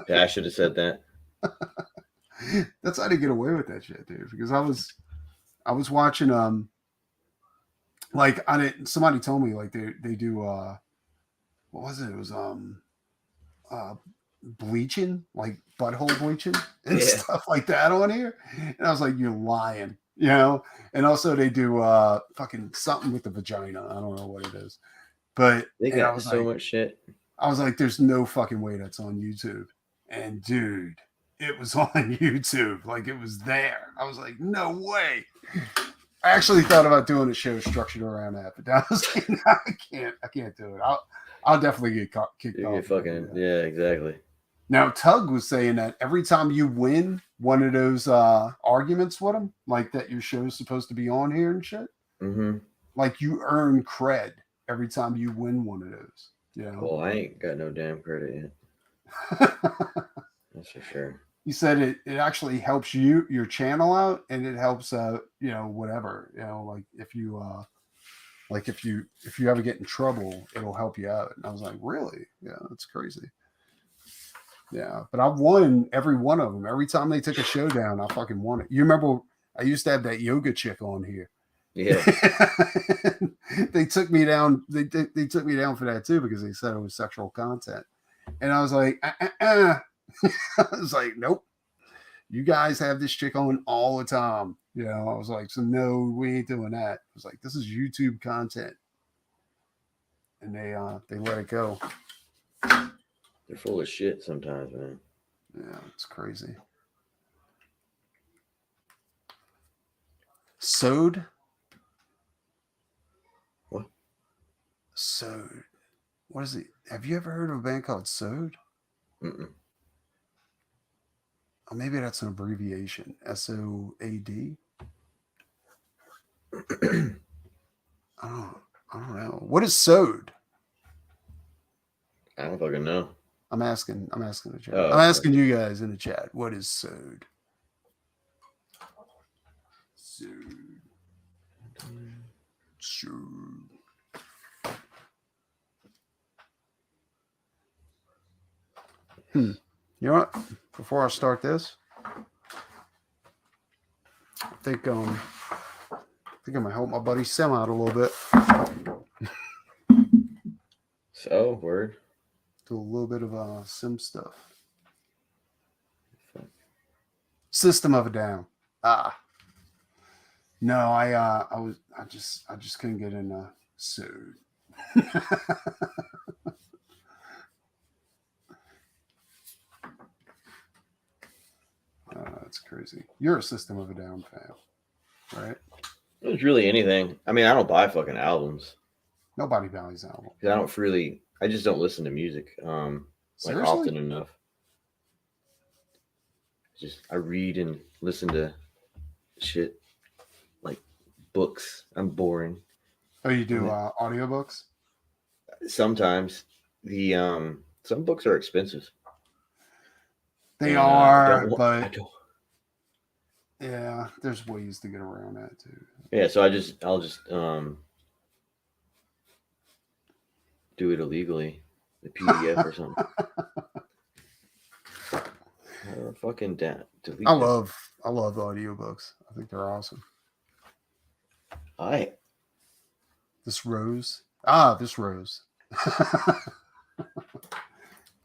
C: yeah, I should have said that.
A: That's how they get away with that shit, dude. Because I was watching like somebody told me like they do what was it? It was bleaching, like butthole bleaching and
C: Yeah.
A: stuff like that on here. And I was like, you're lying, you know? And also they do fucking something with the vagina. I don't know what it is. But
C: They
A: and
C: got so much shit.
A: I was like, there's no fucking way that's on YouTube. And dude, it was on YouTube. Like it was there. I was like, no way. I actually thought about doing a show structured around that, but I was like, no, I can't do it. I'll definitely get kicked
C: You
A: off.
C: get fucking exactly.
A: Now Tug was saying that every time you win one of those arguments with him, like that your show's supposed to be on here and shit, like you earn cred every time you win one of those. You know?
C: Well, I ain't got no damn credit yet. That's for sure.
A: He said it actually helps your channel out, and it helps whatever, like if you ever get in trouble, it'll help you out. And I was like, really? Yeah, that's crazy. Yeah, but I've won every one of them. Every time they took a show down, I fucking won it. You remember I used to have that yoga chick on here.
C: Yeah.
A: They took me down. They took me down for that too because they said it was sexual content, and I was like, I was like, nope. You guys have this chick on all the time. You know, I was like, so no, we ain't doing that. I was like, this is YouTube content, and they let it go.
C: They're full of shit sometimes, man.
A: Yeah, it's crazy. Sewed.
C: What?
A: Sewed. What is it? Have you ever heard of a band called Sewed?
C: Mm-mm.
A: Oh, maybe that's an abbreviation. SOAD. I don't know. What is Sewed?
C: I don't fucking know.
A: I'm asking the chat.
C: Oh,
A: I'm asking you guys in the chat. What is Sewed? Sewed. Sewed. You know what? Before I start this, I think I'm gonna help my buddy Sim out a little bit.
C: So, word.
A: Do a little bit of Sim stuff. System of a Down. No, I just couldn't get in Sued. That's crazy. You're a System of a Down fan, right?
C: It was really anything. I mean, I don't buy fucking albums.
A: Nobody values album.
C: I just don't listen to music like often enough. I read and listen to shit like books. I'm boring.
A: Oh, you do audiobooks?
C: Sometimes some books are expensive.
A: They are, but yeah, there's ways to get around that too.
C: Yeah, so I'll just do it illegally, the PDF or something. Fucking delete.
A: I love audiobooks. I think they're awesome. This Rose.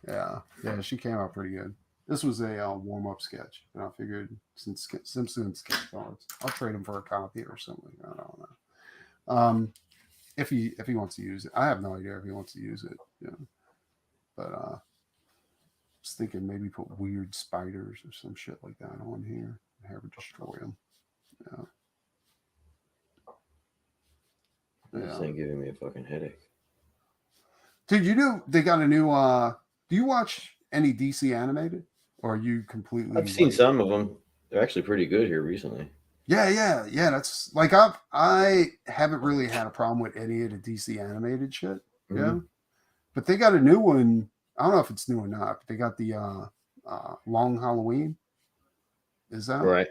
A: Yeah, she came out pretty good. This was a warm-up sketch, and I figured since Simpsons sketch cards, I'll trade him for a copy or something. I don't know. If he wants to use it, I have no idea if he wants to use it. Yeah, but I was thinking maybe put weird spiders or some shit like that on here and have her destroy them. Yeah.
C: This ain't giving me a fucking headache.
A: Dude, you know they got a new do you watch any DC animated? Or are you completely
C: I've seen some of them. They're actually pretty good here recently.
A: Yeah. That's like I haven't really had a problem with any of the DC animated shit.
C: Mm-hmm.
A: Yeah. But they got a new one. I don't know if it's new or not, but they got the Long Halloween. Is that
C: right?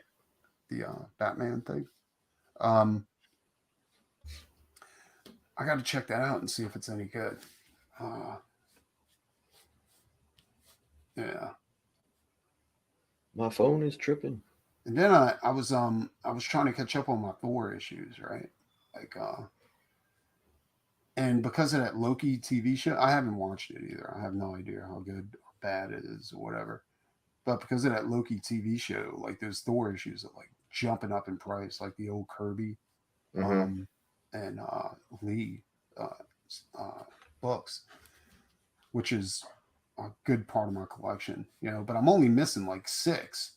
A: The Batman thing. I got to check that out and see if it's any good. Yeah.
C: My phone is tripping.
A: And then I was trying to catch up on my Thor issues, right? Like and because of that Loki TV show, I haven't watched it either. I have no idea how good or bad it is or whatever. But because of that Loki TV show, like those Thor issues are like jumping up in price, like the old Kirby and Lee uh, books, which is a good part of my collection, you know. But I'm only missing like 6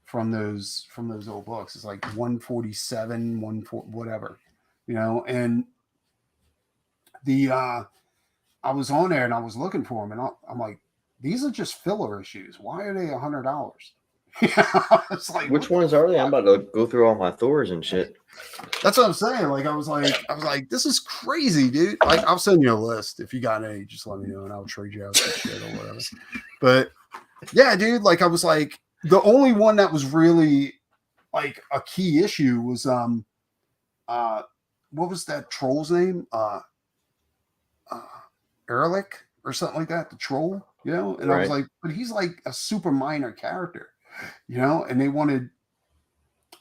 A: from those old books. It's like 147, 14, whatever, you know. And the I was on there and I was looking for them, and I'm like, these are just filler issues. Why are they $100? It's like,
C: which ones are they? I'm about to go through all my Thors and shit.
A: That's what I'm saying. Like, I was like, this is crazy, dude. Like, I'll send you a list if you got any. Just let me know, and I'll trade you out some shit or whatever. But yeah, dude. Like, I was like, the only one that was really like a key issue was what was that troll's name? Erlich or something like that. The troll, you know. And I was like, but he's like a super minor character, you know. And they wanted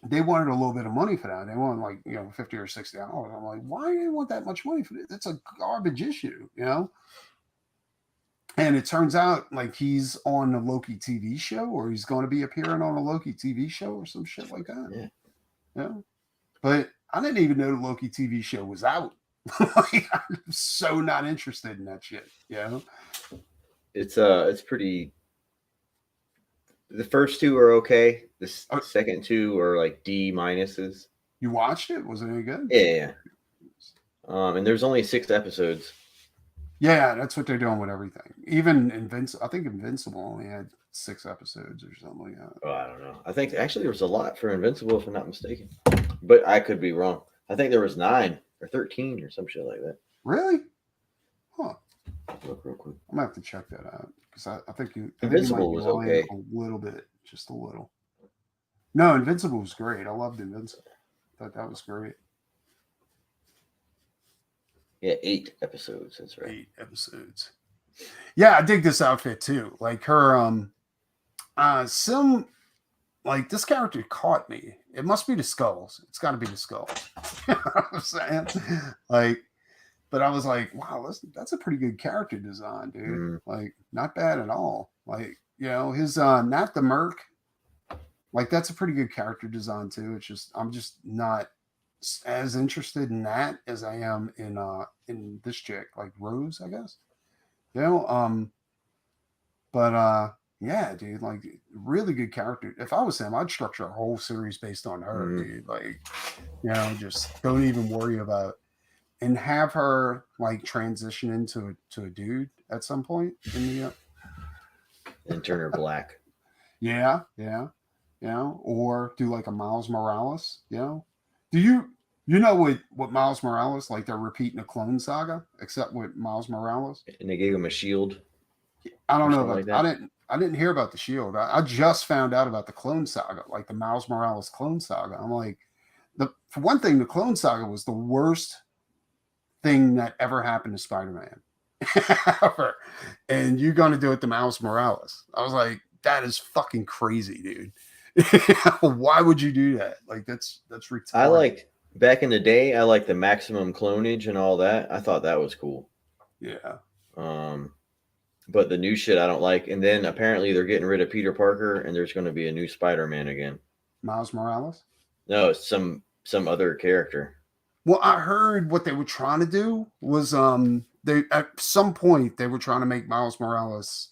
A: a little bit of money for that. They wanted like, you know, $50 or $60. I'm like, why do they want that much money for it? That's a garbage issue, you know? And it turns out like he's on the Loki TV show, or he's going to be appearing on a Loki TV show or some shit like that.
C: Yeah.
A: Yeah. But I didn't even know the Loki TV show was out. Like, I'm so not interested in that shit, you know?
C: It's pretty. The first 2 are okay. The second 2 are like D minuses.
A: You watched it? Was it any good?
C: Yeah. And there's only 6 episodes.
A: Yeah, that's what they're doing with everything. Even I think Invincible only had 6 episodes or something like that.
C: Oh, I don't know. I think actually there was a lot for Invincible, if I'm not mistaken. But I could be wrong. I think there was 9 or 13 or some shit like that.
A: Really? Huh.
C: Look real quick.
A: I'm gonna have to check that out, because I think
C: Invincible was okay.
A: A little bit, just a little. No, Invincible was great. I loved Invincible. Thought that was great.
C: Yeah, 8 episodes. That's right.
A: 8 episodes. Yeah, I dig this outfit too. Like her, like this character caught me. It must be the skulls. It's got to be the skulls. You know what I'm saying? Like, but I was like, wow, that's a pretty good character design, dude. Like, not bad at all. Like, you know, his Nat the Merc, like that's a pretty good character design too. It's just I'm just not as interested in that as I am in this chick, like Rose, I guess. You know, yeah, dude, like really good character. If I was him, I'd structure a whole series based on her, dude. Like, you know, just don't even worry about, and have her like transition into a dude at some point in the
C: and turn her black.
A: Yeah, you know, or do like a Miles Morales, you know. Do you know what Miles Morales, like they're repeating a Clone Saga, except with Miles Morales?
C: And they gave him a shield.
A: I don't know about
C: like that.
A: I didn't hear about the shield. I just found out about the Clone Saga, like the Miles Morales Clone Saga. I'm like, for one thing, the Clone Saga was the worst thing that ever happened to Spider-Man ever. And you're gonna do it to Miles Morales. I was like, that is fucking crazy, dude. Why would you do that? Like that's retarded.
C: I like back in the day, I like the maximum clonage and all that. I thought that was cool.
A: Yeah.
C: But the new shit I don't like. And then apparently they're getting rid of Peter Parker, and there's going to be a new Spider-Man again.
A: Miles Morales?
C: No, it's some other character.
A: Well, I heard what they were trying to do was they at some point they were trying to make Miles Morales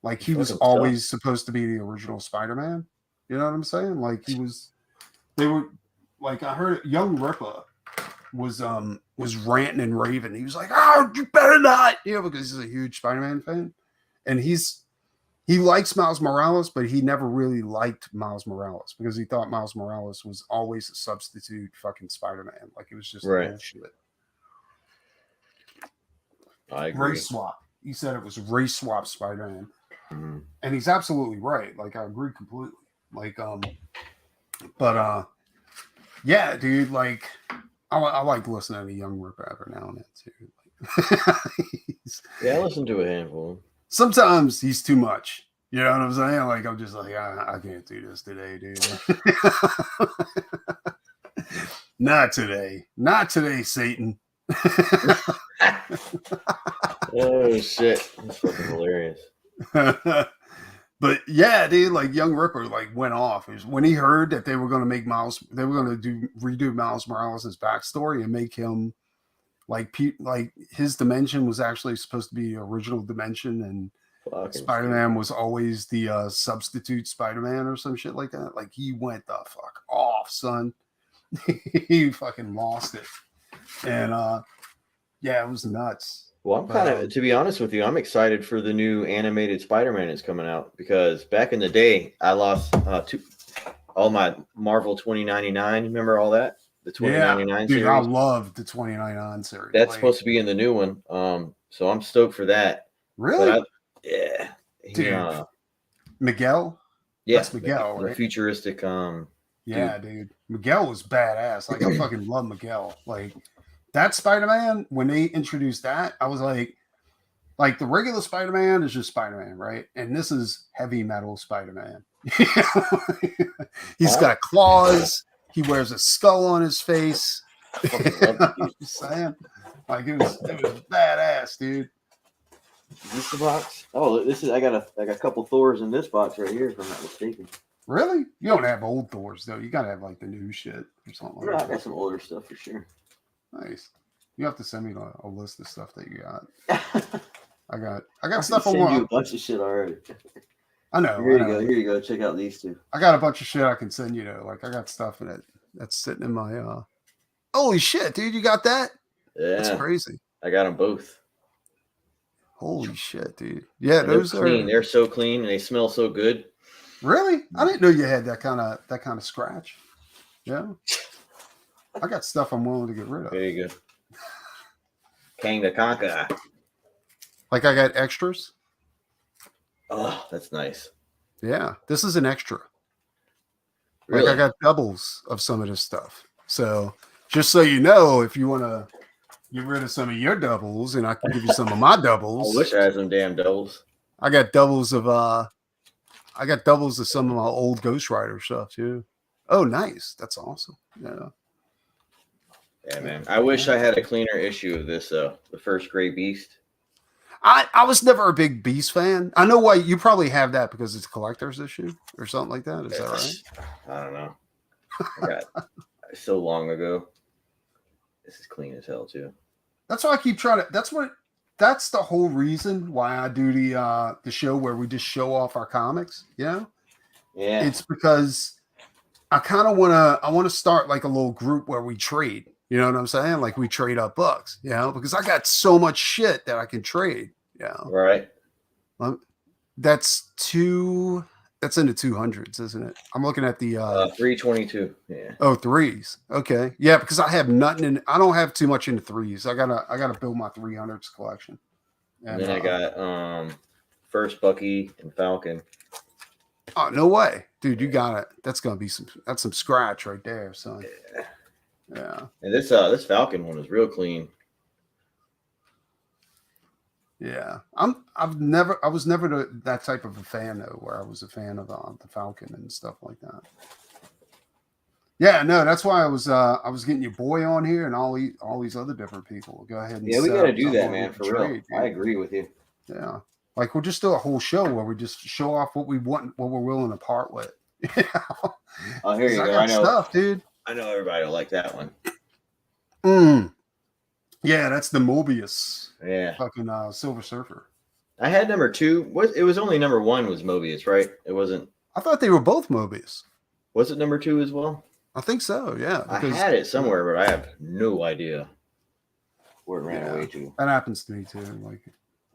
A: like he was always supposed to be the original Spider-Man. You know what I'm saying? Like they were like, I heard Young Ripper was ranting and raving. He was like, "Oh, you better not," you know, because he's a huge Spider-Man fan, and he likes Miles Morales, but he never really liked Miles Morales because he thought Miles Morales was always a substitute fucking Spider-Man. Like it was just bullshit.
C: I agree.
A: Race swap. He said it was race swap Spider-Man, and he's absolutely right. Like I agree completely. Like yeah, dude. Like I like listening to Young Ripper every now and then too.
C: Yeah, I listen to a handful.
A: Sometimes he's too much. You know what I'm saying? Like I'm just like, I can't do this today, dude. Not today. Not today, Satan.
C: Oh shit. That's fucking hilarious.
A: But yeah, dude, like Young Ripper like went off. It was when he heard that they were going to make they were going to redo Miles Morales' backstory and make him like his dimension was actually supposed to be the original dimension, and
C: Fucking
A: Spider-Man was always the substitute Spider-Man or some shit like that. Like he went the fuck off, son. He fucking lost it, and yeah, it was nuts.
C: Well, I'm kind of, to be honest with you, I'm excited for the new animated Spider-Man that's coming out because back in the day, I lost all my Marvel 2099. Remember all that? The 2099
A: dude,
C: series.
A: I love the 2099 series.
C: That's supposed to be in the new one. So I'm stoked for that.
A: Really?
C: Yeah.
A: Dude. Miguel?
C: Yeah.
A: That's Miguel,
C: the
A: right?
C: futuristic.
A: Yeah, dude. Miguel was badass. Like I fucking love Miguel. Like that Spider-Man, when they introduced that, I was like the regular Spider-Man is just Spider-Man, right? And this is heavy metal Spider-Man. He's got claws. He wears a skull on his face. Saying, like it was badass, dude.
C: Is this the box? Oh, this is. I got a couple Thors in this box right here, if I'm not mistaken.
A: Really? You don't have old Thors though. You gotta have like the new shit or something.
C: I got some older stuff for sure.
A: Nice. You have to send me a list of stuff that you got. I got stuff I want.
C: You a bunch of shit already.
A: I know.
C: Here you go. Here you go. Check out these two.
A: I got a bunch of shit I can send you though. Like I got stuff in it that's sitting in my. Holy shit, dude! You got that?
C: Yeah.
A: That's crazy.
C: I got them both.
A: Holy shit, dude! Yeah,
C: and
A: those
C: they're clean. They're so clean and they smell so good.
A: Really? I didn't know you had that kind of scratch. Yeah. I got stuff I'm willing to get rid of.
C: There you go. Kang the Conqueror.
A: Like I got extras.
C: Oh, that's nice.
A: Yeah, this is an extra.
C: Really?
A: Like I got doubles of some of this stuff. So just so you know, if you want to get rid of some of your doubles, and I can give you some of my doubles.
C: I wish I had some damn doubles.
A: I got doubles of some of my old Ghost Rider stuff too. Oh, nice. That's awesome. Yeah.
C: Yeah, man. I wish I had a cleaner issue of this though. The first Gray Beast.
A: I was never a big Beast fan. I know why you probably have that because it's a collector's issue or something like that. Is that right?
C: I don't know. I got so long ago. This is clean as hell too.
A: That's why I keep trying to. That's the whole reason why I do the show where we just show off our comics. You know?
C: Yeah.
A: It's because I kind of want to start like a little group where we trade. You know what I'm saying? Like we trade up books, you know, because I got so much shit that I can trade. Yeah.
C: Right.
A: That's in the 200s, isn't it? I'm looking at the
C: 322. Yeah.
A: Oh, threes. Okay. Yeah, because I have nothing I don't have too much in the threes. I gotta build my 300s collection.
C: And then I got first Bucky and Falcon.
A: Oh, no way. Dude, you got it. That's gonna be some scratch right there, son.
C: Yeah.
A: Yeah.
C: And this Falcon one is real clean.
A: Yeah. I was never that type of a fan though, where I was a fan of the Falcon and stuff like that. Yeah, no, that's why I was getting your boy on here and all these other different people. Go ahead and
C: we gotta do that, man, for real. I agree with you.
A: Yeah. Like we'll just do a whole show where we just show off what we want, what we're willing to part with.
C: Oh, here you go.
A: I know stuff, dude.
C: I know everybody will like that one.
A: Yeah, that's the Mobius.
C: Yeah.
A: Fucking Silver Surfer.
C: I had number 2. It was only number 1 was Mobius, right? It wasn't.
A: I thought they were both Mobius.
C: Was it number 2 as well?
A: I think so, yeah.
C: I had it somewhere, but I have no idea where it ran away to.
A: That happens to me too. Like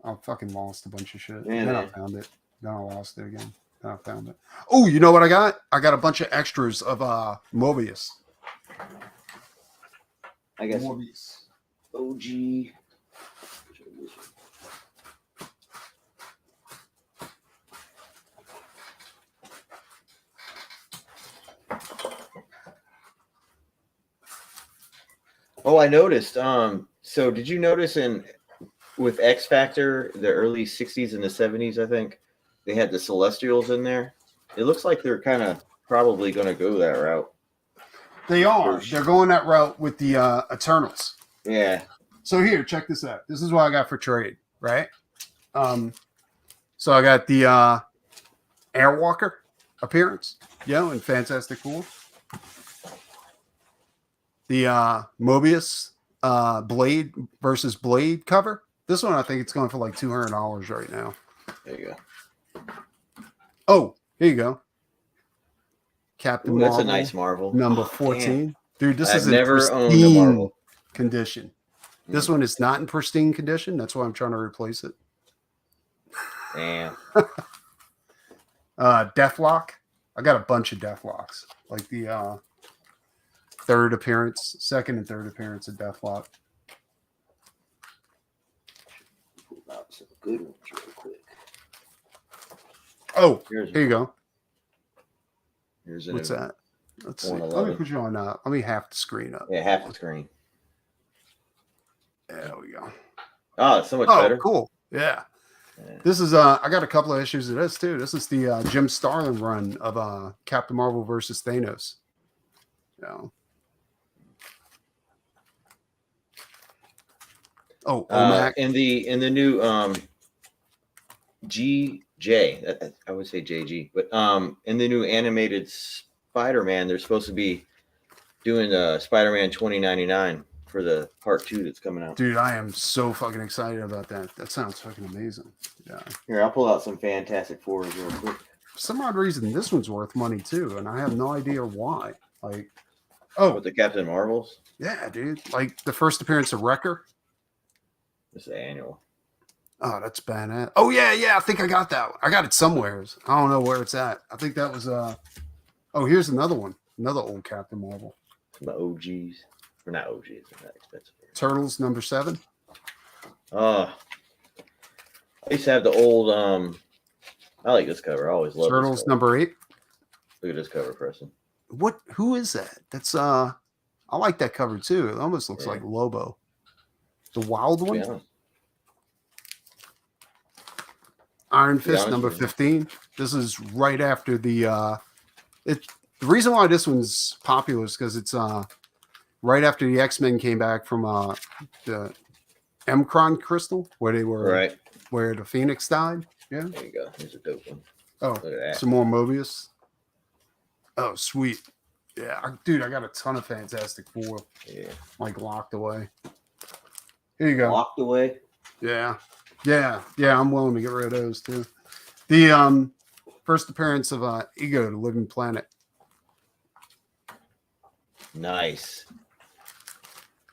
A: I fucking lost a bunch of shit.
C: Yeah,
A: then I found it. Then I lost it again. Then I found it. Oh, you know what I got? I got a bunch of extras of Mobius.
C: I guess
A: Mobius.
C: OG. Oh, I noticed. So did you notice with X Factor, the early 60s and the 70s, I think, they had the Celestials in there? It looks like they're kind of probably going to go that route.
A: They are. They're going that route with the Eternals.
C: Yeah.
A: So here, check this out. This is what I got for trade, right? So I got the Airwalker appearance, and Fantastic Four. The Mobius Blade versus Blade cover. This one I think it's going for like $200 right now.
C: There you go.
A: Oh, here you go. Captain
C: Ooh,
A: Marvel.
C: that's a nice Marvel.
A: Number 14.
C: Damn.
A: Dude, this
C: I've
A: is in
C: never owned a
A: pristine
C: Marvel
A: condition. This one is not in pristine condition. That's why I'm trying to replace it.
C: Damn.
A: Deathlock. I got a bunch of Deathlocks. Like the second and third appearance of Deathlock.
C: Pull out some good ones real quick.
A: Oh, here you go.
C: Here's
A: What's that? Let's see.
C: 111.
A: Let me put you on. Let me half the screen up.
C: Yeah, half the screen.
A: There we go.
C: Oh, it's so much better.
A: Cool. Yeah. This is I got a couple of issues of this too. This is the Jim Starlin run of Captain Marvel versus Thanos. Yeah. Oh, OMAC.
C: In the new GJ, I would say JG, but in the new animated Spider-Man, they're supposed to be doing Spider-Man 2099 for the part 2 that's coming out.
A: Dude, I am so fucking excited about that. That sounds fucking amazing. Yeah.
C: Here, I'll pull out some Fantastic Fours real quick.
A: For some odd reason, this one's worth money too, and I have no idea why. Like,
C: with the Captain Marvels?
A: Yeah, dude. Like the first appearance of Wrecker.
C: This is annual.
A: Oh, that's badass. Oh yeah. I think I got that one. I got it somewhere. I don't know where it's at. I think that was Oh, here's another one. Another old Captain Marvel.
C: The OGs. Or not OGs, they're not expensive.
A: Turtles number 7.
C: I used to have the old I like this cover. I always love
A: Turtles number 8.
C: Look at this cover, Preston.
A: Who is that? That's I like that cover too. It almost looks like Lobo. The wild one?
C: Yeah.
A: Iron Fist number 15. This is right after the reason why this one's popular is because it's right after the X-Men came back from the Mcron crystal where they were where the Phoenix died. Yeah.
C: There you go. Here's a dope one.
A: Oh,
C: look at that.
A: Some more Mobius. Oh, sweet. Yeah, dude, I got a ton of Fantastic Four.
C: Yeah.
A: Like locked away. Here you go.
C: Locked away?
A: Yeah. I'm willing to get rid of those too. The first appearance of Ego, the Living Planet.
C: Nice.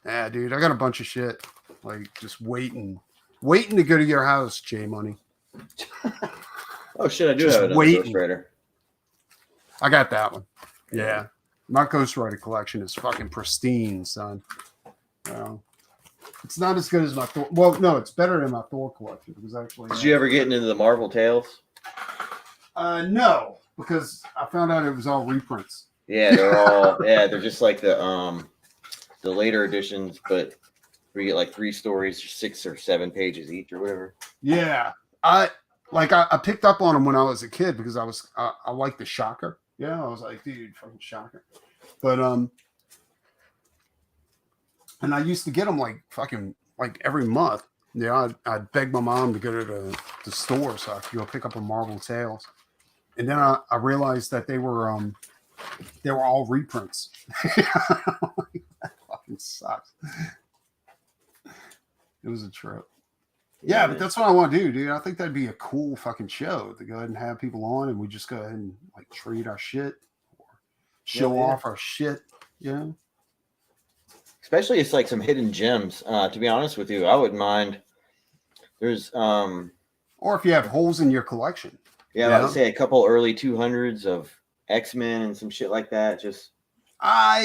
A: Yeah, dude, I got a bunch of shit. Like just waiting to go to your house, J Money.
C: Oh shit, I do
A: Just
C: have another
A: waiting.
C: Ghost Rider.
A: I got that one. Yeah. My Ghost Rider collection is fucking pristine, son. It's not as good as my Thor. Well, no, it's better than my Thor collection because actually.
C: Did you ever get into the Marvel Tales?
A: No, because I found out it was all reprints.
C: Yeah, they're all they're just like the later editions, but we get like 3 stories, 6 or 7 pages each or whatever.
A: Yeah, I picked up on them when I was a kid because I liked the Shocker. Yeah, I was like, dude, fucking Shocker. But and I used to get them like fucking like every month. Yeah, I'd beg my mom to go to the store so I could go pick up a Marvel Tales. And then I realized that they were all reprints. That fucking sucks. It was a trip. Yeah, but that's what I want to do, dude. I think that'd be a cool fucking show to go ahead and have people on and we just go ahead and like trade our shit or show off our shit, you know?
C: Especially it's like some hidden gems. To be honest with you, I wouldn't mind. There's
A: or if you have holes in your collection.
C: Yeah, I would say a couple early 200s of X-Men and some shit like that. Just
A: I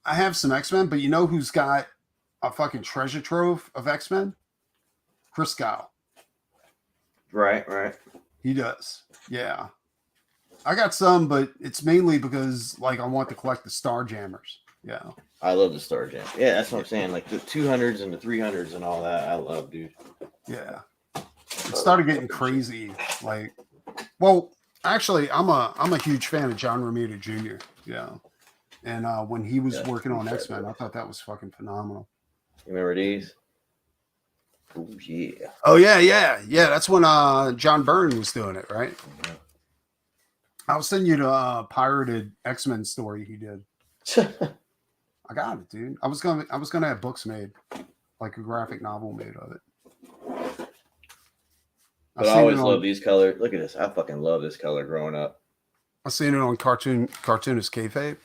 A: have some X-Men, but you know who's got a fucking treasure trove of X-Men? Chris Kyle.
C: Right.
A: He does. Yeah. I got some, but it's mainly because like I want to collect the Star Jammers. Yeah.
C: I love the Star Jam. Yeah, that's what I'm saying. Like the 200s and the 300s and all that. I love, dude.
A: Yeah. It started getting crazy. Like, well, actually, I'm a huge fan of John Romita Jr. Yeah. And when he was working on X-Men, I thought that was fucking phenomenal.
C: You remember these? Oh yeah.
A: Oh yeah. That's when John Byrne was doing it, right? I'll send you the pirated X-Men story he did. I got it, dude. I was gonna have books made, like a graphic novel made of it.
C: But I always love these colors. Look at this. I fucking love this color growing up.
A: I seen it on cartoonist kayfabe.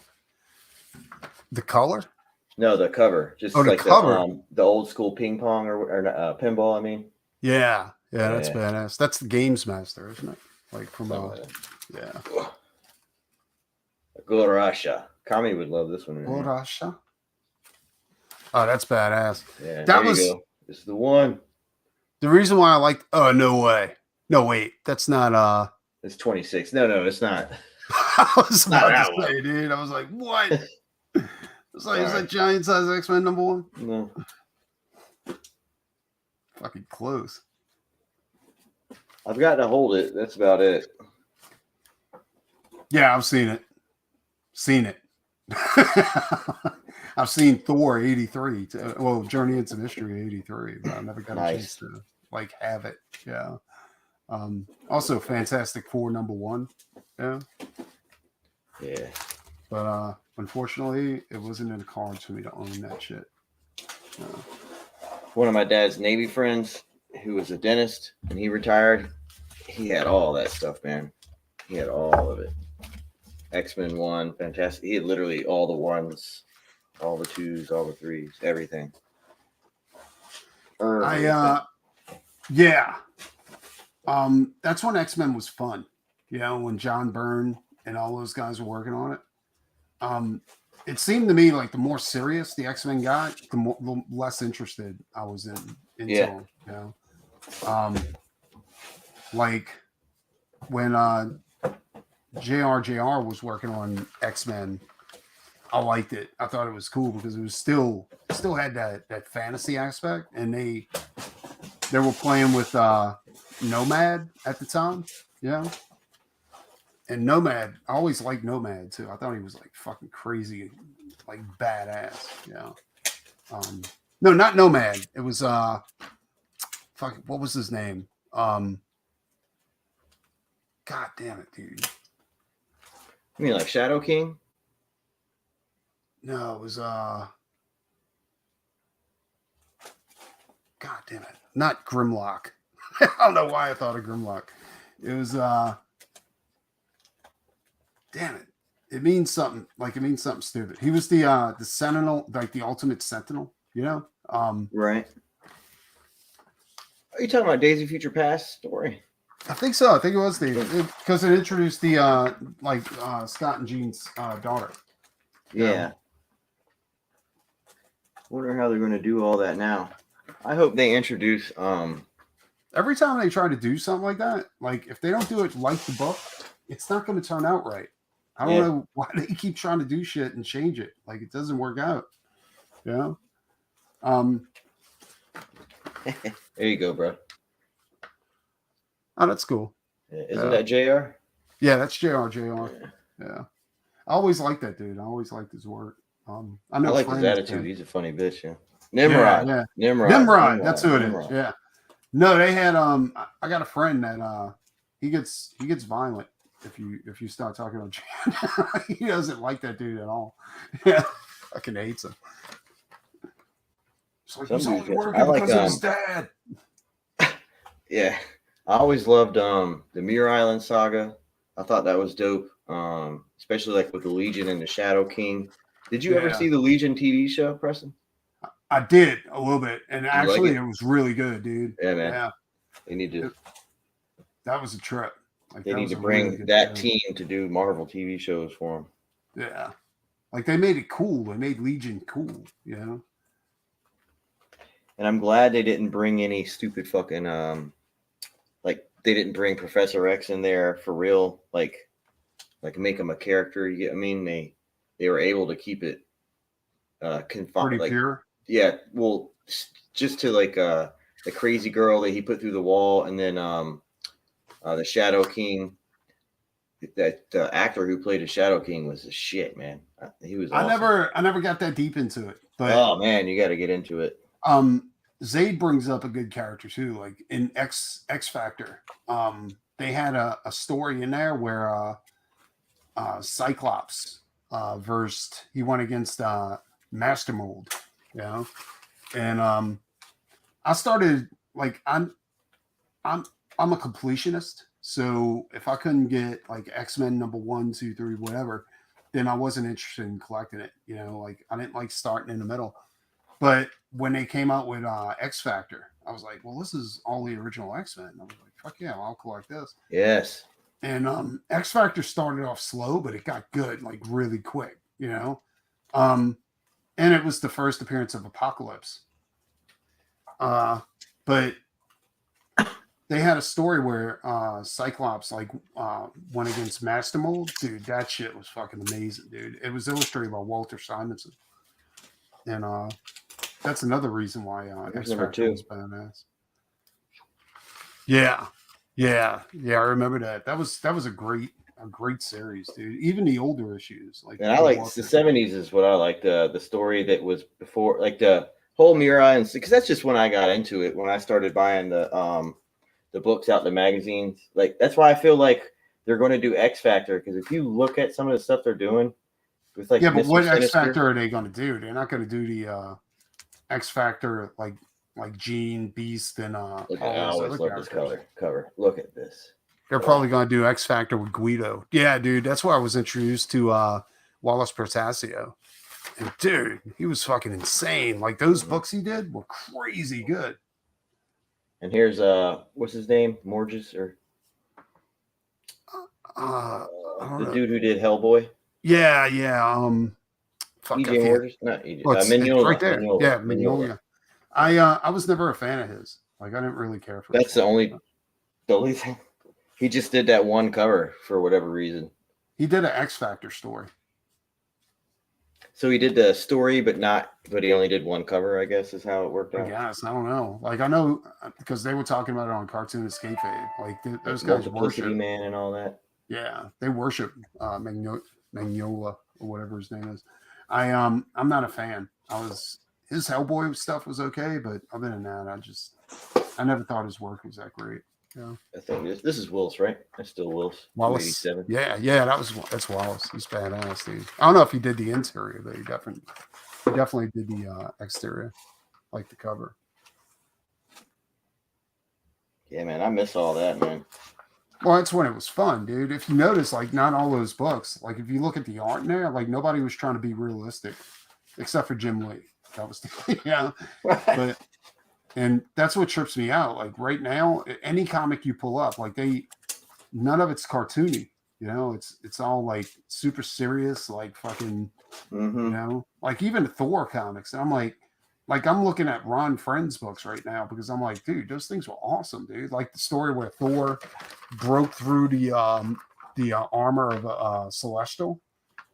A: The color?
C: No, the cover. Just
A: the
C: like
A: cover.
C: The old school ping pong or pinball. I mean.
A: Yeah, that's badass. That's the Games Master, isn't it? Like from yeah.
C: Gorasha. Kami would love this one.
A: Gorasha. Oh, that's badass.
C: Yeah,
A: that was.
C: You go. This is the one.
A: The reason why I like. Oh no way. No wait, that's not.
C: It's 26. No, it's not.
A: I was about to say, dude. I was like, what? It's like, is that giant size X-Men #1?
C: No.
A: Fucking close.
C: I've got to hold it. That's about it.
A: Yeah, I've seen it. I've seen Thor 83. Well, Journey into Mystery 83, but I never got a chance to like have it. Yeah. Also Fantastic Four #1. Yeah.
C: Yeah.
A: But unfortunately, it wasn't in the cards for me to own that shit.
C: One of my dad's Navy friends, who was a dentist, and he retired. He had all that stuff, man. He had all of it. X-Men 1, fantastic. He had literally all the 1s, all the 2s, all the 3s, everything.
A: Yeah. That's when X-Men was fun. You know, when John Byrne and all those guys were working on it. It seemed to me like the more serious the X-Men got, the less interested I was into them, you know. Like when JR was working on X-Men, I liked it. I thought it was cool because it was still had that fantasy aspect, and they were playing with Nomad at the time, you know. And Nomad, I always liked Nomad too. I thought he was like fucking crazy, like badass. Yeah. No, not Nomad. It was fuck. What was his name? God damn it, dude.
C: You mean like Shadow King?
A: No, it was God damn it, not Grimlock. I don't know why I thought of Grimlock. It was damn it. It means something. Like it means something stupid. He was the Sentinel, like the ultimate Sentinel, you know?
C: Right. Are you talking about Days of Future Past story?
A: I think so. I think it was because it introduced the Scott and Jean's daughter.
C: Yeah. Wonder how they're going to do all that now. I hope they introduce
A: every time they try to do something like that, like if they don't do it like the book, it's not going to turn out right. I don't know why they keep trying to do shit and change it. Like it doesn't work out. You know?
C: There you go, bro.
A: Oh, that's cool.
C: Yeah. Isn't that JR?
A: Yeah, that's JR. Yeah. I always liked that dude. I always liked his work. I
C: like his attitude. He's a funny bitch, yeah. Nimrod.
A: Yeah.
C: Nimrod.
A: That's who it is. Yeah. No, they had I got a friend that he gets violent if you start talking about Jan. He doesn't like that dude at all. Yeah. Fucking hates him. It's like he's only working because of his dad.
C: Yeah. I always loved the Muir Island saga. I thought that was dope. Especially like with the Legion and the Shadow King. Did you ever see the Legion TV show, Preston?
A: I did a little bit, and actually it was really good, dude.
C: Yeah, man.
A: Yeah.
C: They need to.
A: That was a trip. Like,
C: they need to bring really that team to do Marvel TV shows for them.
A: Yeah. Like they made it cool. They made Legion cool, you know?
C: And I'm glad they didn't bring any stupid fucking like they didn't bring Professor X in there for real, like make him a character. You get, I mean, they were able to keep it confined,
A: pretty pure.
C: Yeah, well, just to like the crazy girl that he put through the wall, and then the Shadow King. That actor who played the Shadow King was the shit, man. He was. Awesome.
A: I never got that deep into it. But
C: oh man, you got to get into it.
A: Zayd brings up a good character too. Like in X Factor, they had a story in there where Cyclops versed. He went against Master Mold, you know, and I started like I'm I'm a completionist. So if I couldn't get like X-Men number 1, 2, 3, whatever, then I wasn't interested in collecting it. You know, like I didn't like starting in the middle. But when they came out with X Factor, I was like, well, this is all the original X-Men. I was like, fuck yeah, I'll collect this.
C: Yes.
A: And X Factor started off slow, but it got good like really quick, you know. Um, and it was the first appearance of Apocalypse. But they had a story where Cyclops like went against Master Mold. Dude, that shit was fucking amazing, dude. It was illustrated by Walter Simonson, and that's another reason why
C: Here's
A: X
C: number
A: Factor
C: 2.
A: was badass. Yeah, yeah. I remember that. That was a great series, dude. Even the older issues, like
C: And I like the 70s is what I like. The story that was before, like the whole Mirai, and because that's just when I got into it. When I started buying the books out, the magazines, like that's why I feel like they're going to do X Factor. Because if you look at some of the stuff they're doing with like
A: yeah, but
C: Mr.
A: what X
C: Sinister,
A: Factor are they going to do? They're not going to do the X Factor like Gene, Beast, and
C: look
A: all
C: at, I
A: those
C: always
A: other
C: love this
A: characters.
C: cover. Look at this.
A: They're probably going to do X Factor with Guido. Yeah, dude, that's why I was introduced to Wallace Pertasio. And dude, he was fucking insane. Like those books he did were crazy good.
C: And here's what's his name? Morges or
A: I don't
C: the
A: know.
C: dude who did Hellboy?
A: Yeah. Fuck, I
C: EJ
A: can't.
C: Morges? Not EJ.
A: Well, it's
C: Mignola.
A: right there.
C: Mignola.
A: Yeah,
C: Mignola.
A: Mignola. I was never a fan of his. Like I didn't really care for.
C: That's the only thing. He just did that one cover for whatever reason.
A: He did an X Factor story.
C: So he did the story, but he only did one cover, I guess is how it worked out.
A: I guess. I don't know. Like I know because they were talking about it on Cartoon Escape Fade. Like those guys
C: Multiplicity
A: worship.
C: Man and all that.
A: Yeah, they worship Magnola or whatever his name is. I'm not a fan. His Hellboy stuff was okay, but other than that, I never thought his work was that great. Yeah.
C: I think this is Willis, right? That's still Willis.
A: Wallace.
C: 287.
A: Yeah, that's Wallace. He's badass, dude. I don't know if he did the interior, but he definitely did the exterior, like the cover.
C: Yeah, man, I miss all that, man.
A: Well, that's when it was fun, dude. If you notice, like not all those books, like if you look at the art in there, like nobody was trying to be realistic, except for Jim Lee. That was but and that's what trips me out. Like right now, any comic you pull up, like none of it's cartoony. You know, it's all like super serious, like fucking, you know, like even the Thor comics. And I'm like I'm looking at Ron Friend's books right now because I'm like, dude, those things were awesome, dude. Like the story where Thor broke through the armor of a Celestial,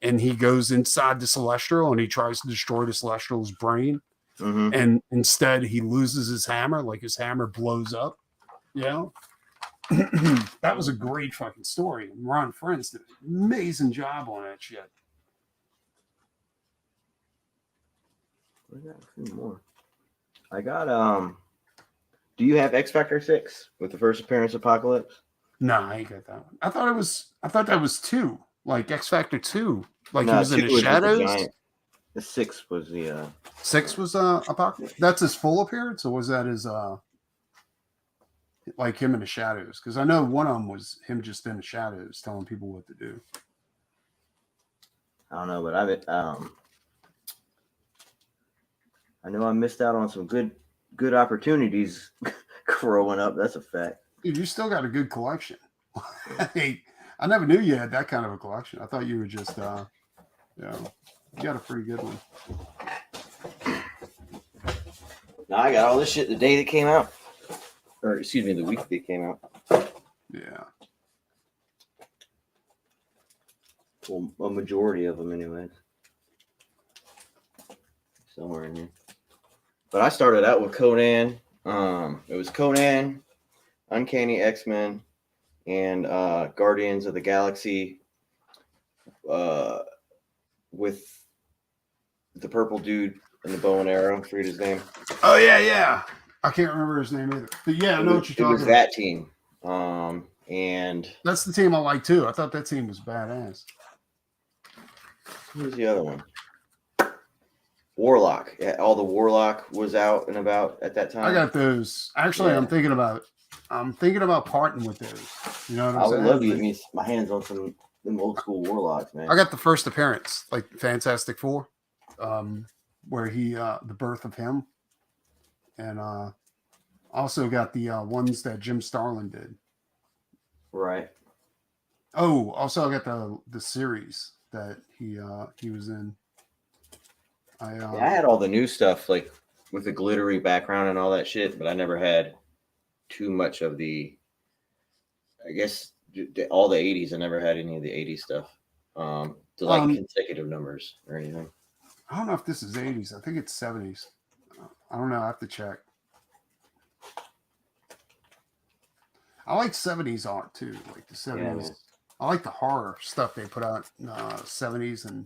A: and he goes inside the Celestial and he tries to destroy the Celestial's brain. And instead he loses his hammer, like his hammer blows up. You know, that was a great fucking story. And Ron Friends did an amazing job on that shit.
C: I got a few more. I got do you have X Factor 6 with the first appearance of Apocalypse?
A: No, I ain't got that one. I thought that was 2, like X Factor 2. Like
C: No,
A: he was in the shadows.
C: The 6 was the
A: 6 was Apocalypse. That's his full appearance, or was that his like him in the shadows? Because I know one of them was him just in the shadows telling people what to do.
C: I don't know, but I know I missed out on some good opportunities growing up. That's a fact.
A: Dude, you still got a good collection. Hey, I never knew you had that kind of a collection. I thought you were just you got a pretty good one.
C: Now I got all this shit the day that came out. Or excuse me, the week they came out.
A: Yeah.
C: Well, a majority of them anyways. Somewhere in here. But I started out with Conan. It was Conan, Uncanny X-Men, and Guardians of the Galaxy with the purple dude, and the bow and arrow. I forget his name.
A: Oh yeah. I can't remember his name either. But yeah, I know what you're talking
C: It was
A: about.
C: that team. And
A: That's the team I like too. I thought that team was badass.
C: who's the other one? Warlock. Yeah, all the Warlock was out and about at that time.
A: I got those. Actually,
C: Yeah.
A: I'm thinking about parting with those. You know what I'm
C: I
A: saying?
C: would love to get me my hands on some them old school Warlocks, man.
A: I got the first appearance, like Fantastic Four, where he the birth of him, and also got the ones that Jim Starlin did.
C: Right.
A: Oh, also I got the series that he was in. I
C: had all the new stuff like with the glittery background and all that shit, but I never had too much of the. I guess all the '80s. I never had any of the '80s stuff. To like consecutive numbers or anything.
A: I don't know if this is '80s. I think it's '70s. I don't know. I have to check. I like '70s art too, like the '70s.
C: Yeah,
A: I like the horror stuff they put out in '70s and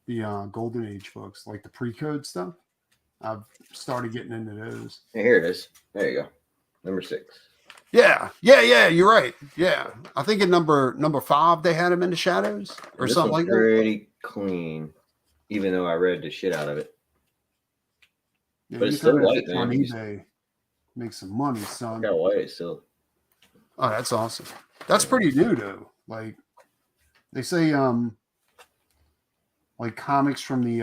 A: the Golden Age books, like the pre-code stuff. I've started getting into those.
C: Hey, here it is. There you go. Number 6.
A: Yeah. You're right. Yeah, I think in number 5 they had him in the shadows or something like that.
C: Pretty clean, even though I read the shit out of it.
A: Yeah,
C: but it's still white, man.
A: On eBay, make some money, son.
C: Got white still.
A: Oh, that's awesome. That's pretty new though. Like they say, like comics from the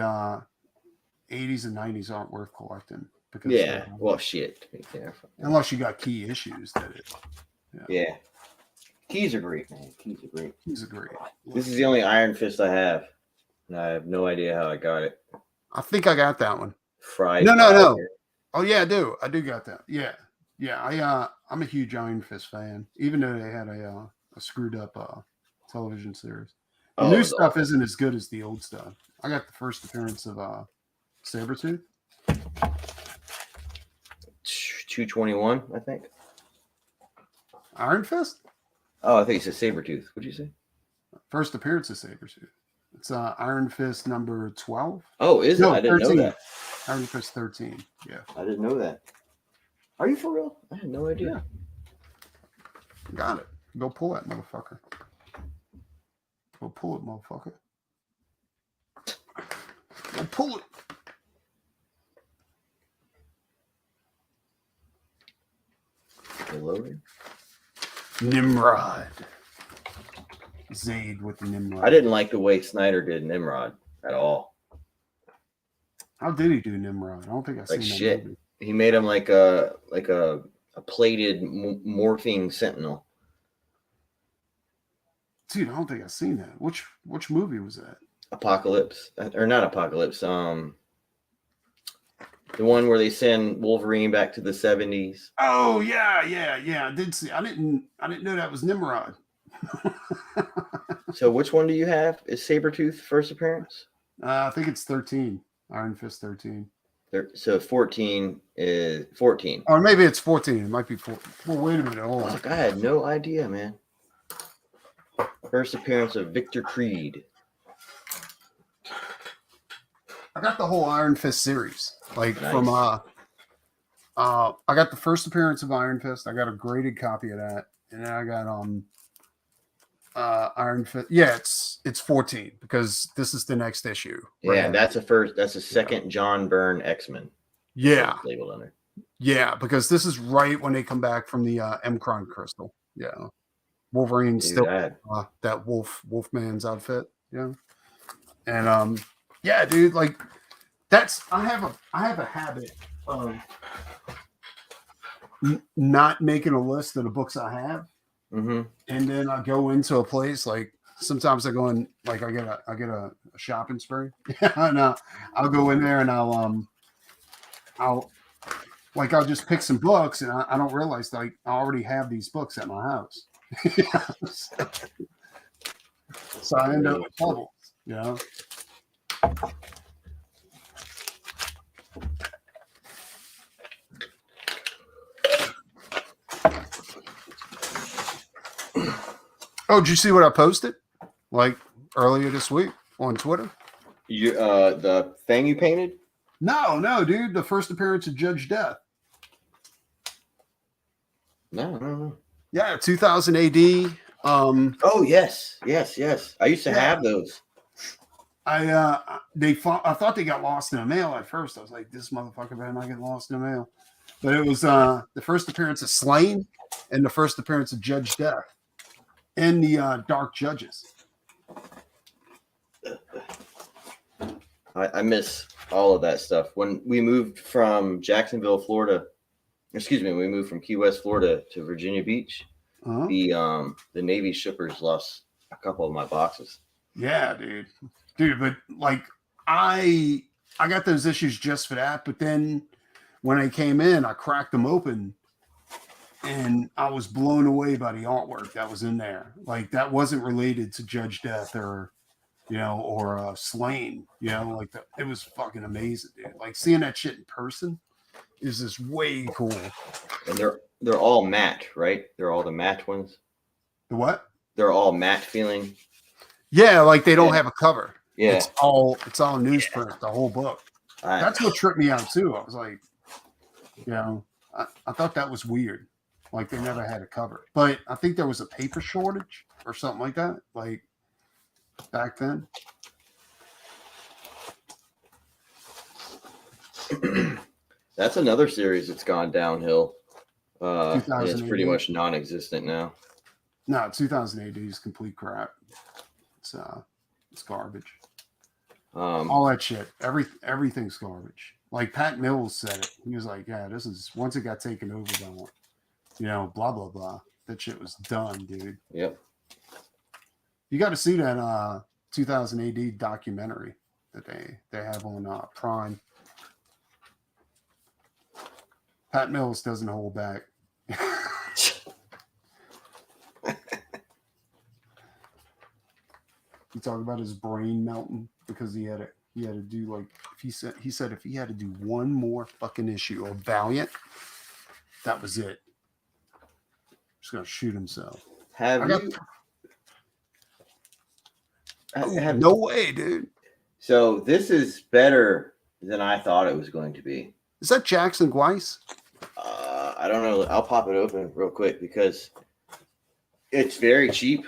A: 80s and 90s aren't worth collecting because
C: well, shit.
A: Unless you got key issues that it.
C: Yeah. Keys are great, man. Keys are great.
A: Yeah.
C: This is the only Iron Fist I have, and I have no idea how I got it.
A: I think I got that one.
C: Fried.
A: No. Oh yeah, I do. I do got that. Yeah. I'm a huge Iron Fist fan, even though they had a screwed up television series. The new stuff isn't as good as the old stuff. I got the first appearance of Sabretooth.
C: 221, I think.
A: Iron Fist?
C: Oh, I think you said Sabretooth. What'd you say?
A: First appearance of Sabretooth. It's Iron Fist number 12.
C: Oh, is it? I didn't
A: 13.
C: know that.
A: Iron Fist 13. Yeah.
C: I didn't know that. Are you for real? I had no idea.
A: Got it. Go pull that motherfucker. Go pull it, motherfucker. Go pull it.
C: Loading.
A: Nimrod. Zayd with the Nimrod.
C: I didn't like the way Snyder did Nimrod at all.
A: How did he do Nimrod? I don't think I've seen that
C: shit.
A: movie.
C: He made him like a plated morphing sentinel.
A: Dude, I don't think I've seen that. Which movie was that?
C: Apocalypse, or not Apocalypse. The one where they send Wolverine back to the 70s.
A: Oh yeah. I did see. I didn't know that was Nimrod.
C: So which one do you have? Is Sabretooth first appearance?
A: I think it's 13. Iron Fist 13.
C: So 14 is 14.
A: Or maybe it's 14. It might be 4. Well, wait a minute. Hold on.
C: Fuck, I had no idea, man. First appearance of Victor Creed.
A: I got the whole Iron Fist series. Like
C: Nice.
A: from I got the first appearance of Iron Fist. I got a graded copy of that. And then I got Iron Fist. Yeah, it's 14 because this is the next issue.
C: Right? Yeah, that's a second John Byrne X-Men.
A: Yeah.
C: Labeled under.
A: Yeah, because this is right when they come back from the Mcron crystal. Yeah. Wolverine's still that Wolfman's outfit. Yeah. And yeah, dude, like I have a habit of not making a list of the books I have.
C: Mm-hmm. And
A: then I go into a place like sometimes I go in like I get a shopping spree. And I'll go in there and I'll just pick some books and I don't realize like I already have these books at my house. So I end up with trouble, you know. Oh, did you see what I posted? Like earlier this week on Twitter?
C: The thing you painted?
A: No, dude. The first appearance of Judge Death.
C: No.
A: Yeah, 2000 AD.
C: Oh yes. I used to
A: Yeah.
C: have those.
A: I thought they got lost in the mail at first. I was like, this motherfucker better not get lost in the mail. But it was the first appearance of Slain and the first appearance of Judge Death and the Dark Judges.
C: I miss all of that stuff. When we moved from Jacksonville, Florida, we moved from Key West, Florida to Virginia Beach.
A: Uh-huh.
C: The Navy shippers lost a couple of my boxes.
A: Yeah, dude. But like, I got those issues just for that. But then when I came in, I cracked them open, and I was blown away by the artwork that was in there. Like, that wasn't related to Judge Death or Slain. Like that. It was fucking amazing, dude. Like, seeing that shit in person is just way cool.
C: And they're all matte, right? They're all the matte ones.
A: The what?
C: They're all matte feeling.
A: Yeah, like they don't have a cover.
C: Yeah,
A: it's all newsprint, the whole book. That's what tripped me out too. I was like, I thought that was weird. Like they never had a cover, but I think there was a paper shortage or something like that. Like back then.
C: That's another series that's gone downhill. And it's
A: 2000
C: pretty
A: AD.
C: much non-existent now.
A: No, 2000 AD is complete crap. It's garbage. All that shit. Everything's garbage. Like Pat Mills said it. He was like, "Yeah, this is once it got taken over by blah blah blah. That shit was done, dude."
C: Yep.
A: You got to see that 2000 AD documentary that they have on Prime. Pat Mills doesn't hold back. He talked about his brain melting because he had to do like he said if he had to do one more fucking issue of Valiant, that was it. He's gonna shoot himself. No way, dude.
C: So this is better than I thought it was going to be.
A: Is that Jackson Weiss?
C: I don't know. I'll pop it open real quick because it's very cheap.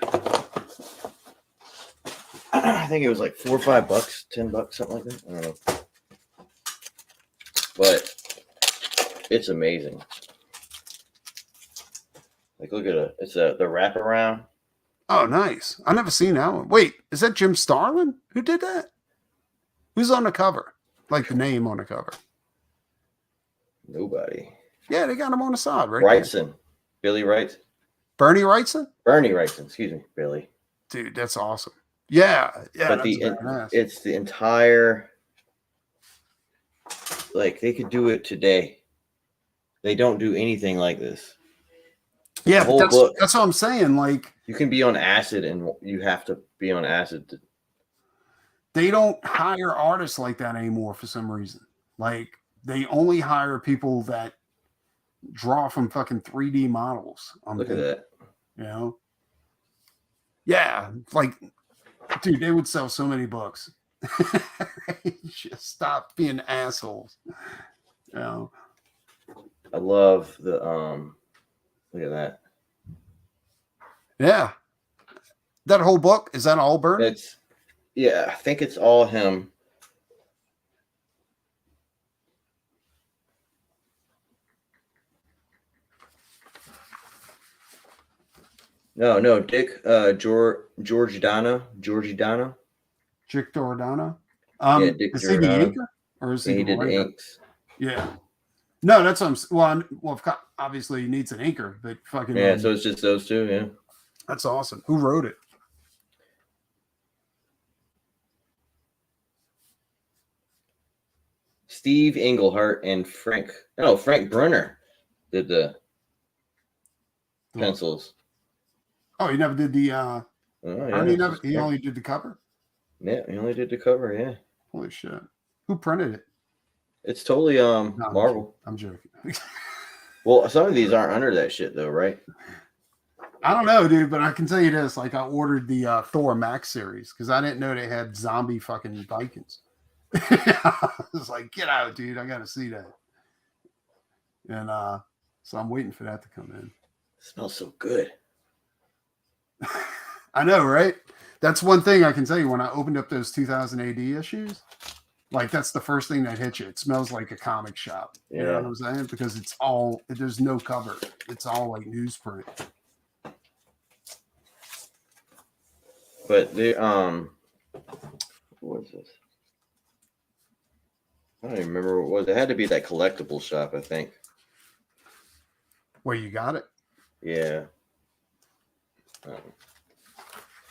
C: I think it was like $4 or $5, $10, something like that. I don't know. But it's amazing. Like, look at it. It's the wraparound.
A: Oh, nice. I never seen that one. Wait, is that Jim Starlin? Who did that? Who's on the cover? Like the name on the cover.
C: Nobody.
A: Yeah, they got him on the side, right?
C: Wrightson. Billy Wright.
A: Bernie Wrightson?
C: Bernie Wrightson, excuse me, Billy.
A: Dude, that's awesome. Yeah.
C: But it's the entire, like, they could do it today. They don't do anything like this.
A: Yeah, but that's what I'm saying. Like,
C: you can be on acid and you have to be on acid.
A: They don't hire artists like that anymore for some reason. Like, they only hire people that draw from fucking 3D models.
C: Look at that.
A: Yeah, like, dude, they would sell so many books. Just stop being assholes.
C: I love the look at that.
A: Yeah. That whole book, is that all Bernie?
C: I think it's all him. No, Dick Giordano.
A: Dick Giordano.
C: Dick
A: is
C: Giordano.
A: he the inker? Or is he
C: he did the inks.
A: Yeah. No, that's what obviously he needs an inker, but fucking
C: so it's just those two, yeah.
A: That's awesome. Who wrote it?
C: Steve Englehart and Frank Brunner did the pencils.
A: Oh, he never did the he only did the cover?
C: Yeah, he only did the cover, yeah.
A: Holy shit. Who printed it?
C: It's totally Marvel.
A: I'm joking.
C: Well, some of these aren't under that shit though, right?
A: I don't know, dude, but I can tell you this. Like, I ordered the Thor Max series because I didn't know they had zombie fucking Vikings. I was like, get out, dude. I got to see that. And so I'm waiting for that to come in.
C: It smells so good.
A: I know, right? That's one thing I can tell you. When I opened up those 2000 AD issues, like that's the first thing that hits you. It smells like a comic shop. You know what I'm saying? Because it's all, there's no cover. It's all like newsprint.
C: But the what was this? I don't even remember what it was. It had to be that collectible shop, I think.
A: Where you got it?
C: Yeah.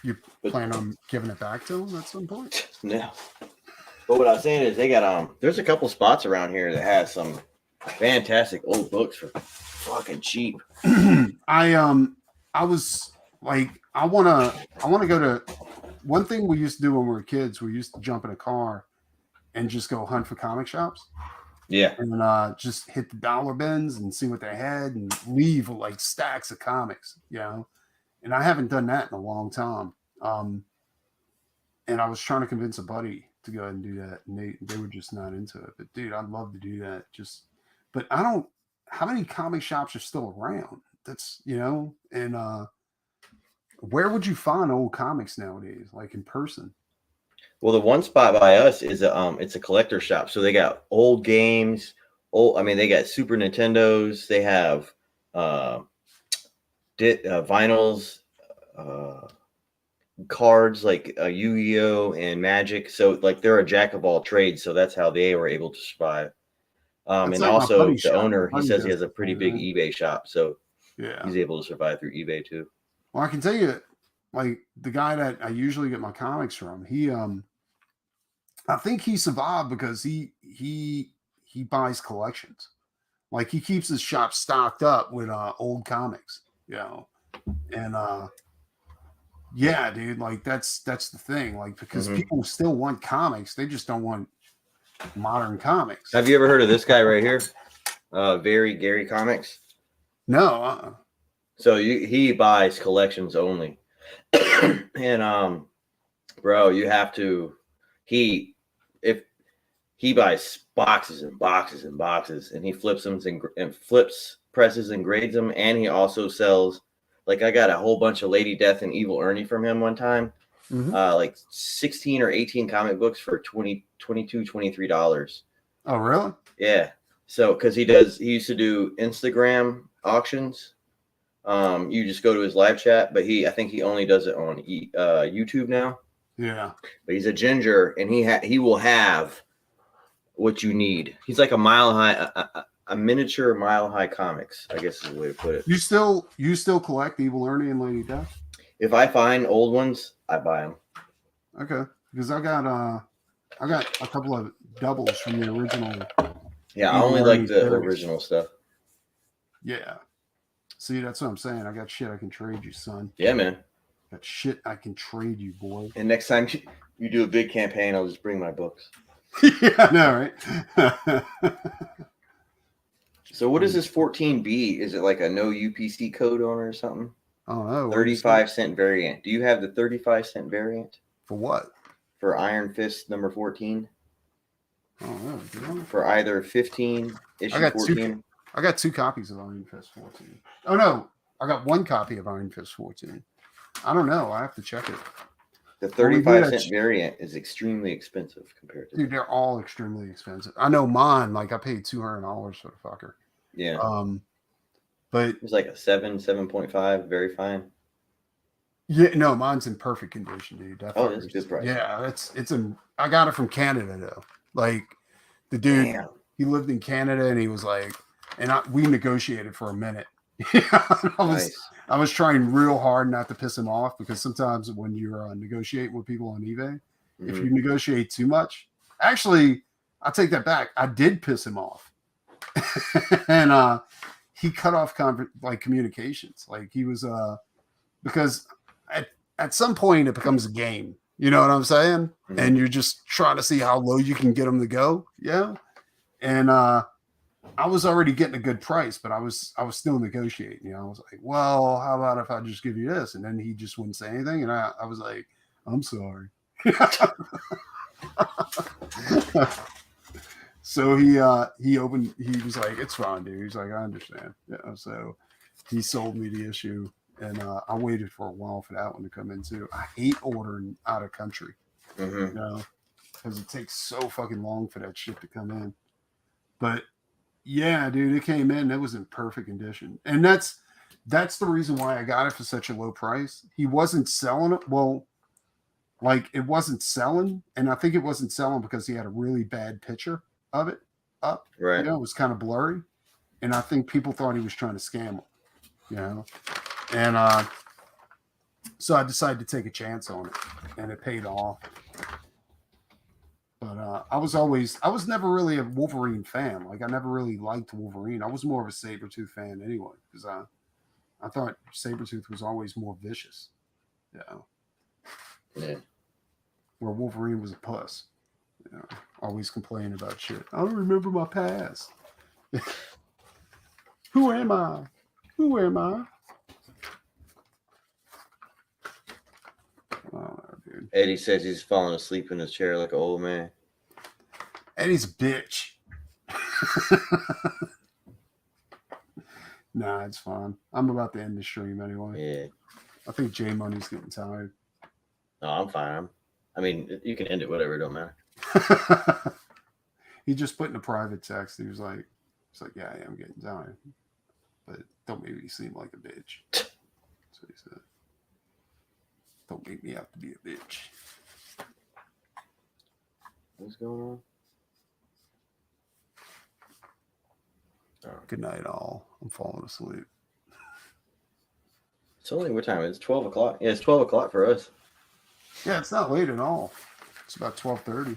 A: You plan on giving it back to them at some point?
C: No. But what I was saying is they got there's a couple spots around here that has some fantastic old books for fucking cheap.
A: I was like, I wanna go to one thing we used to do when we were kids. We used to jump in a car and just go hunt for comic shops.
C: Yeah.
A: And just hit the dollar bins and see what they had and leave with like stacks of comics, you know. And I haven't done that in a long time. And I was trying to convince a buddy to go ahead and do that, and they were just not into it. But dude, I'd love to do that. But I don't. How many comic shops are still around? That's, you know. And where would you find old comics nowadays, like in person?
C: Well, the one spot by us is it's a collector shop. So they got old games, they got Super Nintendos, they have vinyls, cards like Yu-Gi-Oh and Magic. So like they're a jack of all trades. So that's how they were able to survive. And
A: like
C: also the
A: shop.
C: owner, he says he has a pretty big eBay shop. So
A: yeah,
C: he's able to survive through eBay too.
A: Well, I can tell you, like the guy that I usually get my comics from, he I think he survived because he buys collections. Like he keeps his shop stocked up with old comics, you know. And yeah, dude, like that's the thing. Like, because people still want comics, they just don't want modern comics.
C: Have you ever heard of this guy right here? Very Gary Comics?
A: No.
C: So he buys collections only. And bro, you have to if he buys boxes and boxes and boxes, and he flips them and presses and grades them, and he also sells, like I got a whole bunch of Lady Death and Evil Ernie from him one time. Like 16 or 18 comic books for $22, $23.
A: Oh, really?
C: Yeah. So because he used to do Instagram auctions. You just go to his live chat, but I think he only does it on YouTube now.
A: Yeah.
C: But he's a ginger, and he will have what you need. He's like a miniature Mile High Comics, I guess is the way to put it.
A: You still collect Evil Ernie and Lady Death?
C: If I find old ones, I buy them.
A: Okay, because I got a couple of doubles from the original.
C: Yeah, I only like the original stuff.
A: Yeah. See, that's what I'm saying. I got shit I can trade you, son.
C: Yeah, man.
A: Got shit I can trade you, boy.
C: And next time you do a big campaign, I'll just bring my books.
A: Yeah, I know, right?
C: So what is this 14B? Is it like a no UPC code on it or something?
A: I don't know.
C: 35-cent variant. Do you have the 35-cent variant?
A: For what?
C: For Iron Fist number 14?
A: I don't know.
C: For either 15, issue 14?
A: I got 2 copies of Iron Fist 14. Oh, no. I got 1 copy of Iron Fist 14. I don't know. I have to check it.
C: The 35-cent variant is extremely expensive compared to...
A: Dude, they're all extremely expensive. I know mine, like I paid $200 for the fucker.
C: Yeah.
A: But
C: it was like a 7.5, very fine.
A: Yeah, no, mine's in perfect condition, dude. That's
C: a good price.
A: Yeah, I got it from Canada though. Like the dude, he lived in Canada, and he was like, we negotiated for a minute. I was trying real hard not to piss him off, because sometimes when you're negotiating with people on eBay, if you negotiate too much, actually, I take that back. I did piss him off, and he cut off communications. Like he was because at some point it becomes a game. You know what I'm saying? And you're just trying to see how low you can get them to go. Yeah. And I was already getting a good price, but I was still negotiating. You know, I was like, well, how about if I just give you this? And then he just wouldn't say anything. And I was like, I'm sorry. So he opened. He was like, "It's fine, dude." He's like, "I understand." Yeah. So he sold me the issue, and I waited for a while for that one to come in too. I hate ordering out of country, you know, because it takes so fucking long for that shit to come in. But yeah, dude, it came in. It was in perfect condition, and that's the reason why I got it for such a low price. He wasn't selling it. Well, like it wasn't selling, and I think it wasn't selling because he had a really bad picture of it up.
C: Right.
A: You know, it was kind of blurry, and I think people thought he was trying to scam them. You know, and so I decided to take a chance on it, and it paid off. But I was never really a Wolverine fan. Like I never really liked Wolverine. I was more of a Sabretooth fan anyway, because I thought Sabretooth was always more vicious. You know?
C: Yeah.
A: Where Wolverine was a puss. You know, always complaining about shit. I don't remember my past. Who am I? Who am I? Oh, dude.
C: Eddie says he's falling asleep in his chair like an old man.
A: Eddie's a bitch. Nah, it's fine. I'm about to end the stream anyway.
C: Yeah.
A: I think J Money's getting tired.
C: No, I'm fine. I mean, you can end it, whatever. It don't matter.
A: He just put in a private text. He was like, yeah, I am getting tired. But don't make me seem like a bitch. That's what he said. Don't make me out to be a bitch.
C: What's going on? Oh.
A: Good night, all. I'm falling asleep.
C: It's only what time? It's 12 o'clock. Yeah, it's 12 o'clock for us.
A: Yeah, it's not late at all. It's about 12:30.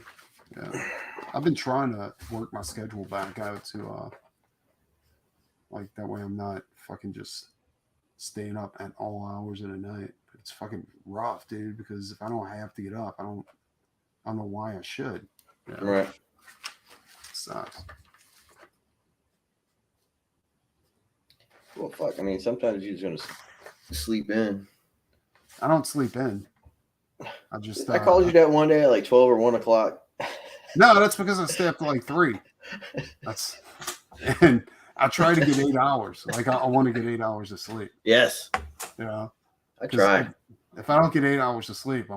A: Yeah. I've been trying to work my schedule back out to like that way I'm not fucking just staying up at all hours of the night. But it's fucking rough, dude, because if I don't have to get up, I don't know why I should. You know?
C: Right.
A: It sucks.
C: Well, fuck. I mean, sometimes you're just going to sleep in.
A: I don't sleep in. I just
C: I called you that one day at like 12 or 1 o'clock.
A: No, that's because I stay up to like 3. And I try to get 8 hours. Like I want to get 8 hours of sleep.
C: Yes.
A: You know?
C: I try.
A: If I don't get 8 hours of sleep,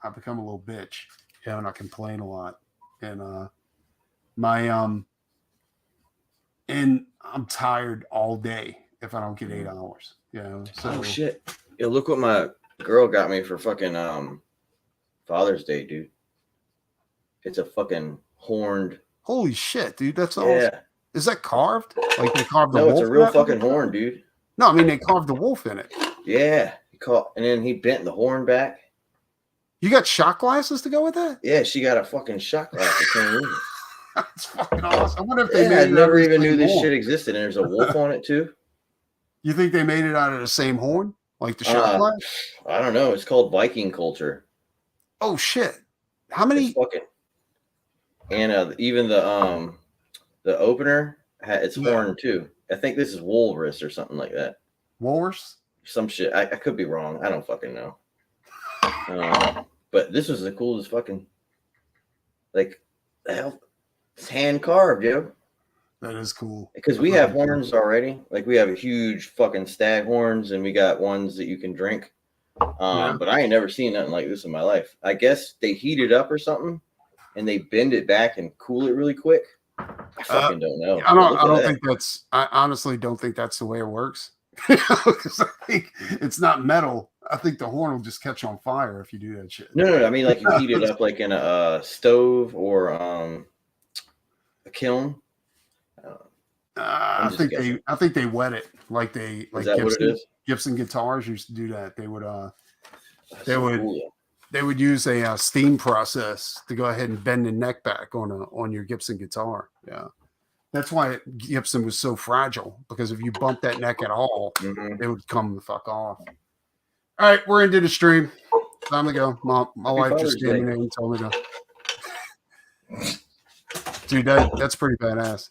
A: I become a little bitch. You know, and I complain a lot. And and I'm tired all day if I don't get 8 hours. You know. So
C: Oh shit. Yo, look what my girl got me for fucking Father's Day, dude. It's a fucking horned.
A: Holy shit, dude! That's all.
C: Yeah.
A: Is that carved? Like they carved the
C: No,
A: wolf?
C: it's a real
A: in that
C: fucking
A: one?
C: horn, dude.
A: No, I mean they carved the wolf in it.
C: Yeah. And then he bent the horn back.
A: You got shot glasses to go with that?
C: Yeah, she got a fucking shot glass. I can't believe it.
A: That's fucking awesome. I wonder if they
C: Yeah,
A: made
C: I
A: it.
C: never
A: out of the
C: even knew
A: same
C: this
A: horn.
C: shit existed. And there's a wolf on it too.
A: You think they made it out of the same horn, like the shot glass?
C: I don't know. It's called Viking culture.
A: Oh shit! How many?
C: It's fucking. And even the opener it's horn too. I think this is walrus or something like that.
A: Walrus?
C: Some shit. I could be wrong. I don't fucking know. But this was the coolest fucking. Like, the hell, it's hand carved, yo.
A: That is cool.
C: Because we have horns already. Like we have huge fucking stag horns, and we got ones that you can drink. But I ain't never seen nothing like this in my life. I guess they heat it up or something, and they bend it back and cool it really quick. I fucking don't know.
A: I honestly don't think that's the way it works. Because I think it's not metal. I think the horn will just catch on fire if you do that shit.
C: No. I mean, like you heat it up like in a stove or a kiln.
A: I think they wet it like they like
C: Is that what it is?
A: Gibson guitars used to do that. They would
C: Cool.
A: they would use a steam process to go ahead and bend the neck back on your Gibson guitar. Yeah, that's why Gibson was so fragile, because if you bump that neck at all, it would come the fuck off. All right, we're into the stream. Time to go. My wife just came in and told me to. Dude, that's pretty badass.